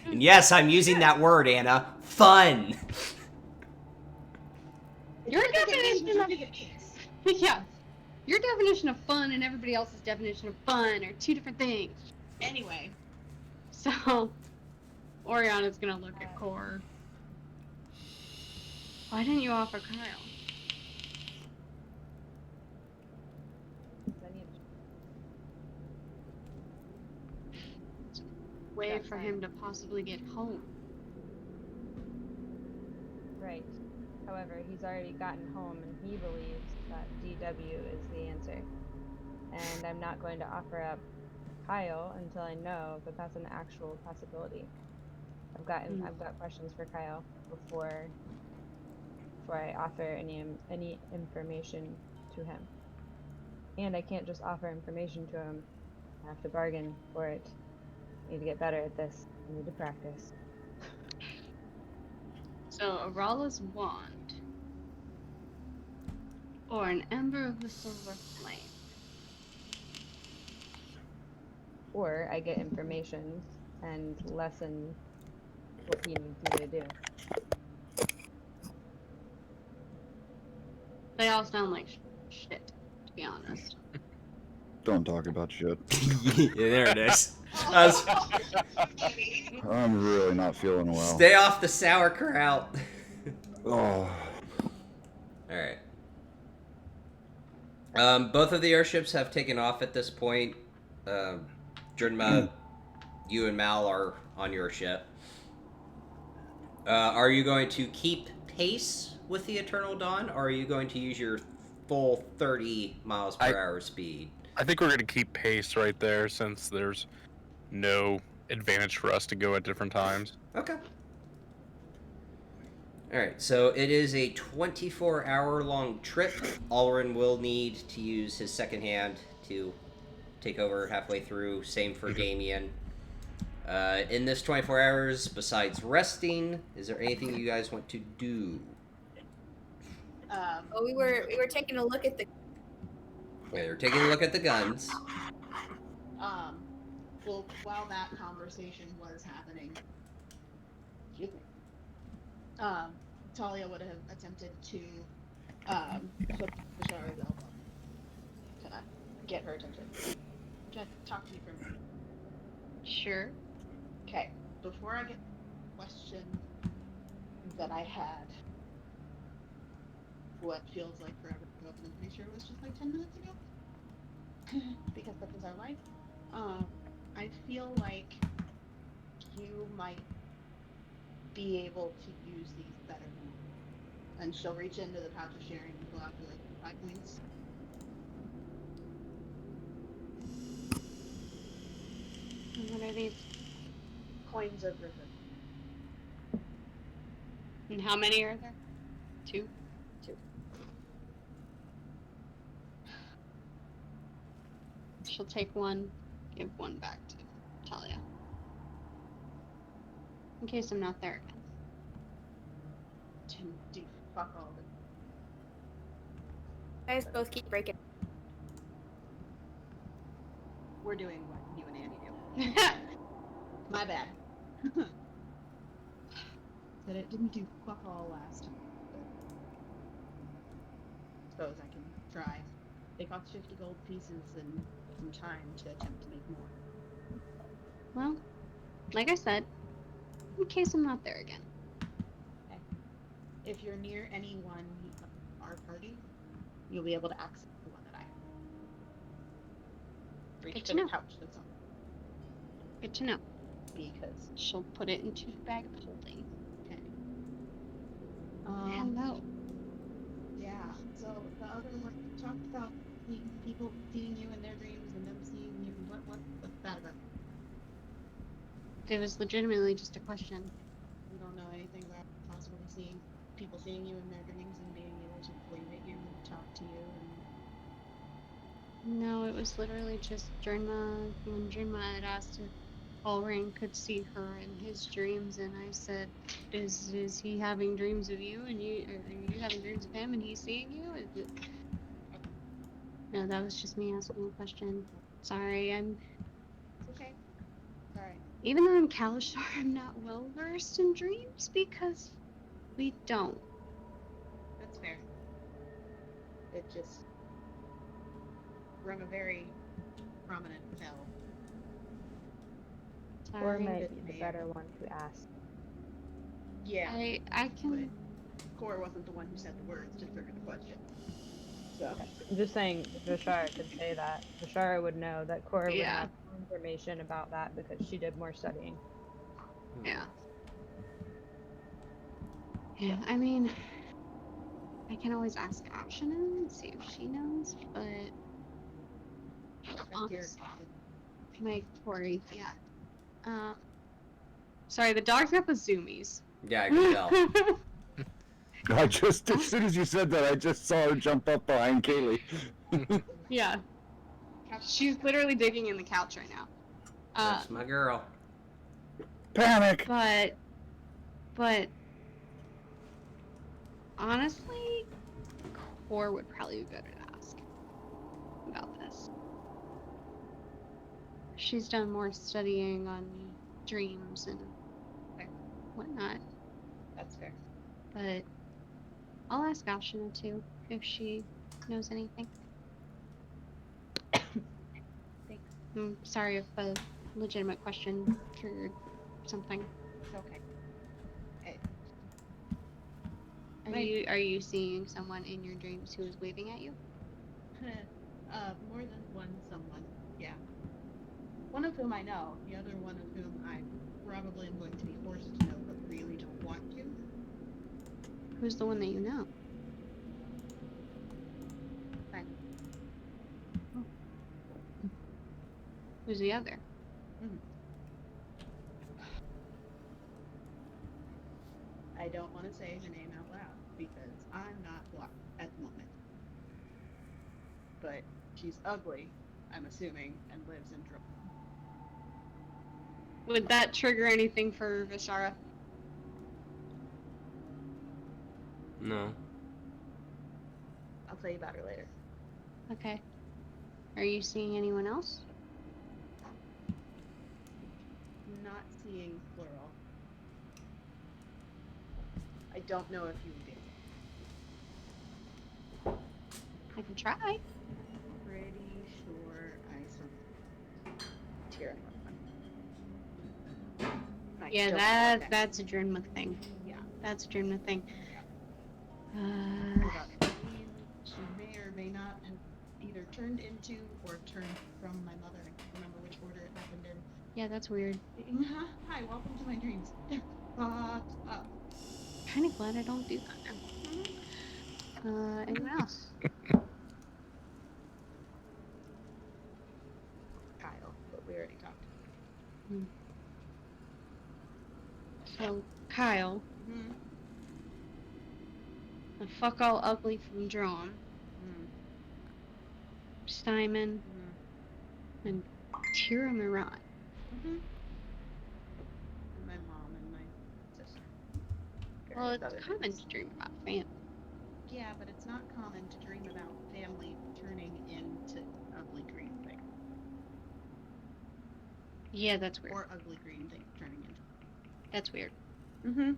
And yes, I'm using that word, Anna. Fun. Your definition of yeah, your definition of fun and everybody else's definition of fun are two different things. Anyway, So, Oriana's gonna look at Core. Why didn't you offer Kyle? I need Way That's for fine. him to possibly get home. Right. However, he's already gotten home and he believes that DW is the answer. And I'm not going to offer up Kyle until I know that that's an actual possibility. I've got questions for Kyle before I offer any information to him. And I can't just offer information to him. I have to bargain for it. I need to get better at this. I need to practice. So, Arala's wand. Or an ember of the silver flame. Or I get information and lessen what he needs me to do. They all sound like shit, to be honest. Don't talk about shit. Yeah, there it is. That's- I'm really not feeling well. Stay off the sauerkraut. Oh, Alright. Both of the airships have taken off at this point. Jernma, you and Mal are on your ship. Are you going to keep pace with the Eternal Dawn, or are you going to use your full 30 miles per hour speed? I think we're going to keep pace right there since there's no advantage for us to go at different times. Okay. Alright, so it is a 24-hour long trip. Alrin will need to use his second hand to take over halfway through. Same for Damien. In this 24 hours, besides resting, is there anything you guys want to do? Well, we were taking a look at the. Okay, you're taking a look at the guns. Well, while that conversation was happening, excuse me, Talia would have attempted to put Bashara's elbow to get her attention. Just talk to me for a minute. Sure. Okay, before I get the question that I had, what feels like forever ago, but I'm pretty sure it was just like 10 minutes ago, because that is our life. I feel like you might be able to use these better. And she'll reach into the pouch of sharing and pull out the 5 points. And what are these? Coins of river. And how many are there? 2? 2. She'll take one, give one back to Talia. In case I'm not there again. Do fuck all of it. You guys both keep breaking. We're doing what you and Annie do. My bad. Said it didn't do fuck all last time. Suppose I can try. They cost 50 gold pieces and some time to attempt to make more. Well, like I said, in case I'm not there again. If you're near anyone of our party, you'll be able to access the one that I have. Reach Good to to the know. pouch that's on Good to know. because She'll put it into the bag of holding. okay. Hello. Yeah. So the other one we talked about people seeing you in their dreams and them seeing you. What's that about? It was legitimately just a question. You don't know anything about possibly seeing people seeing you in their dreams and being able to wave at you and talk to you and No, it was literally just Jernma. When Jernma had asked if Ulring could see her in his dreams, and I said, "Is he having dreams of you, and you are you having dreams of him, and he's seeing you?" Is it... No, that was just me asking a question. Sorry, it's okay. Even though I'm Kalishar, I'm not well versed in dreams because we don't. That's fair. It just rung a very prominent bell. Or Sorry. might It be the may better have- one to ask. Yeah, I can. Core wasn't the one who said the words to trigger the question. So, I'm just saying Vishara could say that. Vishara would know that Cora would Yeah. have more information about that because she did more studying. Yeah. Yeah, I mean, I can always ask Ashina and see if she knows, but that's your honest, question. my Tori, yeah. Sorry, the dog's got the zoomies. Yeah, I can tell. I just, as soon as you said that, I just saw her jump up behind Kaylee. Yeah. She's literally digging in the couch right now. That's my girl. Panic! But honestly, Core would probably be better to ask about this. She's done more studying on dreams and whatnot, That's fair. but I'll ask Ashina too if she knows anything. Thanks. I'm sorry if a legitimate question triggered something. It's okay. Are you seeing someone in your dreams who is waving at you? More than one someone, yeah. One of whom I know, the other one of whom I probably am going to be forced to know, but really don't want to. Who's the one that you know? Fine. Who's the other? I don't want to say her name out loud because I'm not blocked at the moment. But she's ugly, I'm assuming, and lives in Drop. Would that trigger anything for Vishara? No. I'll tell you about her later. Okay. Are you seeing anyone else? Not seeing plural. I don't know if you do. I can try. Pretty sure I saw Tira. I Yeah, don't know what that's a Drinma thing. Yeah. That's a Drinma thing. About Eileen, she may or may not have either turned into or turned from my mother. I can't remember which order it happened in. Yeah, that's weird. Hi, welcome to my dreams. Kind of glad I don't do that now. Anyone else? Kyle, but we already talked. So, Kyle, Mm-hmm. the fuck all ugly from Drawn, Simon, and Tira Miran. Mm-hmm. And my mom and my sister. Well, Various it's other common things. to dream about family. Yeah, but it's not common to dream about family turning into ugly green thing. Yeah, that's weird. Or ugly green thing turning into. That's weird. Mm-hmm.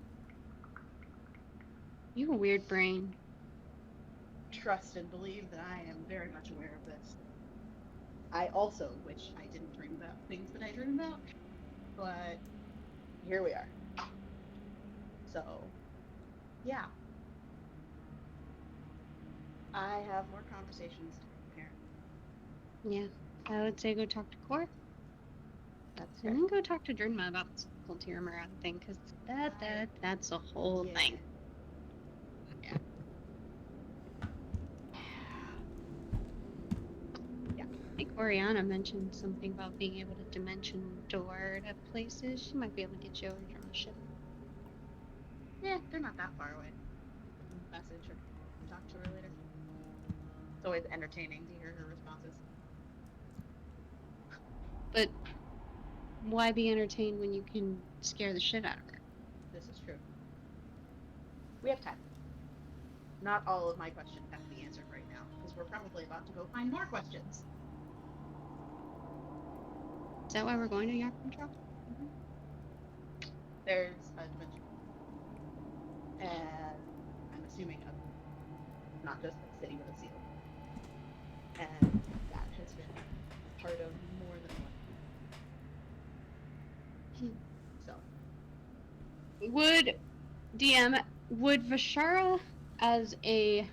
You have a weird brain. Trust and believe that I am very much aware of this. I also wish I didn't dream about things that I dream about, but here we are. So, yeah. I have more conversations to prepare. Yeah, I would say go talk to Core, That's and then go talk to Drinma about this whole Tira Miran thing, because that's a whole thing. Yeah. I think Oriana mentioned something about being able to dimension door to places. She might be able to get you over from the ship. Yeah, they're not that far away. Message or talk to her later. It's always entertaining to hear her responses. But why be entertained when you can scare the shit out of her? This is true. We have time. Not all of my questions have to be answered right now, because we're probably about to go find more questions. Is that why we're going to Yak Control? There's a dimension, and I'm assuming not just a city with a seal, and that has been part of more than one. So, Would would Vashara as a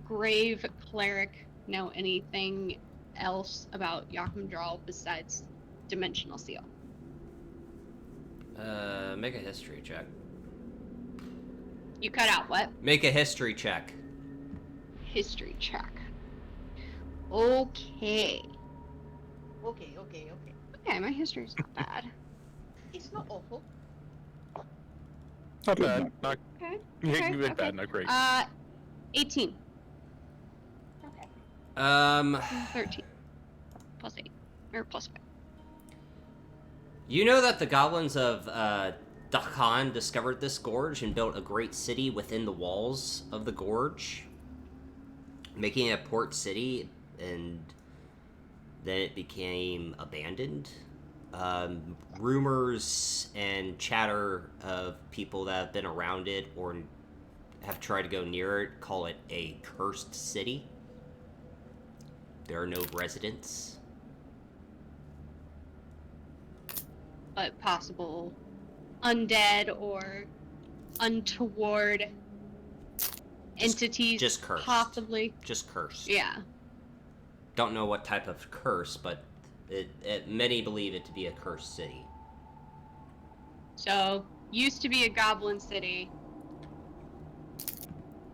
grave cleric know anything else about Yakumdral besides dimensional seal? Make a history check. You cut out what? Make a history check. History check. Okay. okay. Okay, my history's not bad. It's not awful. Not Good bad. enough. Not Okay. good, okay. bad, not great. 18. Okay. 13. Plus 8. Or plus 5. You know that the goblins of Dakan discovered this gorge and built a great city within the walls of the gorge, making it a port city, and then it became abandoned. Rumors and chatter of people that have been around it or have tried to go near it call it a cursed city. There are no residents. But possible undead or untoward entities. just cursed. Possibly. Just cursed. Yeah. Don't know what type of curse, but many believe it to be a cursed city. So, used to be a goblin city.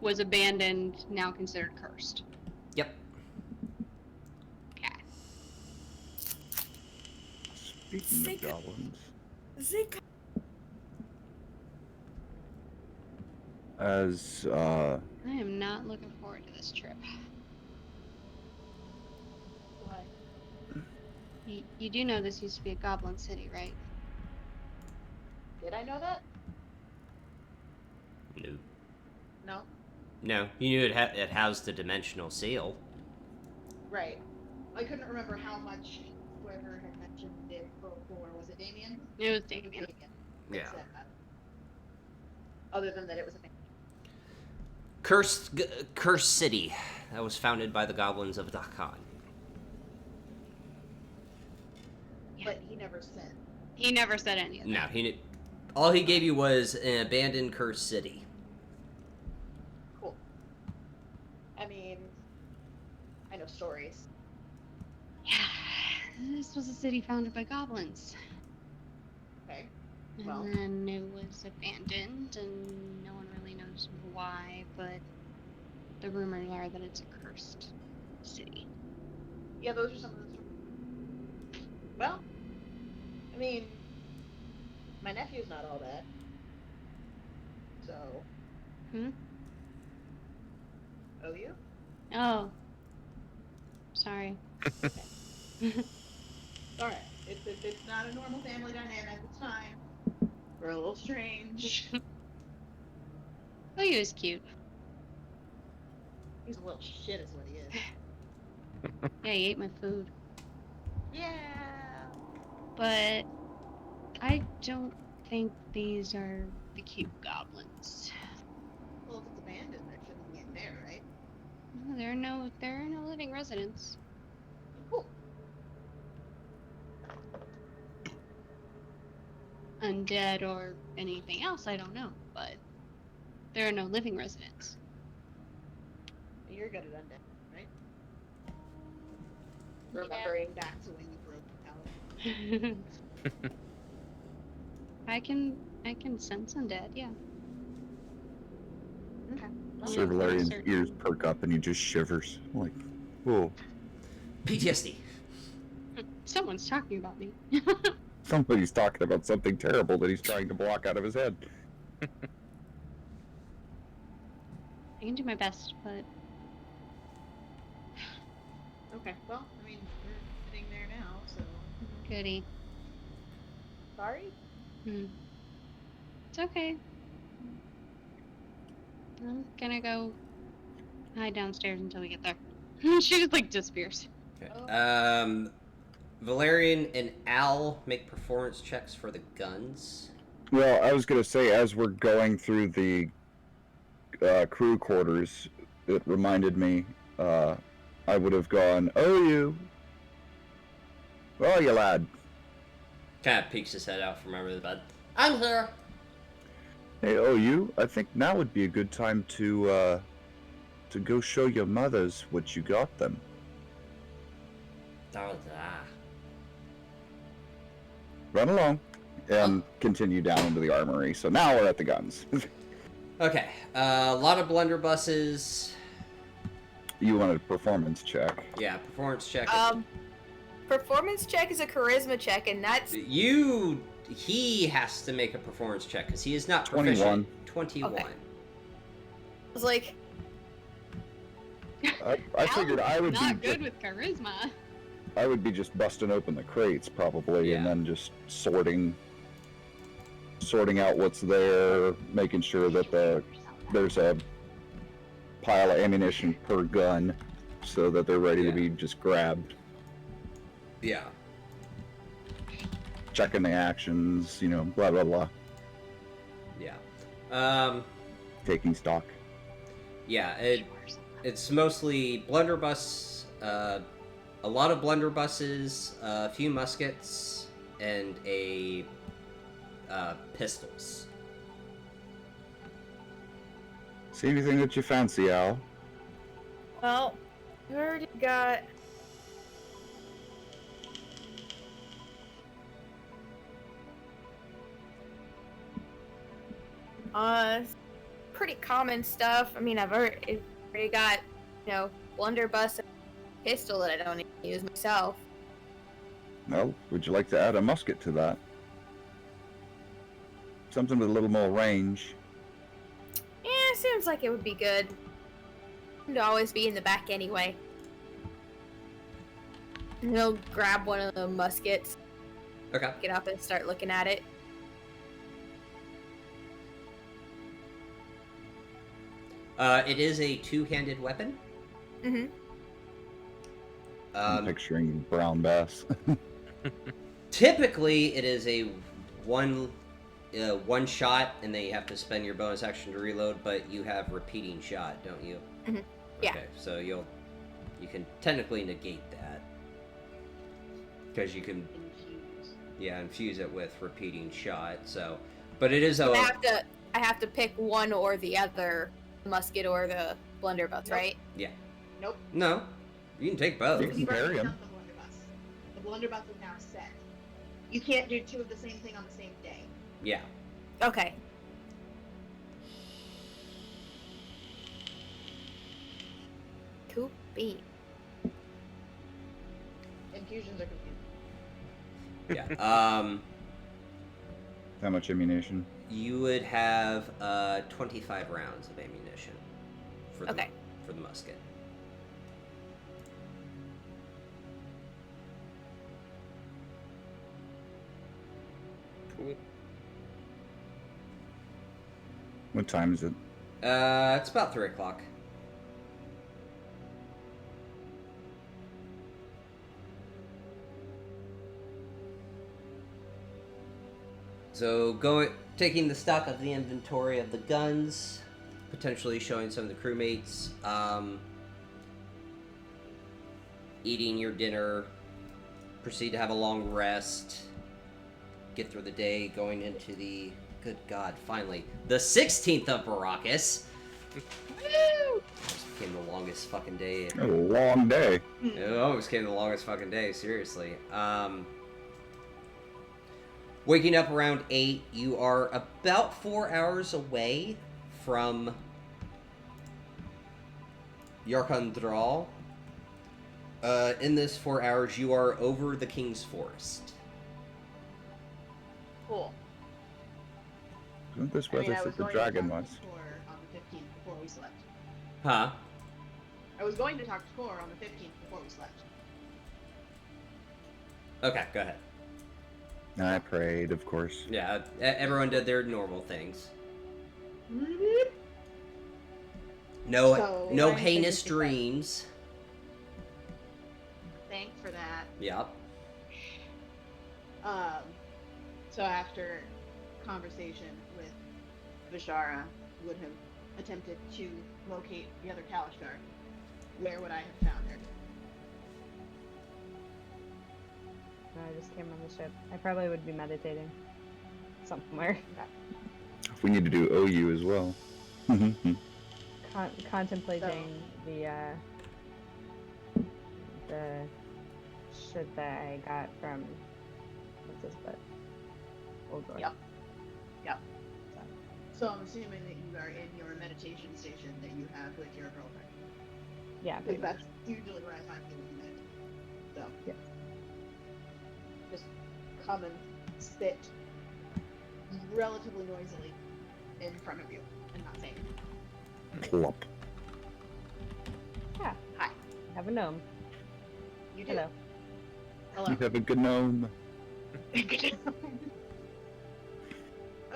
Was abandoned, now considered cursed. Yep. Okay. Speaking of goblins, as I am not looking forward to this trip. Why? You do know this used to be a goblin city, right? Did I know that? No. No. No. You knew it housed the dimensional seal. Right. I couldn't remember how much whoever had mentioned it before. Was it Damien? It was Damien. Yeah. Said that. Other than that, it was a thing. Cursed city that was founded by the goblins of Dakan. But he never said. He never said any of that. No, he knew. All he gave you was an abandoned cursed city. Cool. I mean, I know stories. Yeah, this was a city founded by goblins. Okay. And Well. then it was abandoned, and no one really knows why, but the rumors are that it's a cursed city. Yeah, those are some of the stories. Well, I mean, my nephew's not all that. So. Hmm? Oh, you? Oh. Sorry. Alright. It's not a normal family dynamic. It's fine. We're a little strange. Oh, he was cute. He's a little shit, is what he is. Yeah, he ate my food. Yeah. But I don't think these are the cute goblins. Well, if it's abandoned, there shouldn't be any there, right? No, there are no living residents. Cool. Undead or anything else, I don't know, but there are no living residents. You're good at undead, right? Remembering back to when you broke out. I can sense undead, yeah. Okay. Sir Valerian's certain. ears perk up and he just shivers. Like, whoa. PTSD. Someone's talking about me. Somebody's talking about something terrible that he's trying to block out of his head. I can do my best, but Okay. Well, I mean, we're sitting there now, so. goody. Sorry? It's okay. I'm gonna go hide downstairs until we get there. She just like disappears. Okay. Valerian and Al make performance checks for the guns. Well, I was gonna say, as we're going through the crew quarters, it reminded me. I would have gone, "Oh, you lad. Kind of peeks his head out from under the bed. I'm here. Hey, oh, you. I think now would be a good time to go show your mothers what you got them." Run along, and continue down into the armory. So now we're at the guns. Okay, a lot of blunderbusses. You wanted a performance check. Yeah, performance check. Performance check is a charisma check, and that's He has to make a performance check because he is not proficient. 21. 21. I was like, I figured I would Not be good with charisma. I would be just busting open the crates probably, Yeah. and then just sorting out what's there, making sure that there's a pile of ammunition per gun, so that they're ready to be just grabbed. Yeah. Checking the actions, blah blah blah. Yeah. Taking stock. Yeah. It's mostly blunderbuss. A lot of blunderbusses, a few muskets, and pistols. See anything that you fancy, Al? well, we already got. Pretty common stuff. I mean, I've already got, blunderbuss and pistol that I don't need to use myself. No. Would you like to add a musket to that? Something with a little more range. Yeah, seems like it would be good. To always be in the back anyway. And he'll grab one of the muskets, Okay. get up and start looking at it. It is a two-handed weapon. Mm-hmm. I'm picturing brown bass. Typically, it is a one shot, and then you have to spend your bonus action to reload. But you have repeating shot, don't you? Mhm. Yeah. Okay, so you can technically negate that because you can infuse it with repeating shot. So, but it is a. I have to pick one or the other, the musket or the blunderbuss, right? Yeah. Nope. No, you can take both. You can You've already carry 'em. done the blunderbuss is now set. You can't do two of the same thing on the same day. Yeah. Okay. Cool bean. Infusions are confusing. Yeah. How much ammunition? You would have 25 rounds of ammunition for the musket. Cool. What time is it? It's about 3 o'clock. So taking the stock of the inventory of the guns, potentially showing some of the crewmates, eating your dinner, proceed to have a long rest, get through the day, going into the, good God, finally, the 16th of Baracus. Woo! Almost became the longest fucking day. A long day. It almost became the longest fucking day, seriously. Waking up around 8, you are about 4 hours away from Yarkandral. In this 4 hours, you are over the King's Forest. Cool. Isn't this where they said the dragon was? On the 15th before we slept. Huh? I was going to talk to Tor on the 15th before we slept. Okay, go ahead. I prayed, of course. Yeah, everyone did their normal things. No, So, no I'm heinous thinking dreams. Thanks for that. Yep. Um, so after conversation with Vishara would have attempted to locate the other Kalishtar, where would I have found her? No, I just came on the ship. I probably would be meditating somewhere, We need to do OU as well. contemplating the shit that I got from what's this butt? Old Roy. Yep. So I'm assuming that you are in your meditation station that you have with your girlfriend. Yeah, Because pretty much. that's usually where I find people who meditate. So Yes. just come and sit relatively noisily in front of you and not say anything. Plop. Yeah. Hi. Have a gnome. You do. Hello. Hello. You have a good gnome.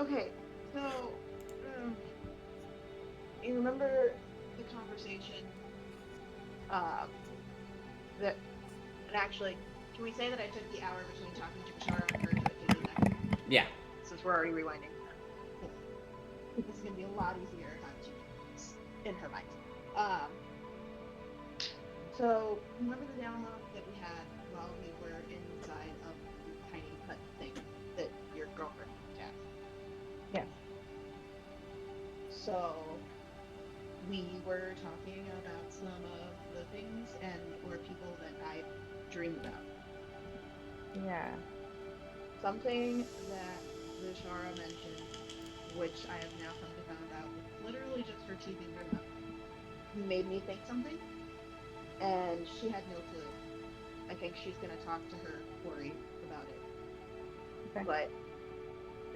Okay, so you remember the conversation that, and actually, can we say that I took the hour between talking to Bashara and her to it to do that? Yeah. Since we're already rewinding. This is gonna be a lot easier if I'm teaching this in her mind. So remember the download that we had while we were inside of the tiny hut thing that your girlfriend had? Yes. So we were talking about some of the things and or people that I dream about. Yeah. Something that Vishara mentioned, which I have now come to find out was literally just her teething her mouth, made me think something, and she had no clue. I think she's gonna talk to her quarry about it. Okay. But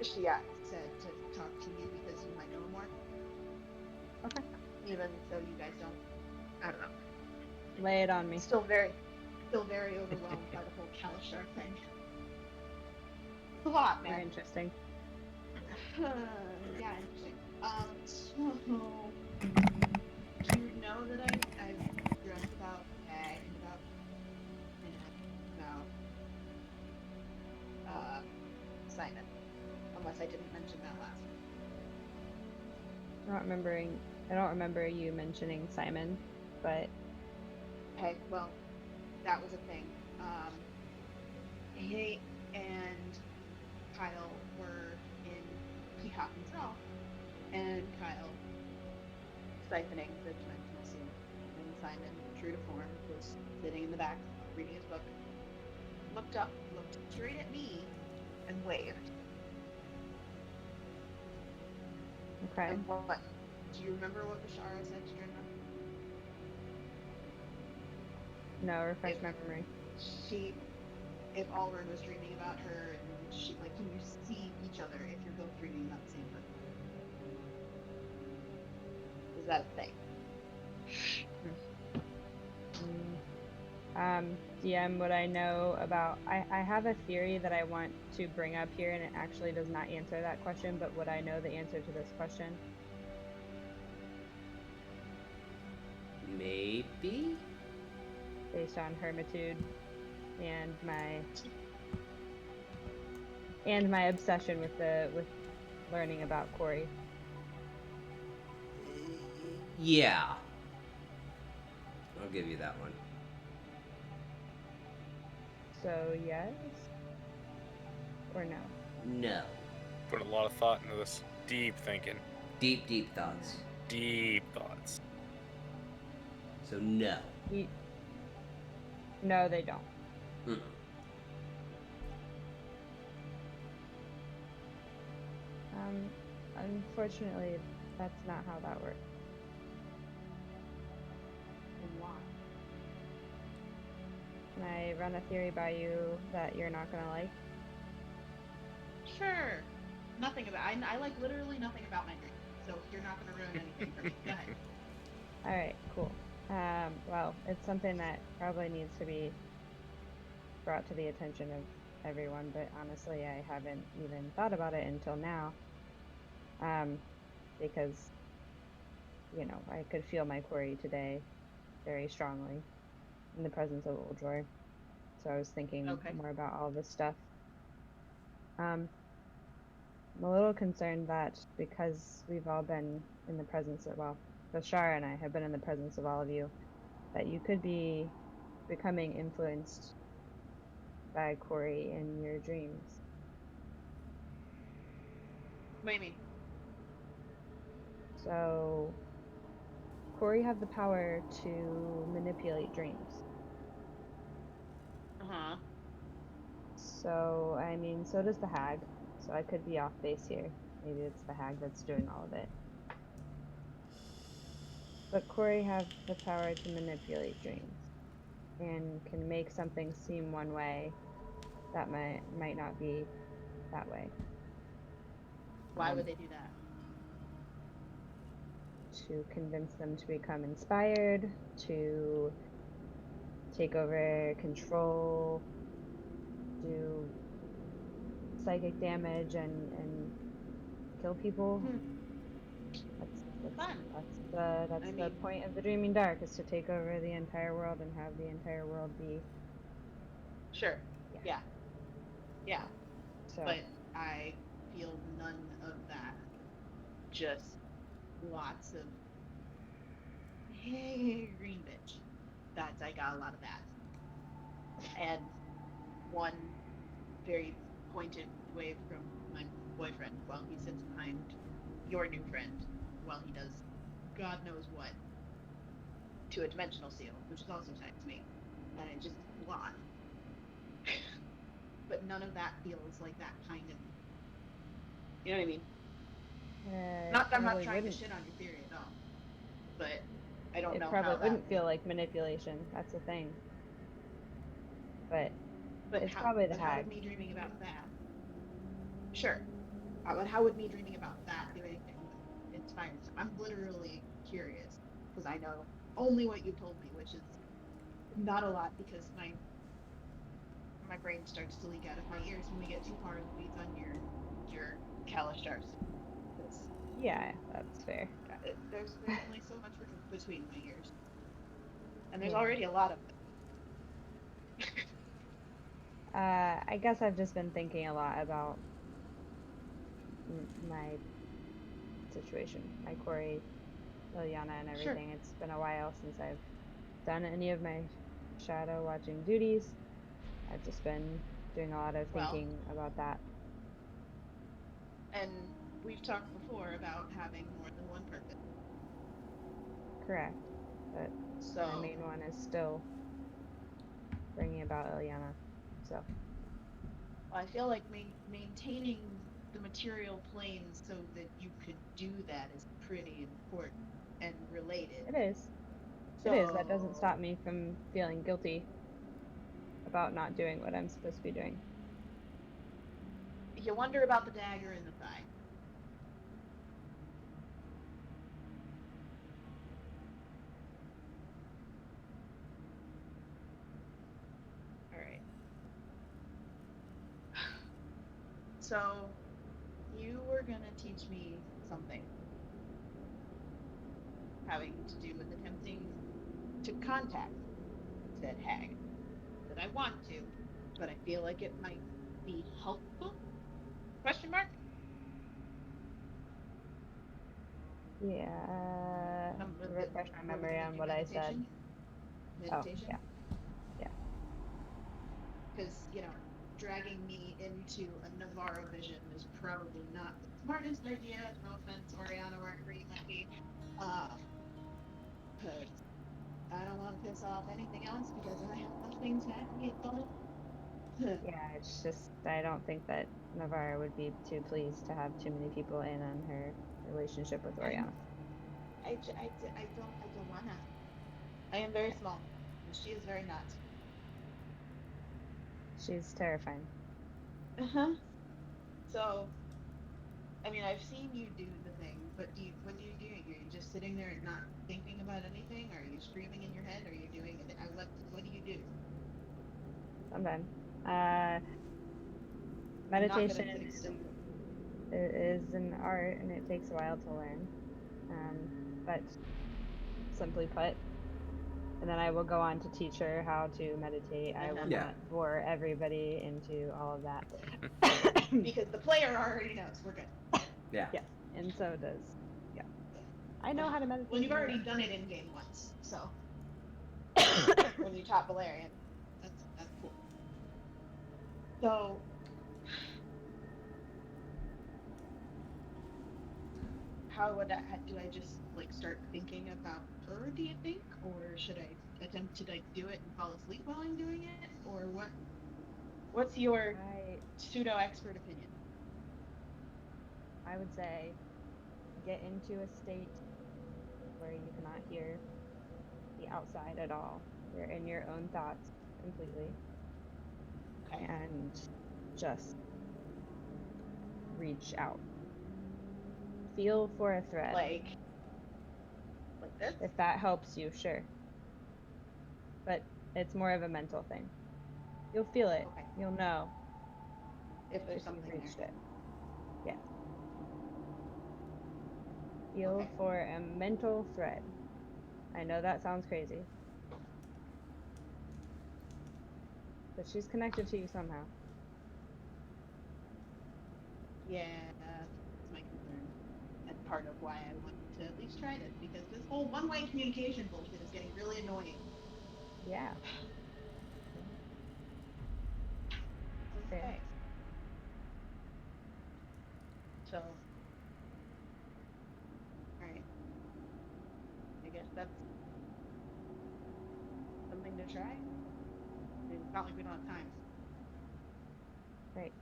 she said to talk to you because you might know more. Okay. Even though you guys don't. I don't know. Lay it on me. Still very overwhelmed by the whole Kalishtar thing. It's a lot, Very man. interesting. Yeah, interesting. So do you know that I've dreamt about Mag and about Simon? Unless I didn't mention that last one. I don't remember you mentioning Simon, but Okay, well, that was a thing. He and Kyle were in Peahawken's Raw, and Kyle siphoning the dimensional seal. And Simon, true to form, was sitting in the back reading his book, looked up, looked straight at me, and waved. okay. And what? Do you remember what Bashara said to Drenna? No, refresh my memory. If Alrin was dreaming about her, and she, like, can you see each other if you're both dreaming about the same person? Is that a thing? DM, what I know about, I have a theory that I want to bring up here, and it actually does not answer that question, but would I know the answer to this question? Maybe? Based on hermitude and my obsession with learning about Corey. Yeah. I'll give you that one. So yes or no? No. Put a lot of thought into this. Deep thinking. Deep, deep thoughts. Deep thoughts. So no. No, they don't. Mm-mm. Unfortunately, that's not how that works. And why? Can I run a theory by you that you're not gonna like? Sure. Nothing about. I like literally nothing about my dream. So you're not gonna ruin anything for me. Go ahead. All right, cool. Well, it's something that probably needs to be brought to the attention of everyone, but honestly, I haven't even thought about it until now. Because, you know, I could feel my query today very strongly in the presence of Oldroy. So I was thinking Okay. more about all this stuff. I'm a little concerned that because we've all been in the presence of, well, Bashar and I have been in the presence of all of you, that you could be becoming influenced by Corey in your dreams. What do you mean? So, Corey have the power to manipulate dreams. Uh-huh. So, I mean, so does the hag. So I could be off base here. Maybe it's the hag that's doing all of it. But Corey have the power to manipulate dreams and can make something seem one way that might not be that way. Why would they do that? To convince them to become inspired, to take over control, do psychic damage and kill people. That's Fun. that's I the mean- point of the Dreaming Dark, is to take over the entire world and have the entire world be. Sure. Yeah. Yeah. So But I feel none of that. Just lots of hey, green bitch. I got a lot of that. And one very pointed way from my boyfriend while he sits behind your new friend while he does God knows what to a dimensional seal, which is also tied to me. And it just a lot. But none of that feels like that kind of, you know what I mean? Not that I'm not probably trying to wouldn't. shit on your theory at all, but I don't It know probably how that wouldn't feel like manipulation. That's the thing. But it's probably the but how hag. would me dreaming about that? Sure. But how would me dreaming about that do anything that inspires? I'm literally curious because I know only what you told me, which is not a lot because my brain starts to leak out of my ears when we get too far in the weeds on your Kalishtar. Yeah, that's fair. There's only so much room between my ears, and there's Yeah. already a lot of them. I guess I've just been thinking a lot about my situation, my Corey, Liliana, and Sure. everything. It's been a while since I've done any of my shadow watching duties. I've just been doing a lot of Well- thinking about that. And we've talked before about having more than one purpose. Correct. But So my main one is still bringing about Liliana. So I feel like maintaining the material plane so that you could do that is pretty important and related. it is. It is. That doesn't stop me from feeling guilty about not doing what I'm supposed to be doing. You wonder about the dagger in the thigh. Alright. So, you were gonna teach me something having to do with attempting to contact said hag. That I want to, but I feel like it might be helpful? Question mark? Yeah. Refresh my memory on what I said. Meditation? Oh, yeah. Because, dragging me into a Navarro vision is probably not the smartest idea. No offense, Oriana, wherever you might be. But I don't want to piss off anything else because I have nothing to advocate for. Yeah, it's just, I don't think that Navarra would be too pleased to have too many people in on her relationship with Oriana. I don't wanna. I am very small, and she is very not. She's terrifying. Uh-huh. So, I mean, I've seen you do the thing, but what do you do? Are you just sitting there and not thinking about anything? Are you screaming in your head? Are you doing it? What do you do? Sometimes. I'm not gonna Meditation sit still. is an art, and it takes a while to learn. But simply put, And then I will go on to teach her how to meditate. I will Yeah. not bore everybody into all of that. Because the player already knows we're good. Yeah. Yes, and so does. Yeah. I know how to meditate. Well, you've already done it in game once, so when you taught Valerian, that's cool. So, how would do I just like start thinking about her? Do you think, or should I attempt to like do it and fall asleep while I'm doing it, or what? What's your pseudo expert opinion? I would say get into a state where you cannot hear the outside at all. You're in your own thoughts completely. Okay. And just reach out. Feel for a thread. Like this? If that helps you, sure. But it's more of a mental thing. You'll feel it. Okay. You'll know If there's if something you've reached there. it. Yeah. Feel Okay. for a mental thread. I know that sounds crazy. But she's connected to you somehow. Yeah, that's my concern. And part of why I want to at least try this, because this whole one-way communication bullshit is getting really annoying. Yeah. Okay. Fair. So, alright. I guess that's something to try. I mean, it's not like we don't have time. Right.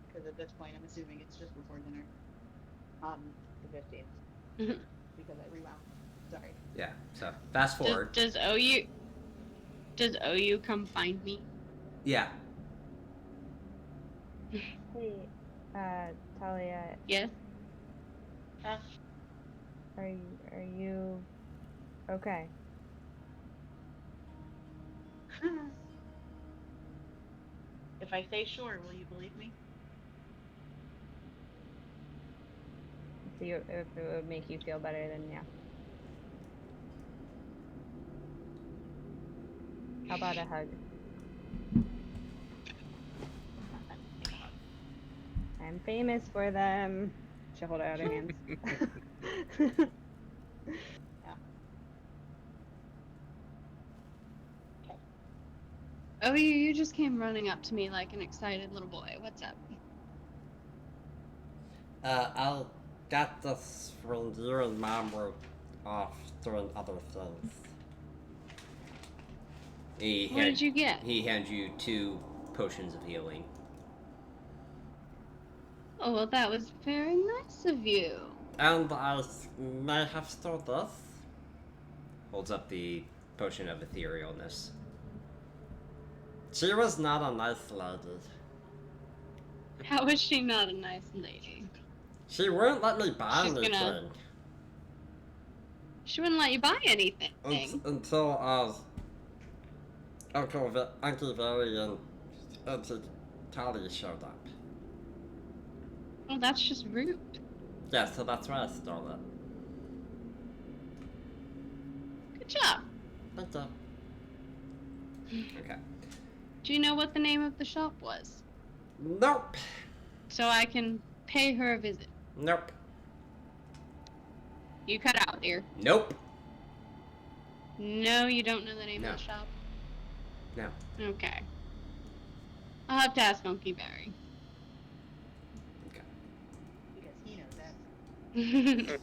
Because at this point, I'm assuming it's just before dinner. On the 15th. Mhm. Because I rewound. Sorry. Yeah. So fast forward. Does OU come find me? Yeah. Hey, Talia, Yes. are you okay? If I say sure, will you believe me? If it would make you feel better, then yeah. How about a hug? I'm famous for them. She'll hold out her hands. OU, you just came running up to me like an excited little boy. What's up? I'll get this when you and Mom were off doing other things. What did you get? He hands you 2 potions of healing. Oh, well, that was very nice of you. And I may have stole this. Holds up the potion of etherealness. She was not a nice lady. How is she not a nice lady? She wouldn't let me buy She's anything. gonna- She wouldn't let you buy anything. Until Uncle Barry and Auntie Tally showed up. Oh, that's just rude. Yeah, so that's why I stole it. Good job. Thank you. Okay. Do you know what the name of the shop was? Nope. So I can pay her a visit. Nope. You cut out, dear. Nope. No, you don't know the name No. of the shop? No. Okay. I'll have to ask Unky Barry. Okay. Because he knows that.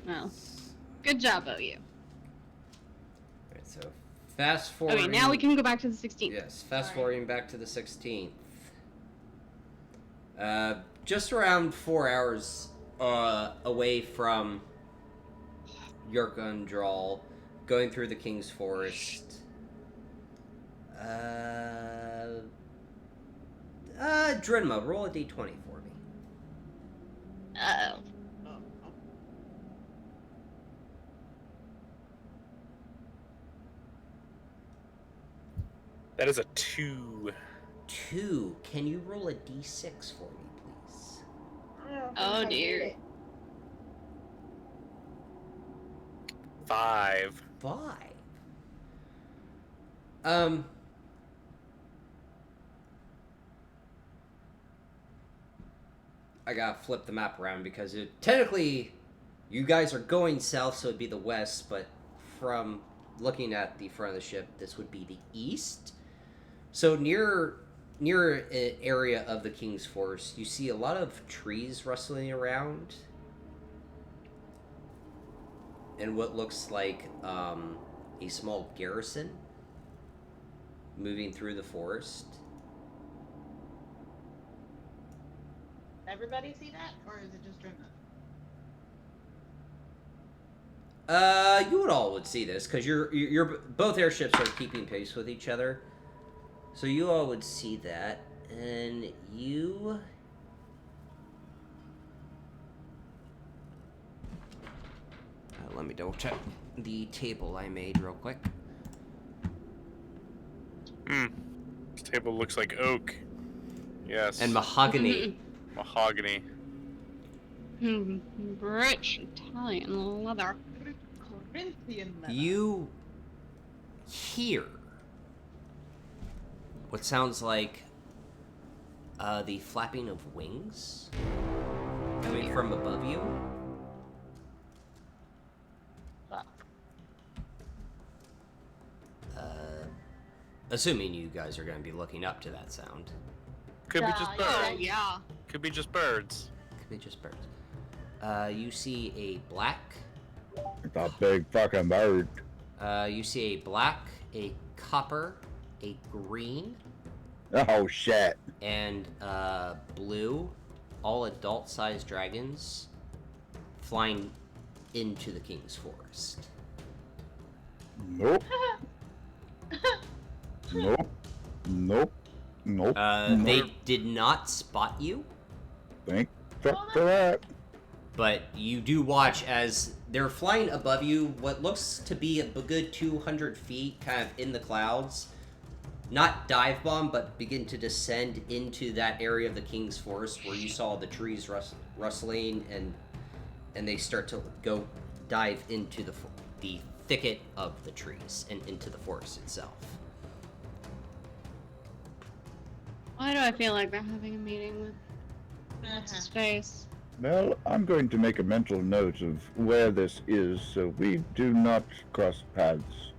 Well, good job, OU. Alright, so fast forward. Okay, now we can go back to the 16th. Yes, fast Sorry. forwarding back to the 16th. Just around 4 hours away from Yorkundral, going through the King's Forest. Drinma, roll a d20 for me. Uh-oh. Oh. That is a 2. 2. Can you roll a d6 for me, please? Oh, dear. 5. 5. I gotta flip the map around because technically you guys are going south, so it'd be the west, but from looking at the front of the ship, this would be the east. So near an area of the King's Forest, you see a lot of trees rustling around, and what looks like a small garrison moving through the forest. Everybody see that, or is it just Drimna? You would see this because you're both airships are keeping pace with each other, so you all would see that, and you. Let me double check the table I made real quick. This table looks like oak. Yes. And mahogany. Mahogany. Rich Italian leather. Corinthian leather. You hear what sounds like the flapping of wings coming from above you. Assuming you guys are going to be looking up to that sound. Could be just birds. Oh, yeah. Could be just birds. Could be just birds. You see a black. It's a big fucking bird. You see a black, a copper, a green, Oh shit. and blue, all adult-sized dragons flying into the King's Forest. Nope. Nope. Nope. Nope. They did not spot you, Thank fuck for that. but you do watch as they're flying above you, what looks to be a good 200 feet, kind of in the clouds. Not dive bomb, but begin to descend into that area of the King's Forest where you saw the trees rustling, and they start to go dive into the thicket of the trees and into the forest itself. Why do I feel like they're having a meeting with what's his face? Well, I'm going to make a mental note of where this is so we do not cross paths.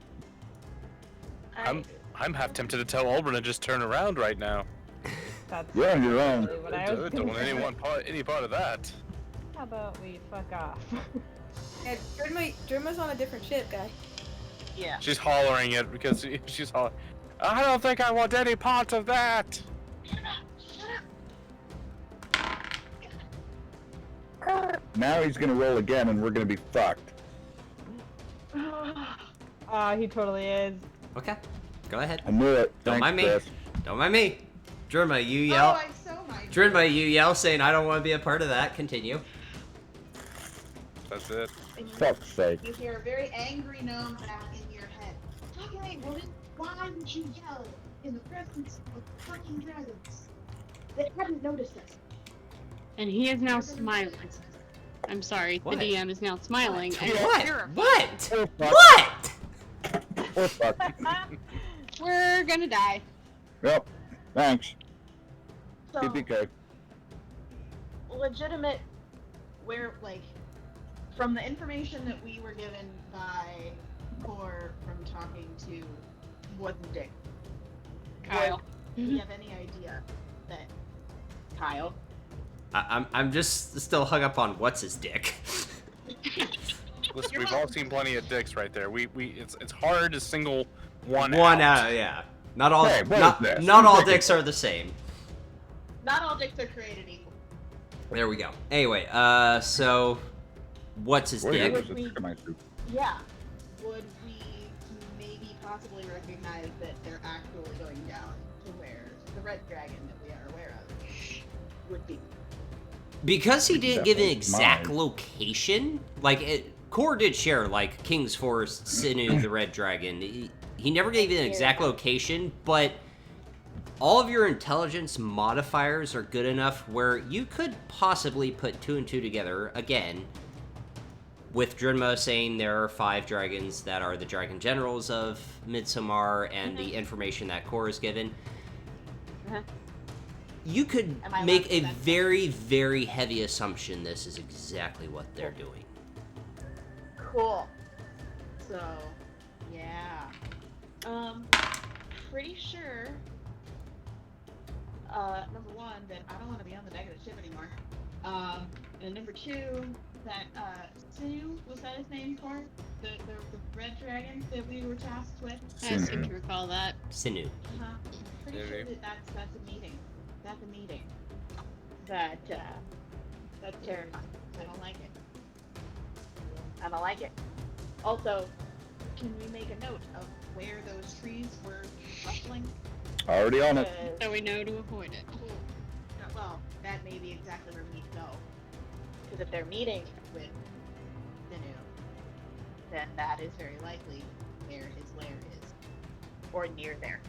I'm half tempted to tell Ulbrin to just turn around right now. That's You're on your own. really what I was Don't gonna want say. any part of that. How about we fuck off? Yeah, Drimma's on a different ship, guy. Yeah. She's hollering it because she's hollering. I don't think I want any part of that. Now he's gonna roll again and we're gonna be fucked. He totally is. Okay, go ahead. I knew it. Don't Thanks, mind me. Chris. Don't mind me. Drirma, you Oh, yell. I so might. Drirma, you yell, saying, "I don't want to be a part of that." Continue. That's it. And you, Fuck's sake. you hear a very angry gnome back in your head. Okay, well then why would you yell in the presence of fucking dragons? They hadn't noticed us. And he is now smiling. I'm sorry, What? the DM is now smiling. And What? terrified. What? Oh, fuck. What? Oh, fuck. We're gonna die. Yep. Thanks. So TPK. legitimate, where like from the information that we were given by Core from talking to Wooden Dick. Kyle. Do you have any idea that Kyle? I'm just still hung up on what's his dick. Listen, You're we've all welcome. seen plenty of dicks right there. It's hard to single one One out. out, yeah. Not all, Hey, what is not, this? not all Ridiculous. dicks are the same. Not all dicks are created equal. There we go. Anyway, so what's his Where dick? was the chicken soup? Yeah. Would we maybe possibly recognize that they're actually going down to where the red dragon that we are aware of would be? Because he didn't give an Definitely exact mine. location, like, Core did share, like, King's Forest, Sinu, the Red Dragon. He never gave an exact location, but all of your intelligence modifiers are good enough where you could possibly put 2 and 2 together, again, with Drinma saying there are 5 dragons that are the dragon generals of Midsommar, and the information that Cor is given, you could Am I make allowed a to spend very, very heavy assumption this is exactly what they're doing. Cool. So, yeah. Pretty sure. Number one, that I don't want to be on the deck of the ship anymore. And number 2, that Sinu, was that his name, Cor? The red dragon that we were tasked with. I seem to recall that. Sinu. Pretty sure that that's a meeting. That's a meeting. That's terrifying. I don't like it. I don't like it. Also, can we make a note of where those trees were rustling? Already on it. So we know to avoid it. Cool. Well, that may be exactly where we need to go. Because if they're meeting with Sinu, then that is very likely where his lair is. Or near there.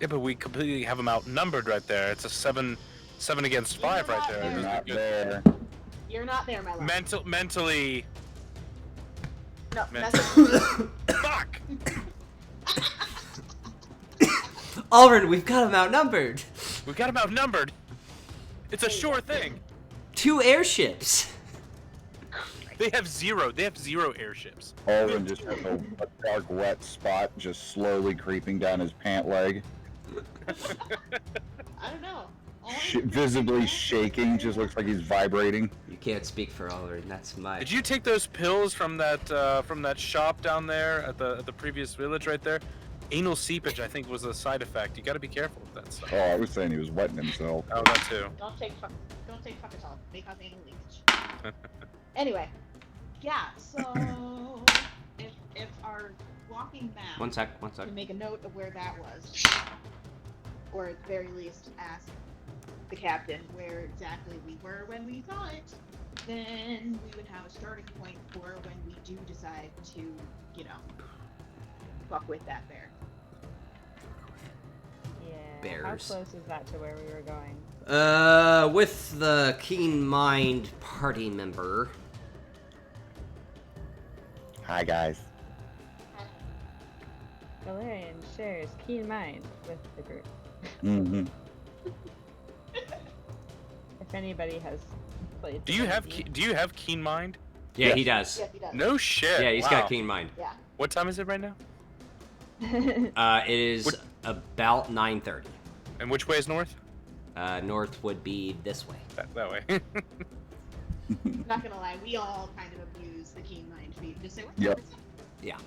Yeah, but we completely have them outnumbered right there. It's a 7 against 5 right there. You're not there. You're not there, my love. Mentally. No, Men- Fuck! Alrin, we've got them outnumbered. We got them outnumbered. It's a sure thing. 2 airships. They have 0 airships. Alvin just has a dark, wet spot just slowly creeping down his pant leg. I don't know. Visibly shaking, just looks like he's vibrating. You can't speak for Alrin, that's my... Did you take those pills from that shop down there at the previous village right there? Anal seepage, I think, was a side effect. You got to be careful with that stuff. Oh, I was saying he was wetting himself. Oh, that too. Don't take fuckers off. They cause anal leakage. Anyway, yeah. So if our walking map One sec. can make a note of where that was, or at the very least ask the captain where exactly we were when we saw it, then we would have a starting point for when we do decide to, fuck with that bear. Yeah. Bears. How close is that to where we were going? With the Keen Mind party member. Hi, guys. Valerian shares keen mind with the group. Mm-hmm. If anybody has played. Do you have keen mind? Yeah, Yes. he does. Yes, he does. No shit. Yeah, he's Wow. got Keen Mind. Yeah. What time is it right now? It is What- about 9:30. And which way is north? North would be this way. That way. Not gonna lie, we all kind of abuse the keen mind feat. Just say what? Yep. Yeah.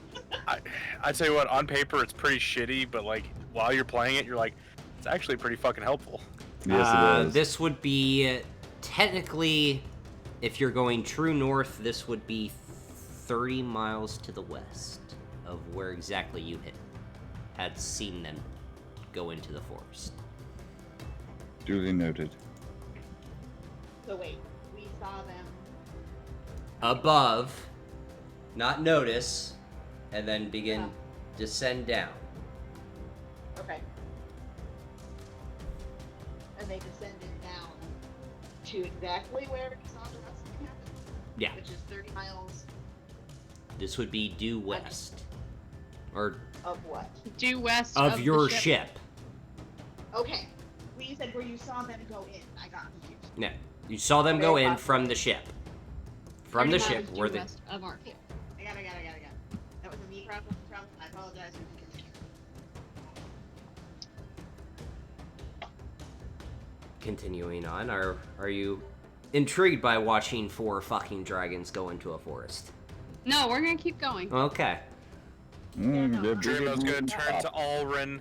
I tell you what, on paper it's pretty shitty, but like while you're playing it, you're like, it's actually pretty fucking helpful. Yes, it is. This would be technically, if you're going true north, this would be 30 miles to the west of where exactly you had seen them go into the forest. Duly noted. So wait, we saw them. Above, not notice, and then begin descend down. Okay. And they descended down to exactly where we saw the rest of the happen. Yeah. Which is 30 miles This would be due west. Or of what? Due west of the your ship. Okay. Well, you said where you saw them go in. I got confused. No. You saw them go Very in possibly. from the ship. From the 30 ship, miles where due the west of our ship. I got it. That was a me problem. I apologize for the confusion. continuing on, are you intrigued by watching 4 fucking dragons go into a forest? No, we're gonna keep going. Okay. Dreamo's gonna turn to Alrin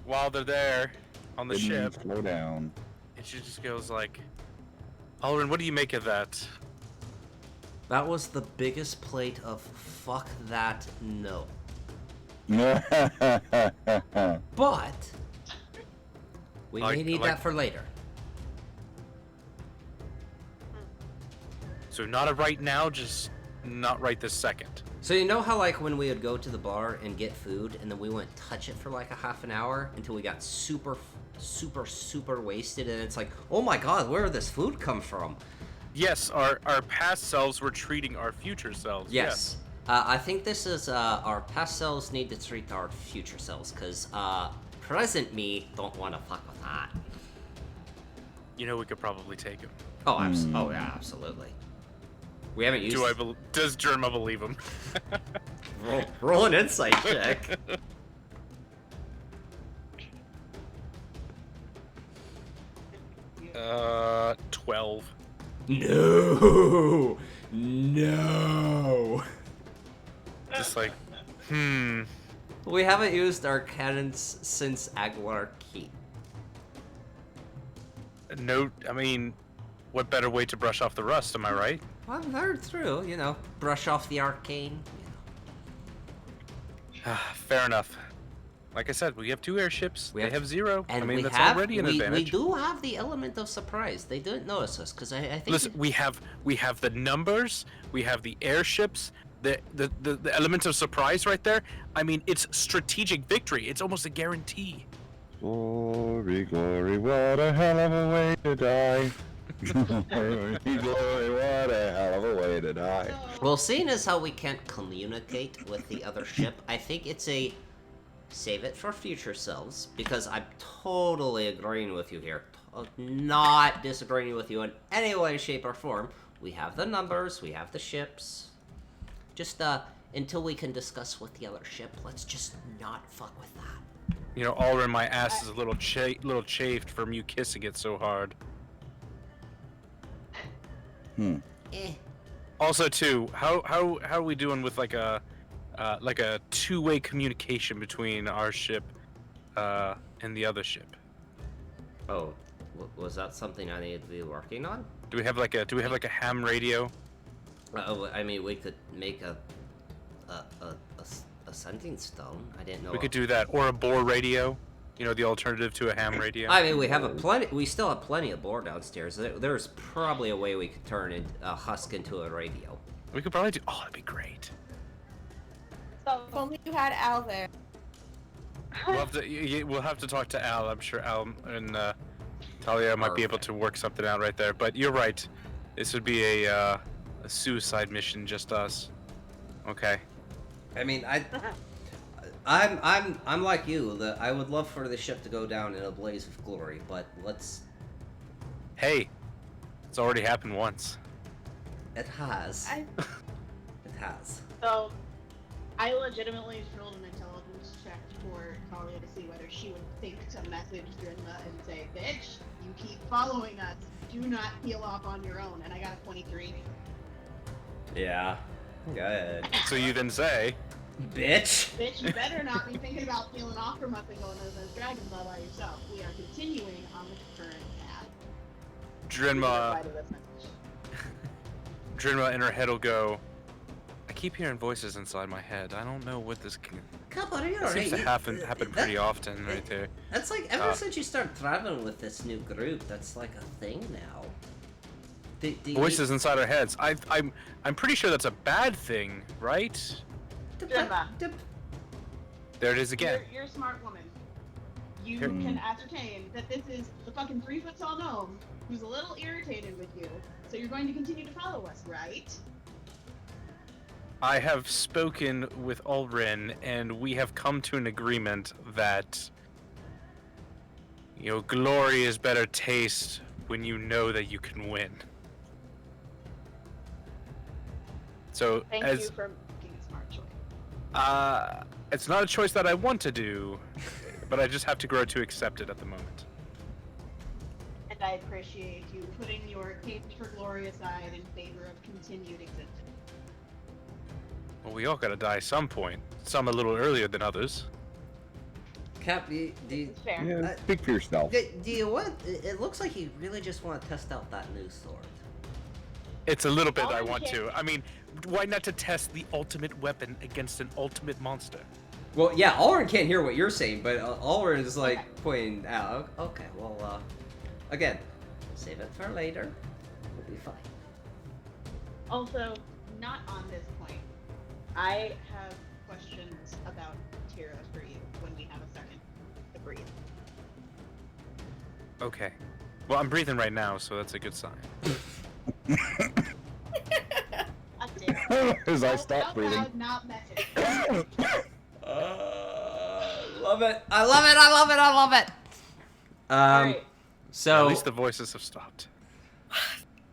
while they're there on the ship, Slow down. and she just goes like, Alrin, what do you make of that? That was the biggest plate of fuck that no. But we may need that for later. So not a right now, just not right this second. So you know how like when we would go to the bar and get food and then we wouldn't touch it for like a half an hour until we got super wasted and it's like, oh my god, where did this food come from? Yes, our past selves were treating our future selves. Yes. I think this is our past selves need to treat our future selves, because present me don't want to fuck with that. You know, we could probably take him. Oh, oh yeah, absolutely. We haven't used. Does Germa believe him? roll an insight check. 12. No. No. Just like, We haven't used our cannons since Aguilar Keep. No, I mean, what better way to brush off the rust, am I right? Well, very true, you know, brush off the arcane. Fair enough. Like I said, we have 2 airships. They have 0. And I mean, we that's have, already an advantage. We do have the element of surprise. They didn't notice us, because I think... Listen, we have the numbers, we have the airships, the element of surprise right there. I mean, it's strategic victory. It's almost a guarantee. Glory, glory, what a hell of a way to die. Glory, glory, what a hell of a way to die. Well, seeing as how we can't communicate with the other ship, I think it's a... Save it for future selves, because I'm totally agreeing with you here. Not disagreeing with you in any way, shape, or form. We have the numbers, we have the ships. Just, until we can discuss with the other ship, let's just not fuck with that. You know, Alrin, my ass is a little chafed from you kissing it so hard. Also, too, how are we doing with like a two-way communication between our ship and the other ship? Oh, was that something I needed to be working on? Do we have like a ham radio? I mean, we could make a sending stone. I didn't know. We could do that, or a bore radio. You know, the alternative to a ham radio. I mean, we still have plenty of bore downstairs. There's probably a way we could turn a husk into a radio. We could probably do. Oh, that'd be great. So if only you had Al there. We'll have to talk to Al. I'm sure Al and Talia might be able to work something out right there. But you're right. This would be a suicide mission, just us. Okay. I mean, I'm like you. I would love for the ship to go down in a blaze of glory, but let's. Hey, it's already happened once. It has. It has. So, I legitimately rolled an intelligence check for Talia to see whether she would think to message Drinma and say, "Bitch, you keep following us. Do not peel off on your own." And I got a 23. Yeah. Good. So you then say, "Bitch." Bitch, you better not be thinking about peeling off from us and going to those dragons all by yourself. We are continuing on the current path. Drinma in her head will go, I keep hearing voices inside my head. I don't know what this can... It seems to happen pretty often right there. That's like, ever since you started traveling with this new group, that's like a thing now. Voices inside our heads. I'm pretty sure that's a bad thing, right? Drinma, There it is again. you're a smart woman. You can ascertain that this is the fucking 3-foot-tall gnome who's a little irritated with you, so you're going to continue to follow us, right? I have spoken with Ulrin, and we have come to an agreement that, you know, glory is better taste when you know that you can win. So, Thank you for making a smart choice. It's not a choice that I want to do, but I just have to grow to accept it at the moment. And I appreciate you putting your taste for glory aside in favor of continued existence. Well, we all gotta die some point. Some a little earlier than others. Cap, do you Fair. Yeah, speak for yourself. do you want? It looks like you really just want to test out that new sword. It's a little bit I Ulrin want can't- to. I mean, why not to test the ultimate weapon against an ultimate monster? Well, yeah, Ulrin can't hear what you're saying, but Ulrin is like pointing out. Okay, well, again, save it for later. We'll be fine. Also, not on this point, I have questions about Tira for you when we have a second to breathe. Okay. Well, I'm breathing right now, so that's a good sign. God damn it. As I Out- stop out breathing. loud, not message. Love it. I love it. I love it. I love it. Alright. So At least the voices have stopped.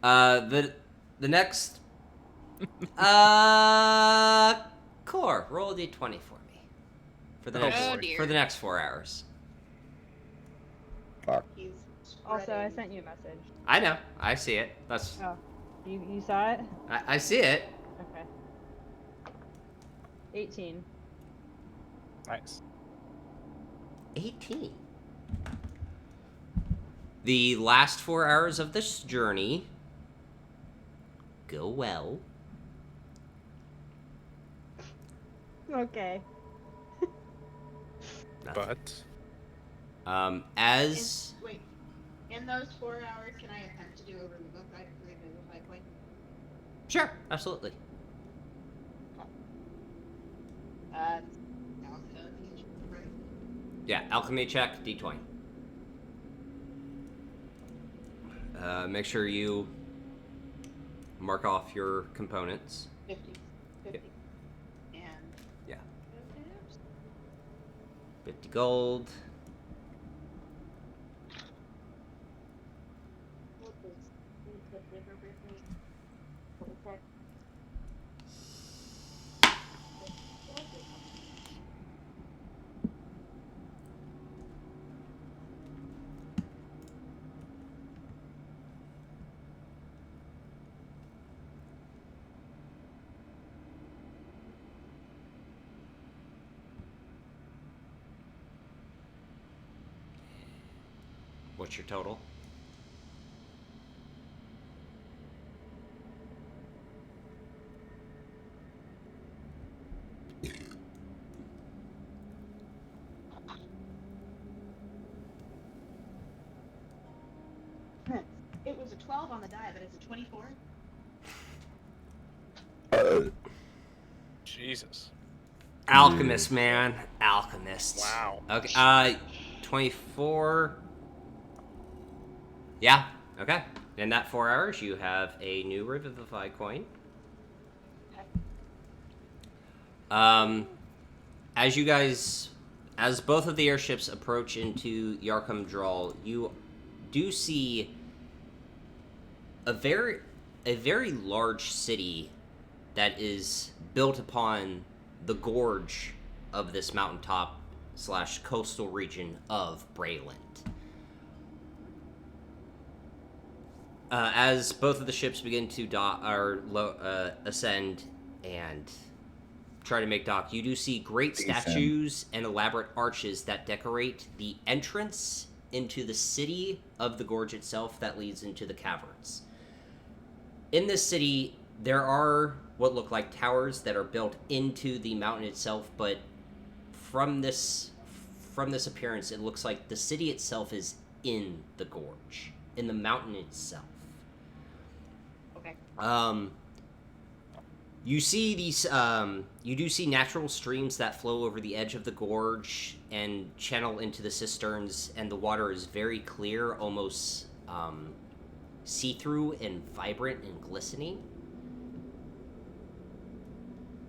the next core, roll a d20 for me for the Oh, next Oh dear. for the next 4 hours. He's Also, I spreading- sent you a message. I know. I see it. That's Oh, you saw it? I see it. Okay. 18. Nice. 18. The last 4 hours of this journey go well. Okay. But As Wait. In those 4 hours, can I attempt to do a remove point? sure, absolutely. Alchemy, right? Yeah, alchemy check, d20. Make sure you mark off your components. 50. 50. And. Yeah. 50 gold. What's your total? It was a 12 on the die, but it's a 24. Jesus. Alchemist, man. Alchemist. Wow. Okay, 24. Yeah, okay. In that 4 hours, you have a new Revivify coin. As you guys, as both of the airships approach into Yarkham Drawl, you do see a very large city that is built upon the gorge of this mountaintop / coastal region of Brayland. As both of the ships begin to ascend and try to make dock, you do see great statues and elaborate arches that decorate the entrance into the city of the gorge itself that leads into the caverns. In this city, there are what look like towers that are built into the mountain itself, but from this appearance, it looks like the city itself is in the gorge, in the mountain itself. Okay. You see these, you do see natural streams that flow over the edge of the gorge and channel into the cisterns, and the water is very clear, almost see-through and vibrant and glistening.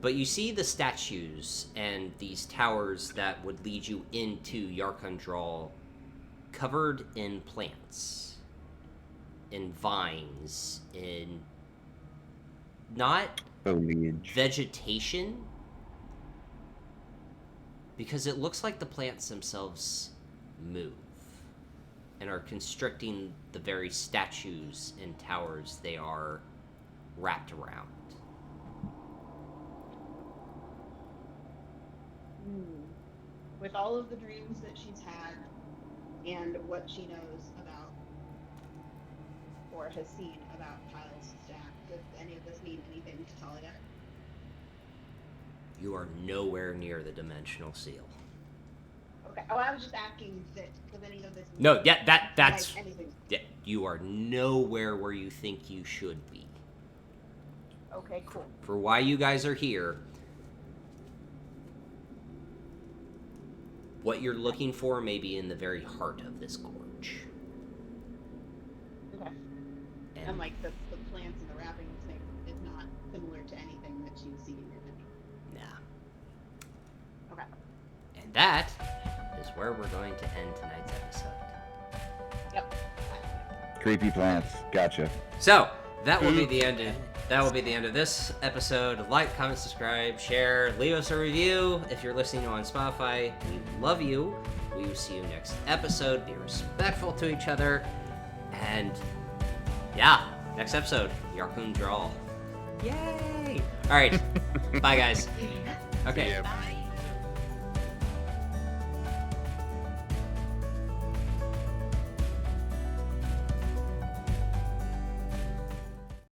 But you see the statues and these towers that would lead you into Yarkandral covered in plants, in vines, in not Foliage. vegetation, because it looks like the plants themselves move and are constricting the very statues and towers they are wrapped around. With all of the dreams that she's had and what she knows about or has seen about Kyle's staff, does any of this mean anything to Talia? You are nowhere near the dimensional seal. Okay. Oh, I was just asking that does any of this mean No, yeah, that's like anything? yeah, you are nowhere where you think you should be. Okay, cool. For why you guys are here, what you're looking for may be in the very heart of this gorge. Okay. And like the plants and the wrapping thing is not similar to anything that you see in your menu. Nah. Okay. And that is where we're going to end tonight's episode. Yep. Creepy plants. Gotcha. So that will be the end of this episode. Like, comment, subscribe, share, leave us a review if you're listening on Spotify. We love you. We will see you next episode. Be respectful to each other. And yeah, next episode, Yarkun Draw. Yay! Alright. Bye guys. Okay. Yeah.